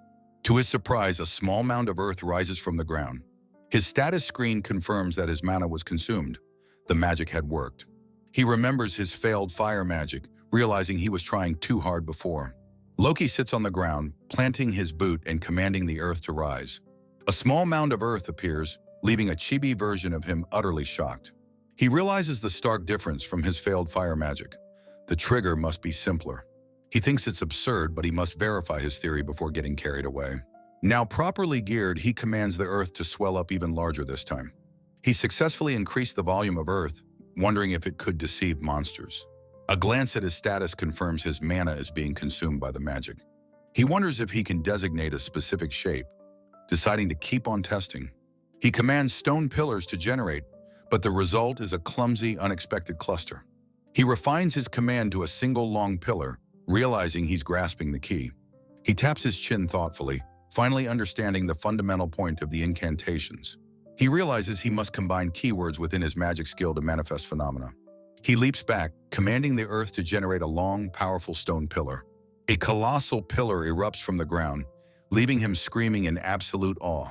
To his surprise, a small mound of earth rises from the ground. His status screen confirms that his mana was consumed. The magic had worked. He remembers his failed fire magic, realizing he was trying too hard before. Loki sits on the ground, planting his boot and commanding the earth to rise. A small mound of earth appears, leaving a chibi version of him utterly shocked. He realizes the stark difference from his failed fire magic. The trigger must be simpler. He thinks it's absurd, but he must verify his theory before getting carried away. Now properly geared, he commands the earth to swell up even larger this time. He successfully increased the volume of earth, wondering if it could deceive monsters. A glance at his status confirms his mana is being consumed by the magic. He wonders if he can designate a specific shape, deciding to keep on testing. He commands stone pillars to generate, but the result is a clumsy, unexpected cluster. He refines his command to a single long pillar, realizing he's grasping the key. He taps his chin thoughtfully, finally understanding the fundamental point of the incantations. He realizes he must combine keywords within his magic skill to manifest phenomena. He leaps back, commanding the earth to generate a long, powerful stone pillar. A colossal pillar erupts from the ground, leaving him screaming in absolute awe.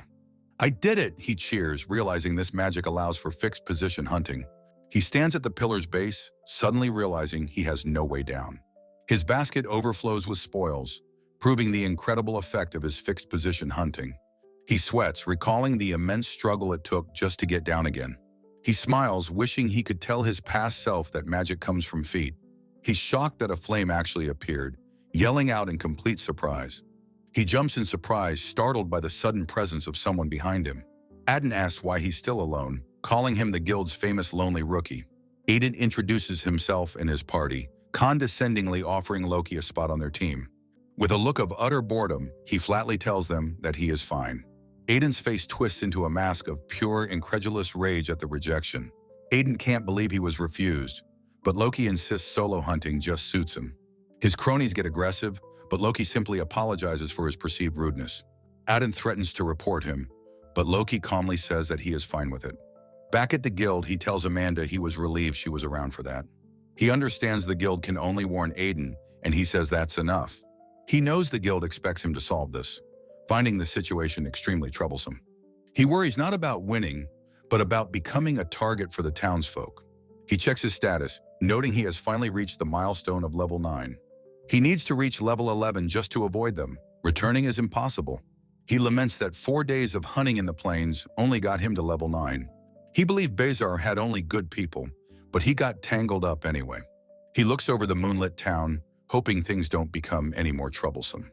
"I did it!" he cheers, realizing this magic allows for fixed position hunting. He stands at the pillar's base, suddenly realizing he has no way down. His basket overflows with spoils, proving the incredible effect of his fixed position hunting. He sweats, recalling the immense struggle it took just to get down again. He smiles, wishing he could tell his past self that magic comes from feet. He's shocked that a flame actually appeared, yelling out in complete surprise. He jumps in surprise, startled by the sudden presence of someone behind him. Aiden asks why he's still alone, calling him the guild's famous lonely rookie. Aiden introduces himself and his party, condescendingly offering Loki a spot on their team. With a look of utter boredom, he flatly tells them that he is fine. Aiden's face twists into a mask of pure, incredulous rage at the rejection. Aiden can't believe he was refused, but Loki insists solo hunting just suits him. His cronies get aggressive, but Loki simply apologizes for his perceived rudeness. Aiden threatens to report him, but Loki calmly says that he is fine with it. Back at the guild, he tells Amanda he was relieved she was around for that. He understands the guild can only warn Aiden, and he says that's enough. He knows the guild expects him to solve this, finding the situation extremely troublesome. He worries not about winning, but about becoming a target for the townsfolk. He checks his status, noting he has finally reached the milestone of level 9. He needs to reach level 11 just to avoid them. Returning is impossible. He laments that 4 days of hunting in the plains only got him to level 9. He believed Bazar had only good people, but he got tangled up anyway. He looks over the moonlit town, hoping things don't become any more troublesome.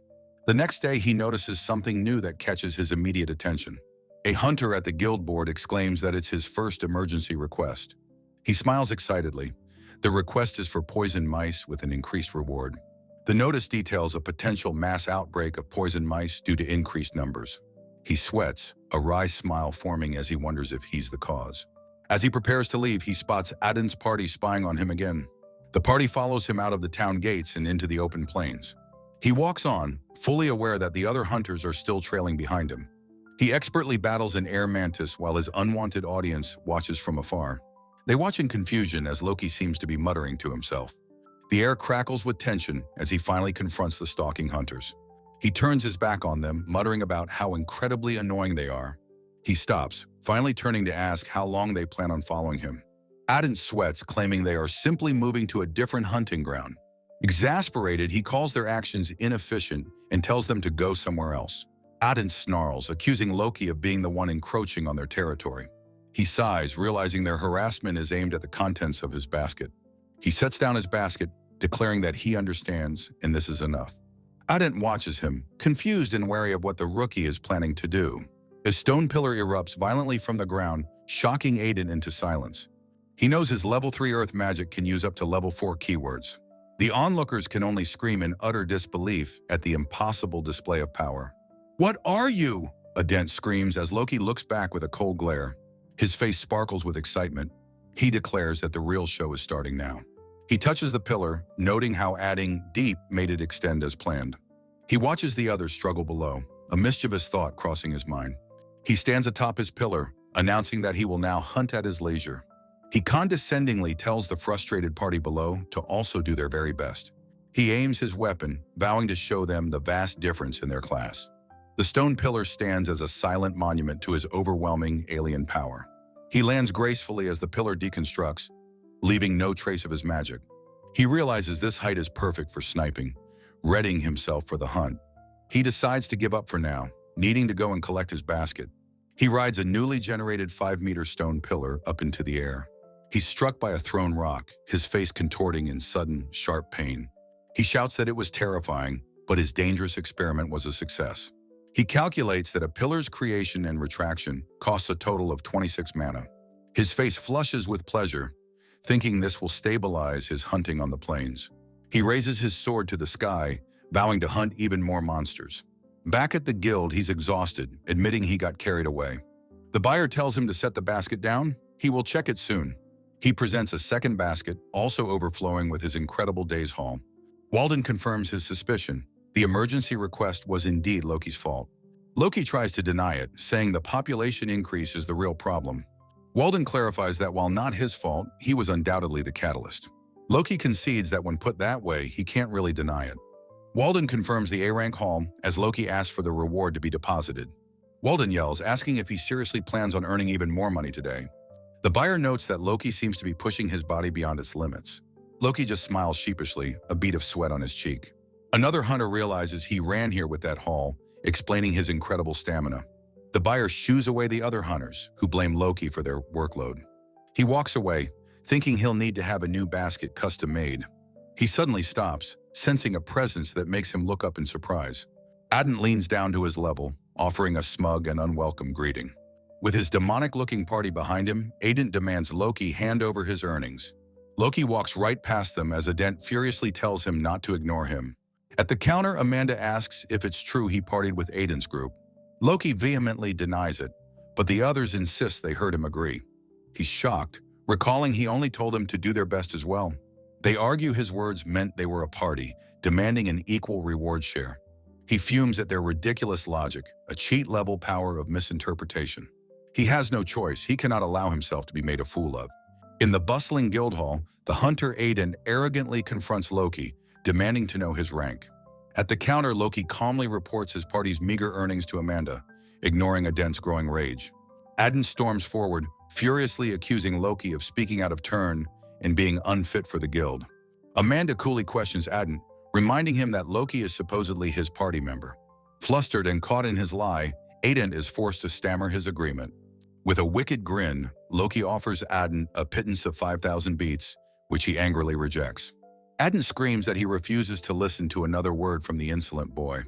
The next day, he notices something new that catches his immediate attention. A hunter at the guild board exclaims that it's his first emergency request. He smiles excitedly. The request is for poison mice with an increased reward. The notice details a potential mass outbreak of poison mice due to increased numbers. He sweats, a wry smile forming as he wonders if he's the cause. As he prepares to leave, he spots Aiden's party spying on him again. The party follows him out of the town gates and into the open plains. He walks on, fully aware that the other hunters are still trailing behind him. He expertly battles an air mantis while his unwanted audience watches from afar. They watch in confusion as Loki seems to be muttering to himself. The air crackles with tension as he finally confronts the stalking hunters. He turns his back on them, muttering about how incredibly annoying they are. He stops, finally turning to ask how long they plan on following him. Aiden sweats, claiming they are simply moving to a different hunting ground. Exasperated, he calls their actions inefficient and tells them to go somewhere else. Aiden snarls, accusing Loki of being the one encroaching on their territory. He sighs, realizing their harassment is aimed at the contents of his basket. He sets down his basket, declaring that he understands and this is enough. Aiden watches him, confused and wary of what the rookie is planning to do. A stone pillar erupts violently from the ground, shocking Aiden into silence. He knows his level 3 earth magic can use up to level 4 keywords. The onlookers can only scream in utter disbelief at the impossible display of power. "What are you?" Aiden screams as Loki looks back with a cold glare. His face sparkles with excitement. He declares that the real show is starting now. He touches the pillar, noting how adding deep made it extend as planned. He watches the others struggle below, a mischievous thought crossing his mind. He stands atop his pillar, announcing that he will now hunt at his leisure. He condescendingly tells the frustrated party below to also do their very best. He aims his weapon, vowing to show them the vast difference in their class. The stone pillar stands as a silent monument to his overwhelming alien power. He lands gracefully as the pillar deconstructs, leaving no trace of his magic. He realizes this height is perfect for sniping, readying himself for the hunt. He decides to give up for now, needing to go and collect his basket. He rides a newly generated 5-meter stone pillar up into the air. He's struck by a thrown rock, his face contorting in sudden, sharp pain. He shouts that it was terrifying, but his dangerous experiment was a success. He calculates that a pillar's creation and retraction costs a total of 26 mana. His face flushes with pleasure, thinking this will stabilize his hunting on the plains. He raises his sword to the sky, vowing to hunt even more monsters. Back at the guild, he's exhausted, admitting he got carried away. The buyer tells him to set the basket down. He will check it soon. He presents a second basket, also overflowing with his incredible day's haul. Walden confirms his suspicion. The emergency request was indeed Loki's fault. Loki tries to deny it, saying the population increase is the real problem. Walden clarifies that while not his fault, he was undoubtedly the catalyst. Loki concedes that when put that way, he can't really deny it. Walden confirms the A-rank haul as Loki asks for the reward to be deposited. Walden yells, asking if he seriously plans on earning even more money today. The buyer notes that Loki seems to be pushing his body beyond its limits. Loki just smiles sheepishly, a bead of sweat on his cheek. Another hunter realizes he ran here with that haul, explaining his incredible stamina. The buyer shoos away the other hunters, who blame Loki for their workload. He walks away, thinking he'll need to have a new basket custom-made. He suddenly stops, sensing a presence that makes him look up in surprise. Adent leans down to his level, offering a smug and unwelcome greeting. With his demonic-looking party behind him, Adent demands Loki hand over his earnings. Loki walks right past them as Adent furiously tells him not to ignore him. At the counter, Amanda asks if it's true he partied with Adent's group. Loki vehemently denies it, but the others insist they heard him agree. He's shocked, recalling he only told them to do their best as well. They argue his words meant they were a party, demanding an equal reward share. He fumes at their ridiculous logic, a cheat-level power of misinterpretation. He has no choice. He cannot allow himself to be made a fool of. In the bustling guild hall, the hunter Adent arrogantly confronts Loki, demanding to know his rank. At the counter, Loki calmly reports his party's meager earnings to Amanda, ignoring Adent's growing rage. Adent storms forward, furiously accusing Loki of speaking out of turn and being unfit for the guild. Amanda coolly questions Adent, reminding him that Loki is supposedly his party member. Flustered and caught in his lie, Adent is forced to stammer his agreement. With a wicked grin, Loki offers Adent a pittance of 5,000 beats, which he angrily rejects. Adent screams that he refuses to listen to another word from the insolent boy.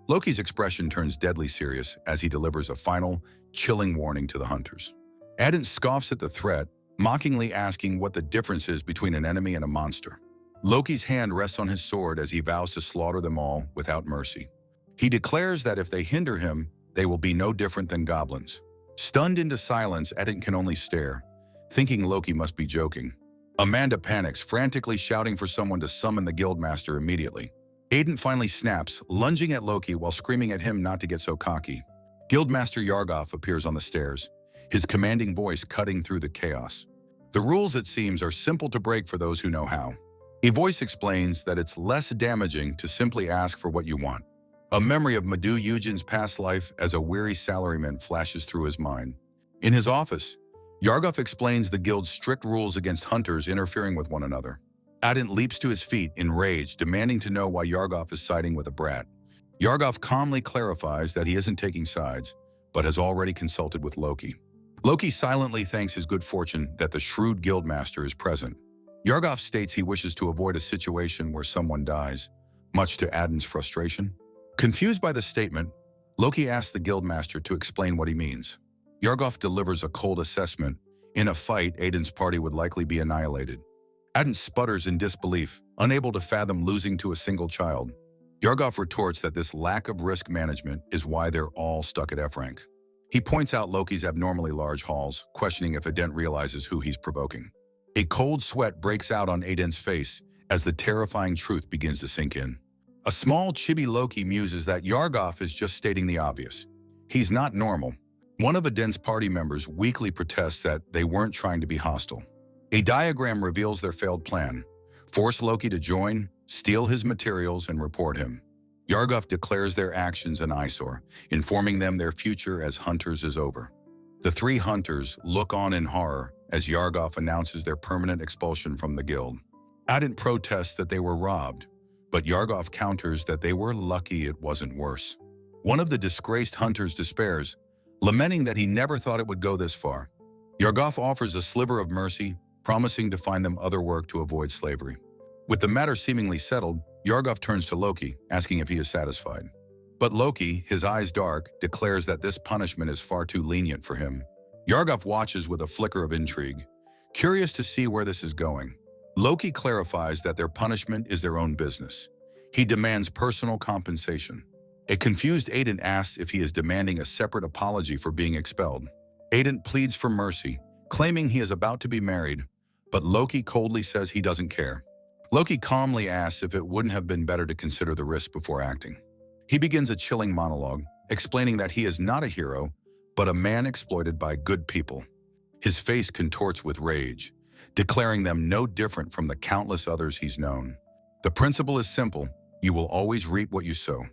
Loki's expression turns deadly serious as he delivers a final, chilling warning to the hunters. Adent scoffs at the threat, mockingly asking what the difference is between an enemy and a monster. Loki's hand rests on his sword as he vows to slaughter them all without mercy. He declares that if they hinder him, they will be no different than goblins. Stunned into silence, Adent can only stare, thinking Loki must be joking. Amanda panics, frantically shouting for someone to summon the guildmaster immediately. Adent finally snaps, lunging at Loki while screaming at him not to get so cocky. Guildmaster Yargoth appears on the stairs, his commanding voice cutting through the chaos. The rules, it seems, are simple to break for those who know how. A voice explains that it's less damaging to simply ask for what you want. A memory of Madu Eugen's past life as a weary salaryman flashes through his mind. In his office, Yargoth explains the guild's strict rules against hunters interfering with one another. Adent leaps to his feet in rage, demanding to know why Yargoth is siding with a brat. Yargoth calmly clarifies that he isn't taking sides, but has already consulted with Loki. Loki silently thanks his good fortune that the shrewd guildmaster is present. Yargoth states he wishes to avoid a situation where someone dies, much to Adent's frustration. Confused by the statement, Loki asks the guildmaster to explain what he means. Yargoth delivers a cold assessment. In a fight, Adent's party would likely be annihilated. Adent sputters in disbelief, unable to fathom losing to a single child. Yargoth retorts that this lack of risk management is why they're all stuck at F rank. He points out Loki's abnormally large hauls, questioning if Adent realizes who he's provoking. A cold sweat breaks out on Adent's face as the terrifying truth begins to sink in. A small chibi Loki muses that Yargoth is just stating the obvious. He's not normal. One of Adent's party members weakly protests that they weren't trying to be hostile. A diagram reveals their failed plan: force Loki to join, steal his materials, and report him. Yargoth declares their actions an eyesore, informing them their future as hunters is over. The three hunters look on in horror as Yargoth announces their permanent expulsion from the guild. Adent protests that they were robbed, but Yargoth counters that they were lucky it wasn't worse. One of the disgraced hunters despairs, lamenting that he never thought it would go this far. Yargoth offers a sliver of mercy, promising to find them other work to avoid slavery. With the matter seemingly settled, Yargov turns to Loki, asking if he is satisfied. But Loki, his eyes dark, declares that this punishment is far too lenient for him. Yargov watches with a flicker of intrigue, curious to see where this is going. Loki clarifies that their punishment is their own business. He demands personal compensation. A confused Aiden asks if he is demanding a separate apology for being expelled. Aiden pleads for mercy, claiming he is about to be married, but Loki coldly says he doesn't care. Loki calmly asks if it wouldn't have been better to consider the risk before acting. He begins a chilling monologue, explaining that he is not a hero, but a man exploited by good people. His face contorts with rage, declaring them no different from the countless others he's known. The principle is simple: you will always reap what you sow.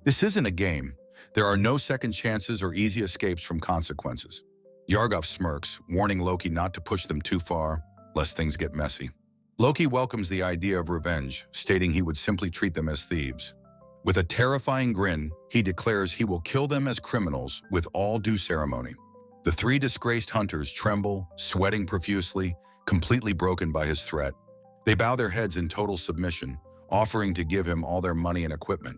This isn't a game. There are no second chances or easy escapes from consequences. Yargov smirks, warning Loki not to push them too far, lest things get messy. Loki welcomes the idea of revenge, stating he would simply treat them as thieves. With a terrifying grin, he declares he will kill them as criminals with all due ceremony. The three disgraced hunters tremble, sweating profusely, completely broken by his threat. They bow their heads in total submission, offering to give him all their money and equipment.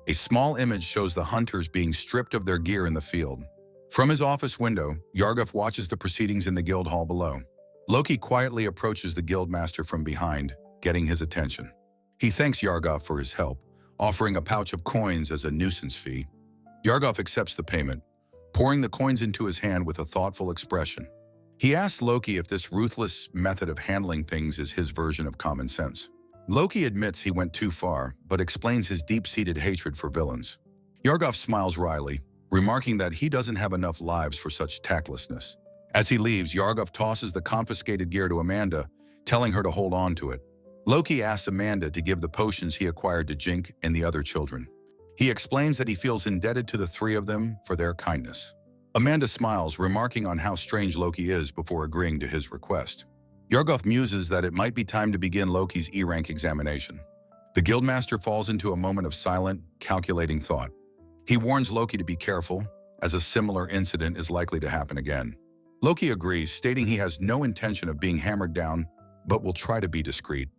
A small image shows the hunters being stripped of their gear in the field. From his office window, Yargov watches the proceedings in the guild hall below. Loki quietly approaches the guildmaster from behind, getting his attention. He thanks Yargov for his help, offering a pouch of coins as a nuisance fee. Yargov accepts the payment, pouring the coins into his hand with a thoughtful expression. He asks Loki if this ruthless method of handling things is his version of common sense. Loki admits he went too far, but explains his deep-seated hatred for villains. Yargov smiles wryly, remarking that he doesn't have enough lives for such tactlessness. As he leaves, Yargov tosses the confiscated gear to Amanda, telling her to hold on to it. Loki asks Amanda to give the potions he acquired to Jink and the other children. He explains that he feels indebted to the three of them for their kindness. Amanda smiles, remarking on how strange Loki is before agreeing to his request. Yargov muses that it might be time to begin Loki's E-rank examination. The guildmaster falls into a moment of silent, calculating thought. He warns Loki to be careful, as a similar incident is likely to happen again. Loki agrees, stating he has no intention of being hammered down, but will try to be discreet.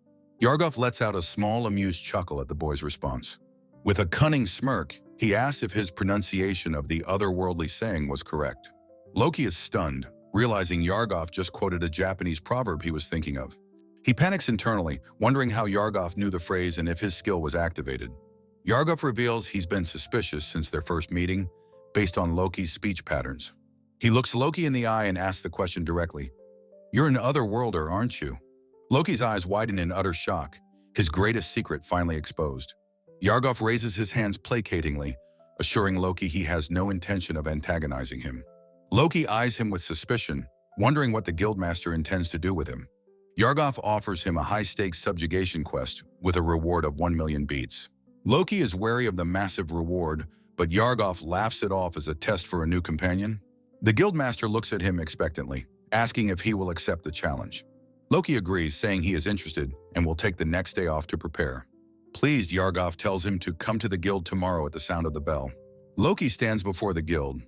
Yargov lets out a small, amused chuckle at the boy's response. With a cunning smirk, he asks if his pronunciation of the otherworldly saying was correct. Loki is stunned, realizing Yargov just quoted a Japanese proverb he was thinking of. He panics internally, wondering how Yargov knew the phrase and if his skill was activated. Yargov reveals he's been suspicious since their first meeting, based on Loki's speech patterns. He looks Loki in the eye and asks the question directly. "You're an otherworlder, aren't you?" Loki's eyes widen in utter shock, his greatest secret finally exposed. Yargov raises his hands placatingly, assuring Loki he has no intention of antagonizing him. Loki eyes him with suspicion, wondering what the guildmaster intends to do with him. Yargov offers him a high-stakes subjugation quest with a reward of 1 million beats. Loki is wary of the massive reward, but Yargov laughs it off as a test for a new companion. The guildmaster looks at him expectantly, asking if he will accept the challenge. Loki agrees, saying he is interested and will take the next day off to prepare. Pleased, Yargov tells him to come to the guild tomorrow at the sound of the bell. Loki stands before the guild,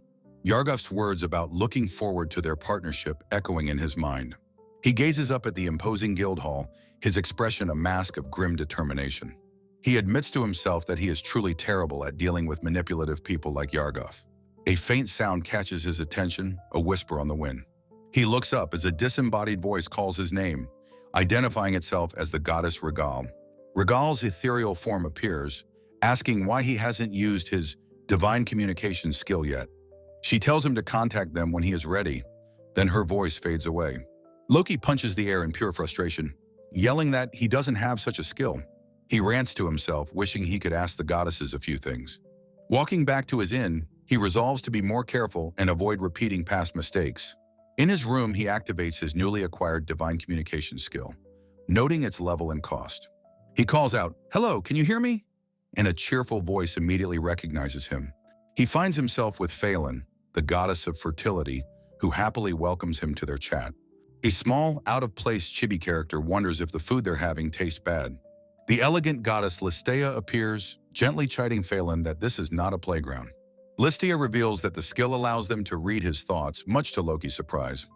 Yargov's words about looking forward to their partnership echoing in his mind. He gazes up at the imposing guild hall, his expression a mask of grim determination. He admits to himself that he is truly terrible at dealing with manipulative people like Yargov. A faint sound catches his attention, a whisper on the wind. He looks up as a disembodied voice calls his name, identifying itself as the goddess Regal. Regal's ethereal form appears, asking why he hasn't used his divine communication skill yet. She tells him to contact them when he is ready, then her voice fades away. Loki punches the air in pure frustration, yelling that he doesn't have such a skill. He rants to himself, wishing he could ask the goddesses a few things. Walking back to his inn, he resolves to be more careful and avoid repeating past mistakes. In his room, he activates his newly acquired divine communication skill, noting its level and cost. He calls out, "Hello, can you hear me?" And a cheerful voice immediately recognizes him. He finds himself with Phelan, the goddess of fertility, who happily welcomes him to their chat. A small, out-of-place chibi character wonders if the food they're having tastes bad. The elegant goddess Listea appears, gently chiding Phelan that this is not a playground. Listea reveals that the skill allows them to read his thoughts, much to Loki's surprise.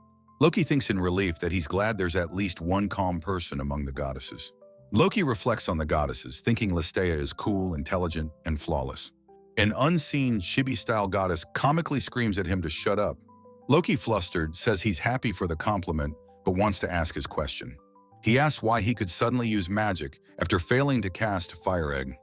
Loki thinks in relief that he's glad there's at least one calm person among the goddesses. Loki reflects on the goddesses, thinking Listea is cool, intelligent, and flawless. An unseen chibi-style goddess comically screams at him to shut up. Loki, flustered, says he's happy for the compliment, but wants to ask his question. He asks why he could suddenly use magic after failing to cast Fire Egg.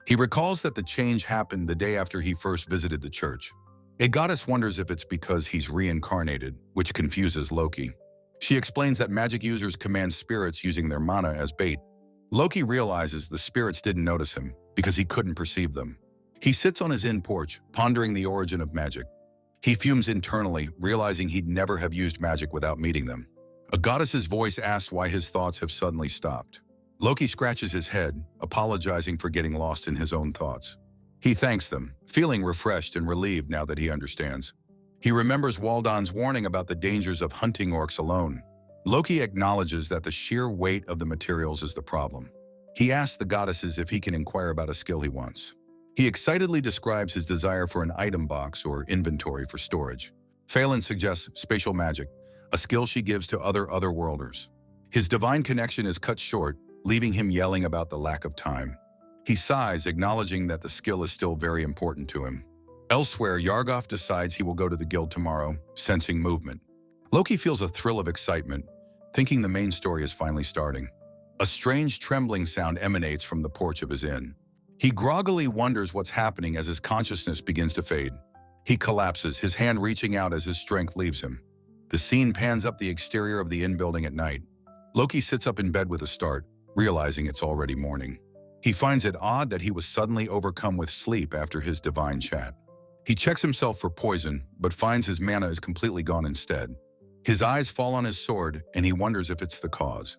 He recalls that the change happened the day after he first visited the church. A goddess wonders if it's because he's reincarnated, which confuses Loki. She explains that magic users command spirits using their mana as bait. Loki realizes the spirits didn't notice him because he couldn't perceive them. He sits on his inn porch, pondering the origin of magic. He fumes internally, realizing he'd never have used magic without meeting them. A goddess's voice asks why his thoughts have suddenly stopped. Loki scratches his head, apologizing for getting lost in his own thoughts. He thanks them, feeling refreshed and relieved now that he understands. He remembers Waldan's warning about the dangers of hunting orcs alone. Loki acknowledges that the sheer weight of the materials is the problem. He asks the goddesses if he can inquire about a skill he wants. He excitedly describes his desire for an item box or inventory for storage. Phelan suggests spatial magic, a skill she gives to other otherworlders. His divine connection is cut short, leaving him yelling about the lack of time. He sighs, acknowledging that the skill is still very important to him. Elsewhere, Yargov decides he will go to the guild tomorrow, sensing movement. Loki feels a thrill of excitement, thinking the main story is finally starting. A strange trembling sound emanates from the porch of his inn. He groggily wonders what's happening as his consciousness begins to fade. He collapses, his hand reaching out as his strength leaves him. The scene pans up the exterior of the inn building at night. Loki sits up in bed with a start, realizing it's already morning. He finds it odd that he was suddenly overcome with sleep after his divine chat. He checks himself for poison, but finds his mana is completely gone instead. His eyes fall on his sword, and he wonders if it's the cause.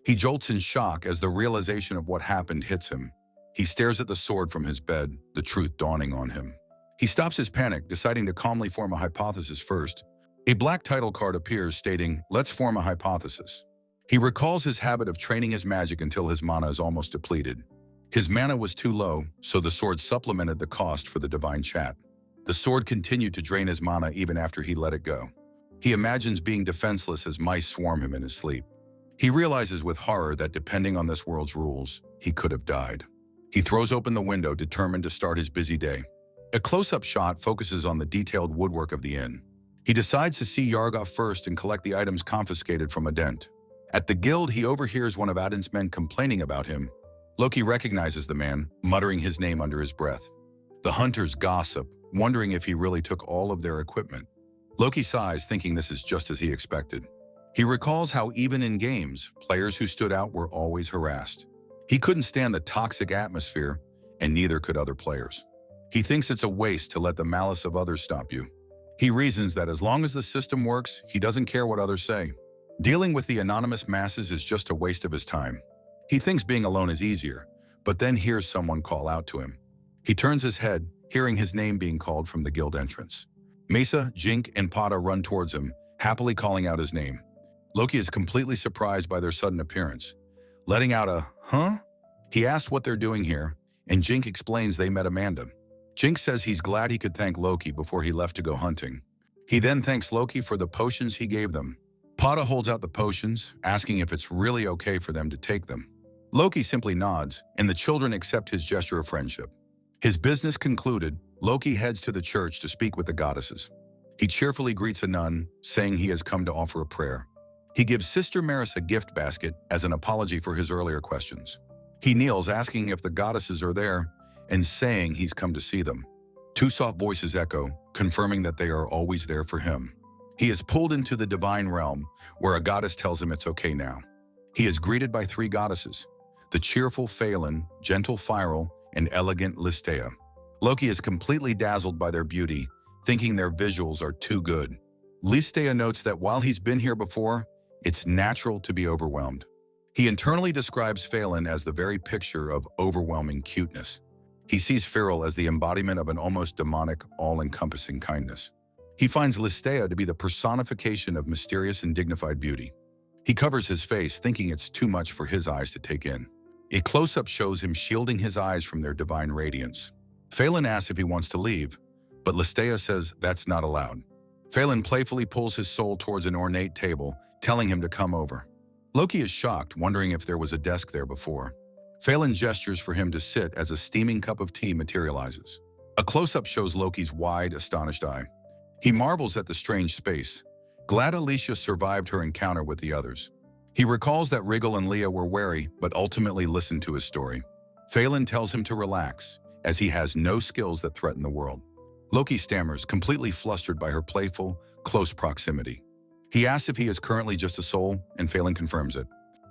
He jolts in shock as the realization of what happened hits him. He stares at the sword from his bed, the truth dawning on him. He stops his panic, deciding to calmly form a hypothesis first. A black title card appears stating, "Let's form a hypothesis." He recalls his habit of training his magic until his mana is almost depleted. His mana was too low, so the sword supplemented the cost for the divine chat. The sword continued to drain his mana even after he let it go. He imagines being defenseless as mice swarm him in his sleep. He realizes with horror that depending on this world's rules, he could have died. He throws open the window, determined to start his busy day. A close-up shot focuses on the detailed woodwork of the inn. He decides to see Yargov first and collect the items confiscated from Adent. At the guild, he overhears one of Adent's men complaining about him. Loki recognizes the man, muttering his name under his breath. The hunters gossip, wondering if he really took all of their equipment. Loki sighs, thinking this is just as he expected. He recalls how even in games, players who stood out were always harassed. He couldn't stand the toxic atmosphere, and neither could other players. He thinks it's a waste to let the malice of others stop you. He reasons that as long as the system works, he doesn't care what others say. Dealing with the anonymous masses is just a waste of his time. He thinks being alone is easier, but then hears someone call out to him. He turns his head, hearing his name being called from the guild entrance. Mesa, Jink, and Pata run towards him, happily calling out his name. Loki is completely surprised by their sudden appearance. Letting out a, "Huh?" He asks what they're doing here, and Jink explains they met Amanda. Jink says he's glad he could thank Loki before he left to go hunting. He then thanks Loki for the potions he gave them. Pata holds out the potions, asking if it's really okay for them to take them. Loki simply nods, and the children accept his gesture of friendship. His business concluded, Loki heads to the church to speak with the goddesses. He cheerfully greets a nun, saying he has come to offer a prayer. He gives Sister Maris a gift basket as an apology for his earlier questions. He kneels, asking if the goddesses are there, and saying he's come to see them. Two soft voices echo, confirming that they are always there for him. He is pulled into the divine realm, where a goddess tells him it's okay now. He is greeted by three goddesses, the cheerful Phelan, gentle Firel, and elegant Listea. Loki is completely dazzled by their beauty, thinking their visuals are too good. Listea notes that while he's been here before, it's natural to be overwhelmed. He internally describes Phelan as the very picture of overwhelming cuteness. He sees Firel as the embodiment of an almost demonic, all-encompassing kindness. He finds Listea to be the personification of mysterious and dignified beauty. He covers his face, thinking it's too much for his eyes to take in. A close-up shows him shielding his eyes from their divine radiance. Phelan asks if he wants to leave, but Listea says that's not allowed. Phelan playfully pulls his soul towards an ornate table, telling him to come over. Loki is shocked, wondering if there was a desk there before. Phelan gestures for him to sit as a steaming cup of tea materializes. A close-up shows Loki's wide, astonished eye. He marvels at the strange space, glad Alicia survived her encounter with the others. He recalls that Rigel and Leah were wary, but ultimately listened to his story. Phelan tells him to relax, as he has no skills that threaten the world. Loki stammers, completely flustered by her playful, close proximity. He asks if he is currently just a soul, and Phelan confirms it.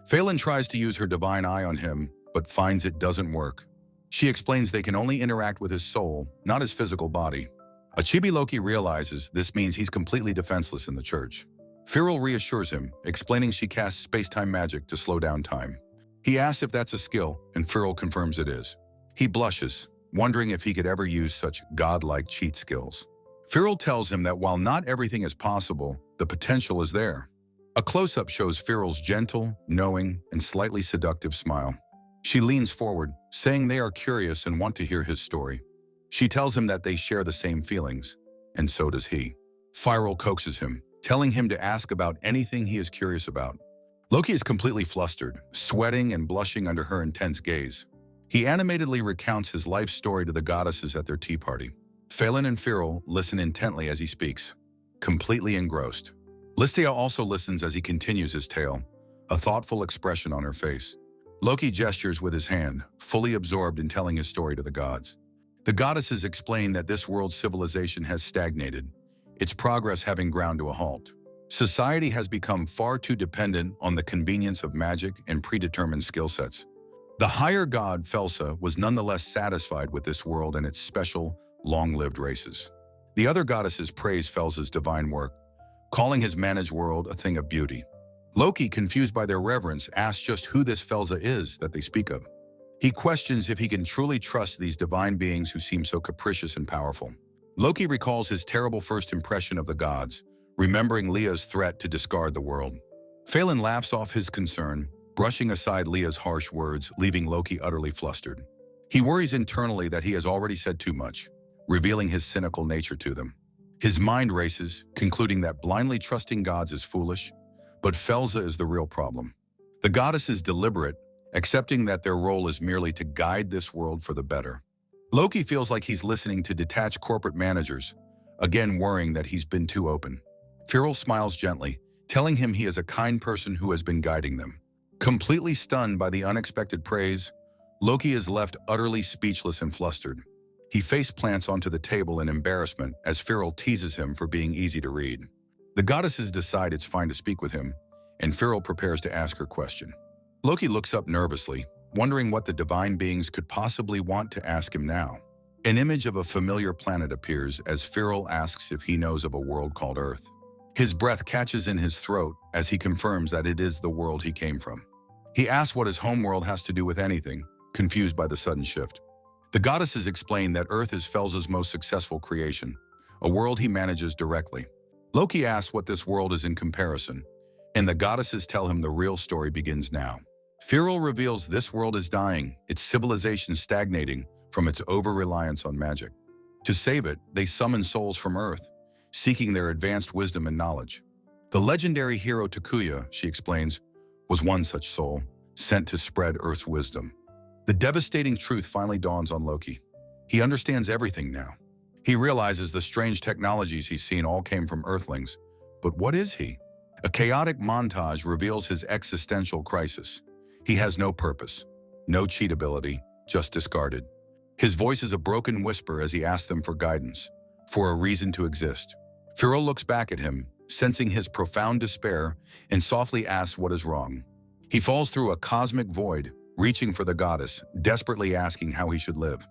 Phelan tries to use her divine eye on him, but finds it doesn't work. She explains they can only interact with his soul, not his physical body. A chibi Loki realizes this means he's completely defenseless in the church. Firil reassures him, explaining she casts space-time magic to slow down time. He asks if that's a skill, and Firil confirms it is. He blushes, wondering if he could ever use such godlike cheat skills. Firil tells him that while not everything is possible, the potential is there. A close-up shows Firil's gentle, knowing, and slightly seductive smile. She leans forward, saying they are curious and want to hear his story. She tells him that they share the same feelings, and so does he. Firil coaxes him, telling him to ask about anything he is curious about. Loki is completely flustered, sweating and blushing under her intense gaze. He animatedly recounts his life story to the goddesses at their tea party. Phelan and Firil listen intently as he speaks, completely engrossed. Listia also listens as he continues his tale, a thoughtful expression on her face. Loki gestures with his hand, fully absorbed in telling his story to the gods. The goddesses explain that this world's civilization has stagnated, its progress having ground to a halt. Society has become far too dependent on the convenience of magic and predetermined skill sets. The higher god, Felsa, was nonetheless satisfied with this world and its special, long-lived races. The other goddesses praise Felsa's divine work, calling his managed world a thing of beauty. Loki, confused by their reverence, asks just who this Felsa is that they speak of. He questions if he can truly trust these divine beings who seem so capricious and powerful. Loki recalls his terrible first impression of the gods, remembering Leah's threat to discard the world. Phelan laughs off his concern, brushing aside Leah's harsh words, leaving Loki utterly flustered. He worries internally that he has already said too much, revealing his cynical nature to them. His mind races, concluding that blindly trusting gods is foolish, but Felsa is the real problem. The goddess is deliberate, accepting that their role is merely to guide this world for the better. Loki feels like he's listening to detached corporate managers, again worrying that he's been too open. Firil smiles gently, telling him he is a kind person who has been guiding them. Completely stunned by the unexpected praise, Loki is left utterly speechless and flustered. He face plants onto the table in embarrassment as Firil teases him for being easy to read. The goddesses decide it's fine to speak with him, and Firil prepares to ask her question. Loki looks up nervously, wondering what the divine beings could possibly want to ask him now. An image of a familiar planet appears as Firil asks if he knows of a world called Earth. His breath catches in his throat as he confirms that it is the world he came from. He asks what his homeworld has to do with anything, confused by the sudden shift. The goddesses explain that Earth is Felsa's most successful creation, a world he manages directly. Loki asks what this world is in comparison, and the goddesses tell him the real story begins now. Firil reveals this world is dying, its civilization stagnating from its over-reliance on magic. To save it, they summon souls from Earth, seeking their advanced wisdom and knowledge. The legendary hero Takuya, she explains, was one such soul, sent to spread Earth's wisdom. The devastating truth finally dawns on Loki. He understands everything now. He realizes the strange technologies he's seen all came from Earthlings. But what is he? A chaotic montage reveals his existential crisis. He has no purpose, no cheat ability, just discarded. His voice is a broken whisper as he asks them for guidance, for a reason to exist. Firil looks back at him, sensing his profound despair, and softly asks what is wrong. He falls through a cosmic void, reaching for the goddess, desperately asking how he should live.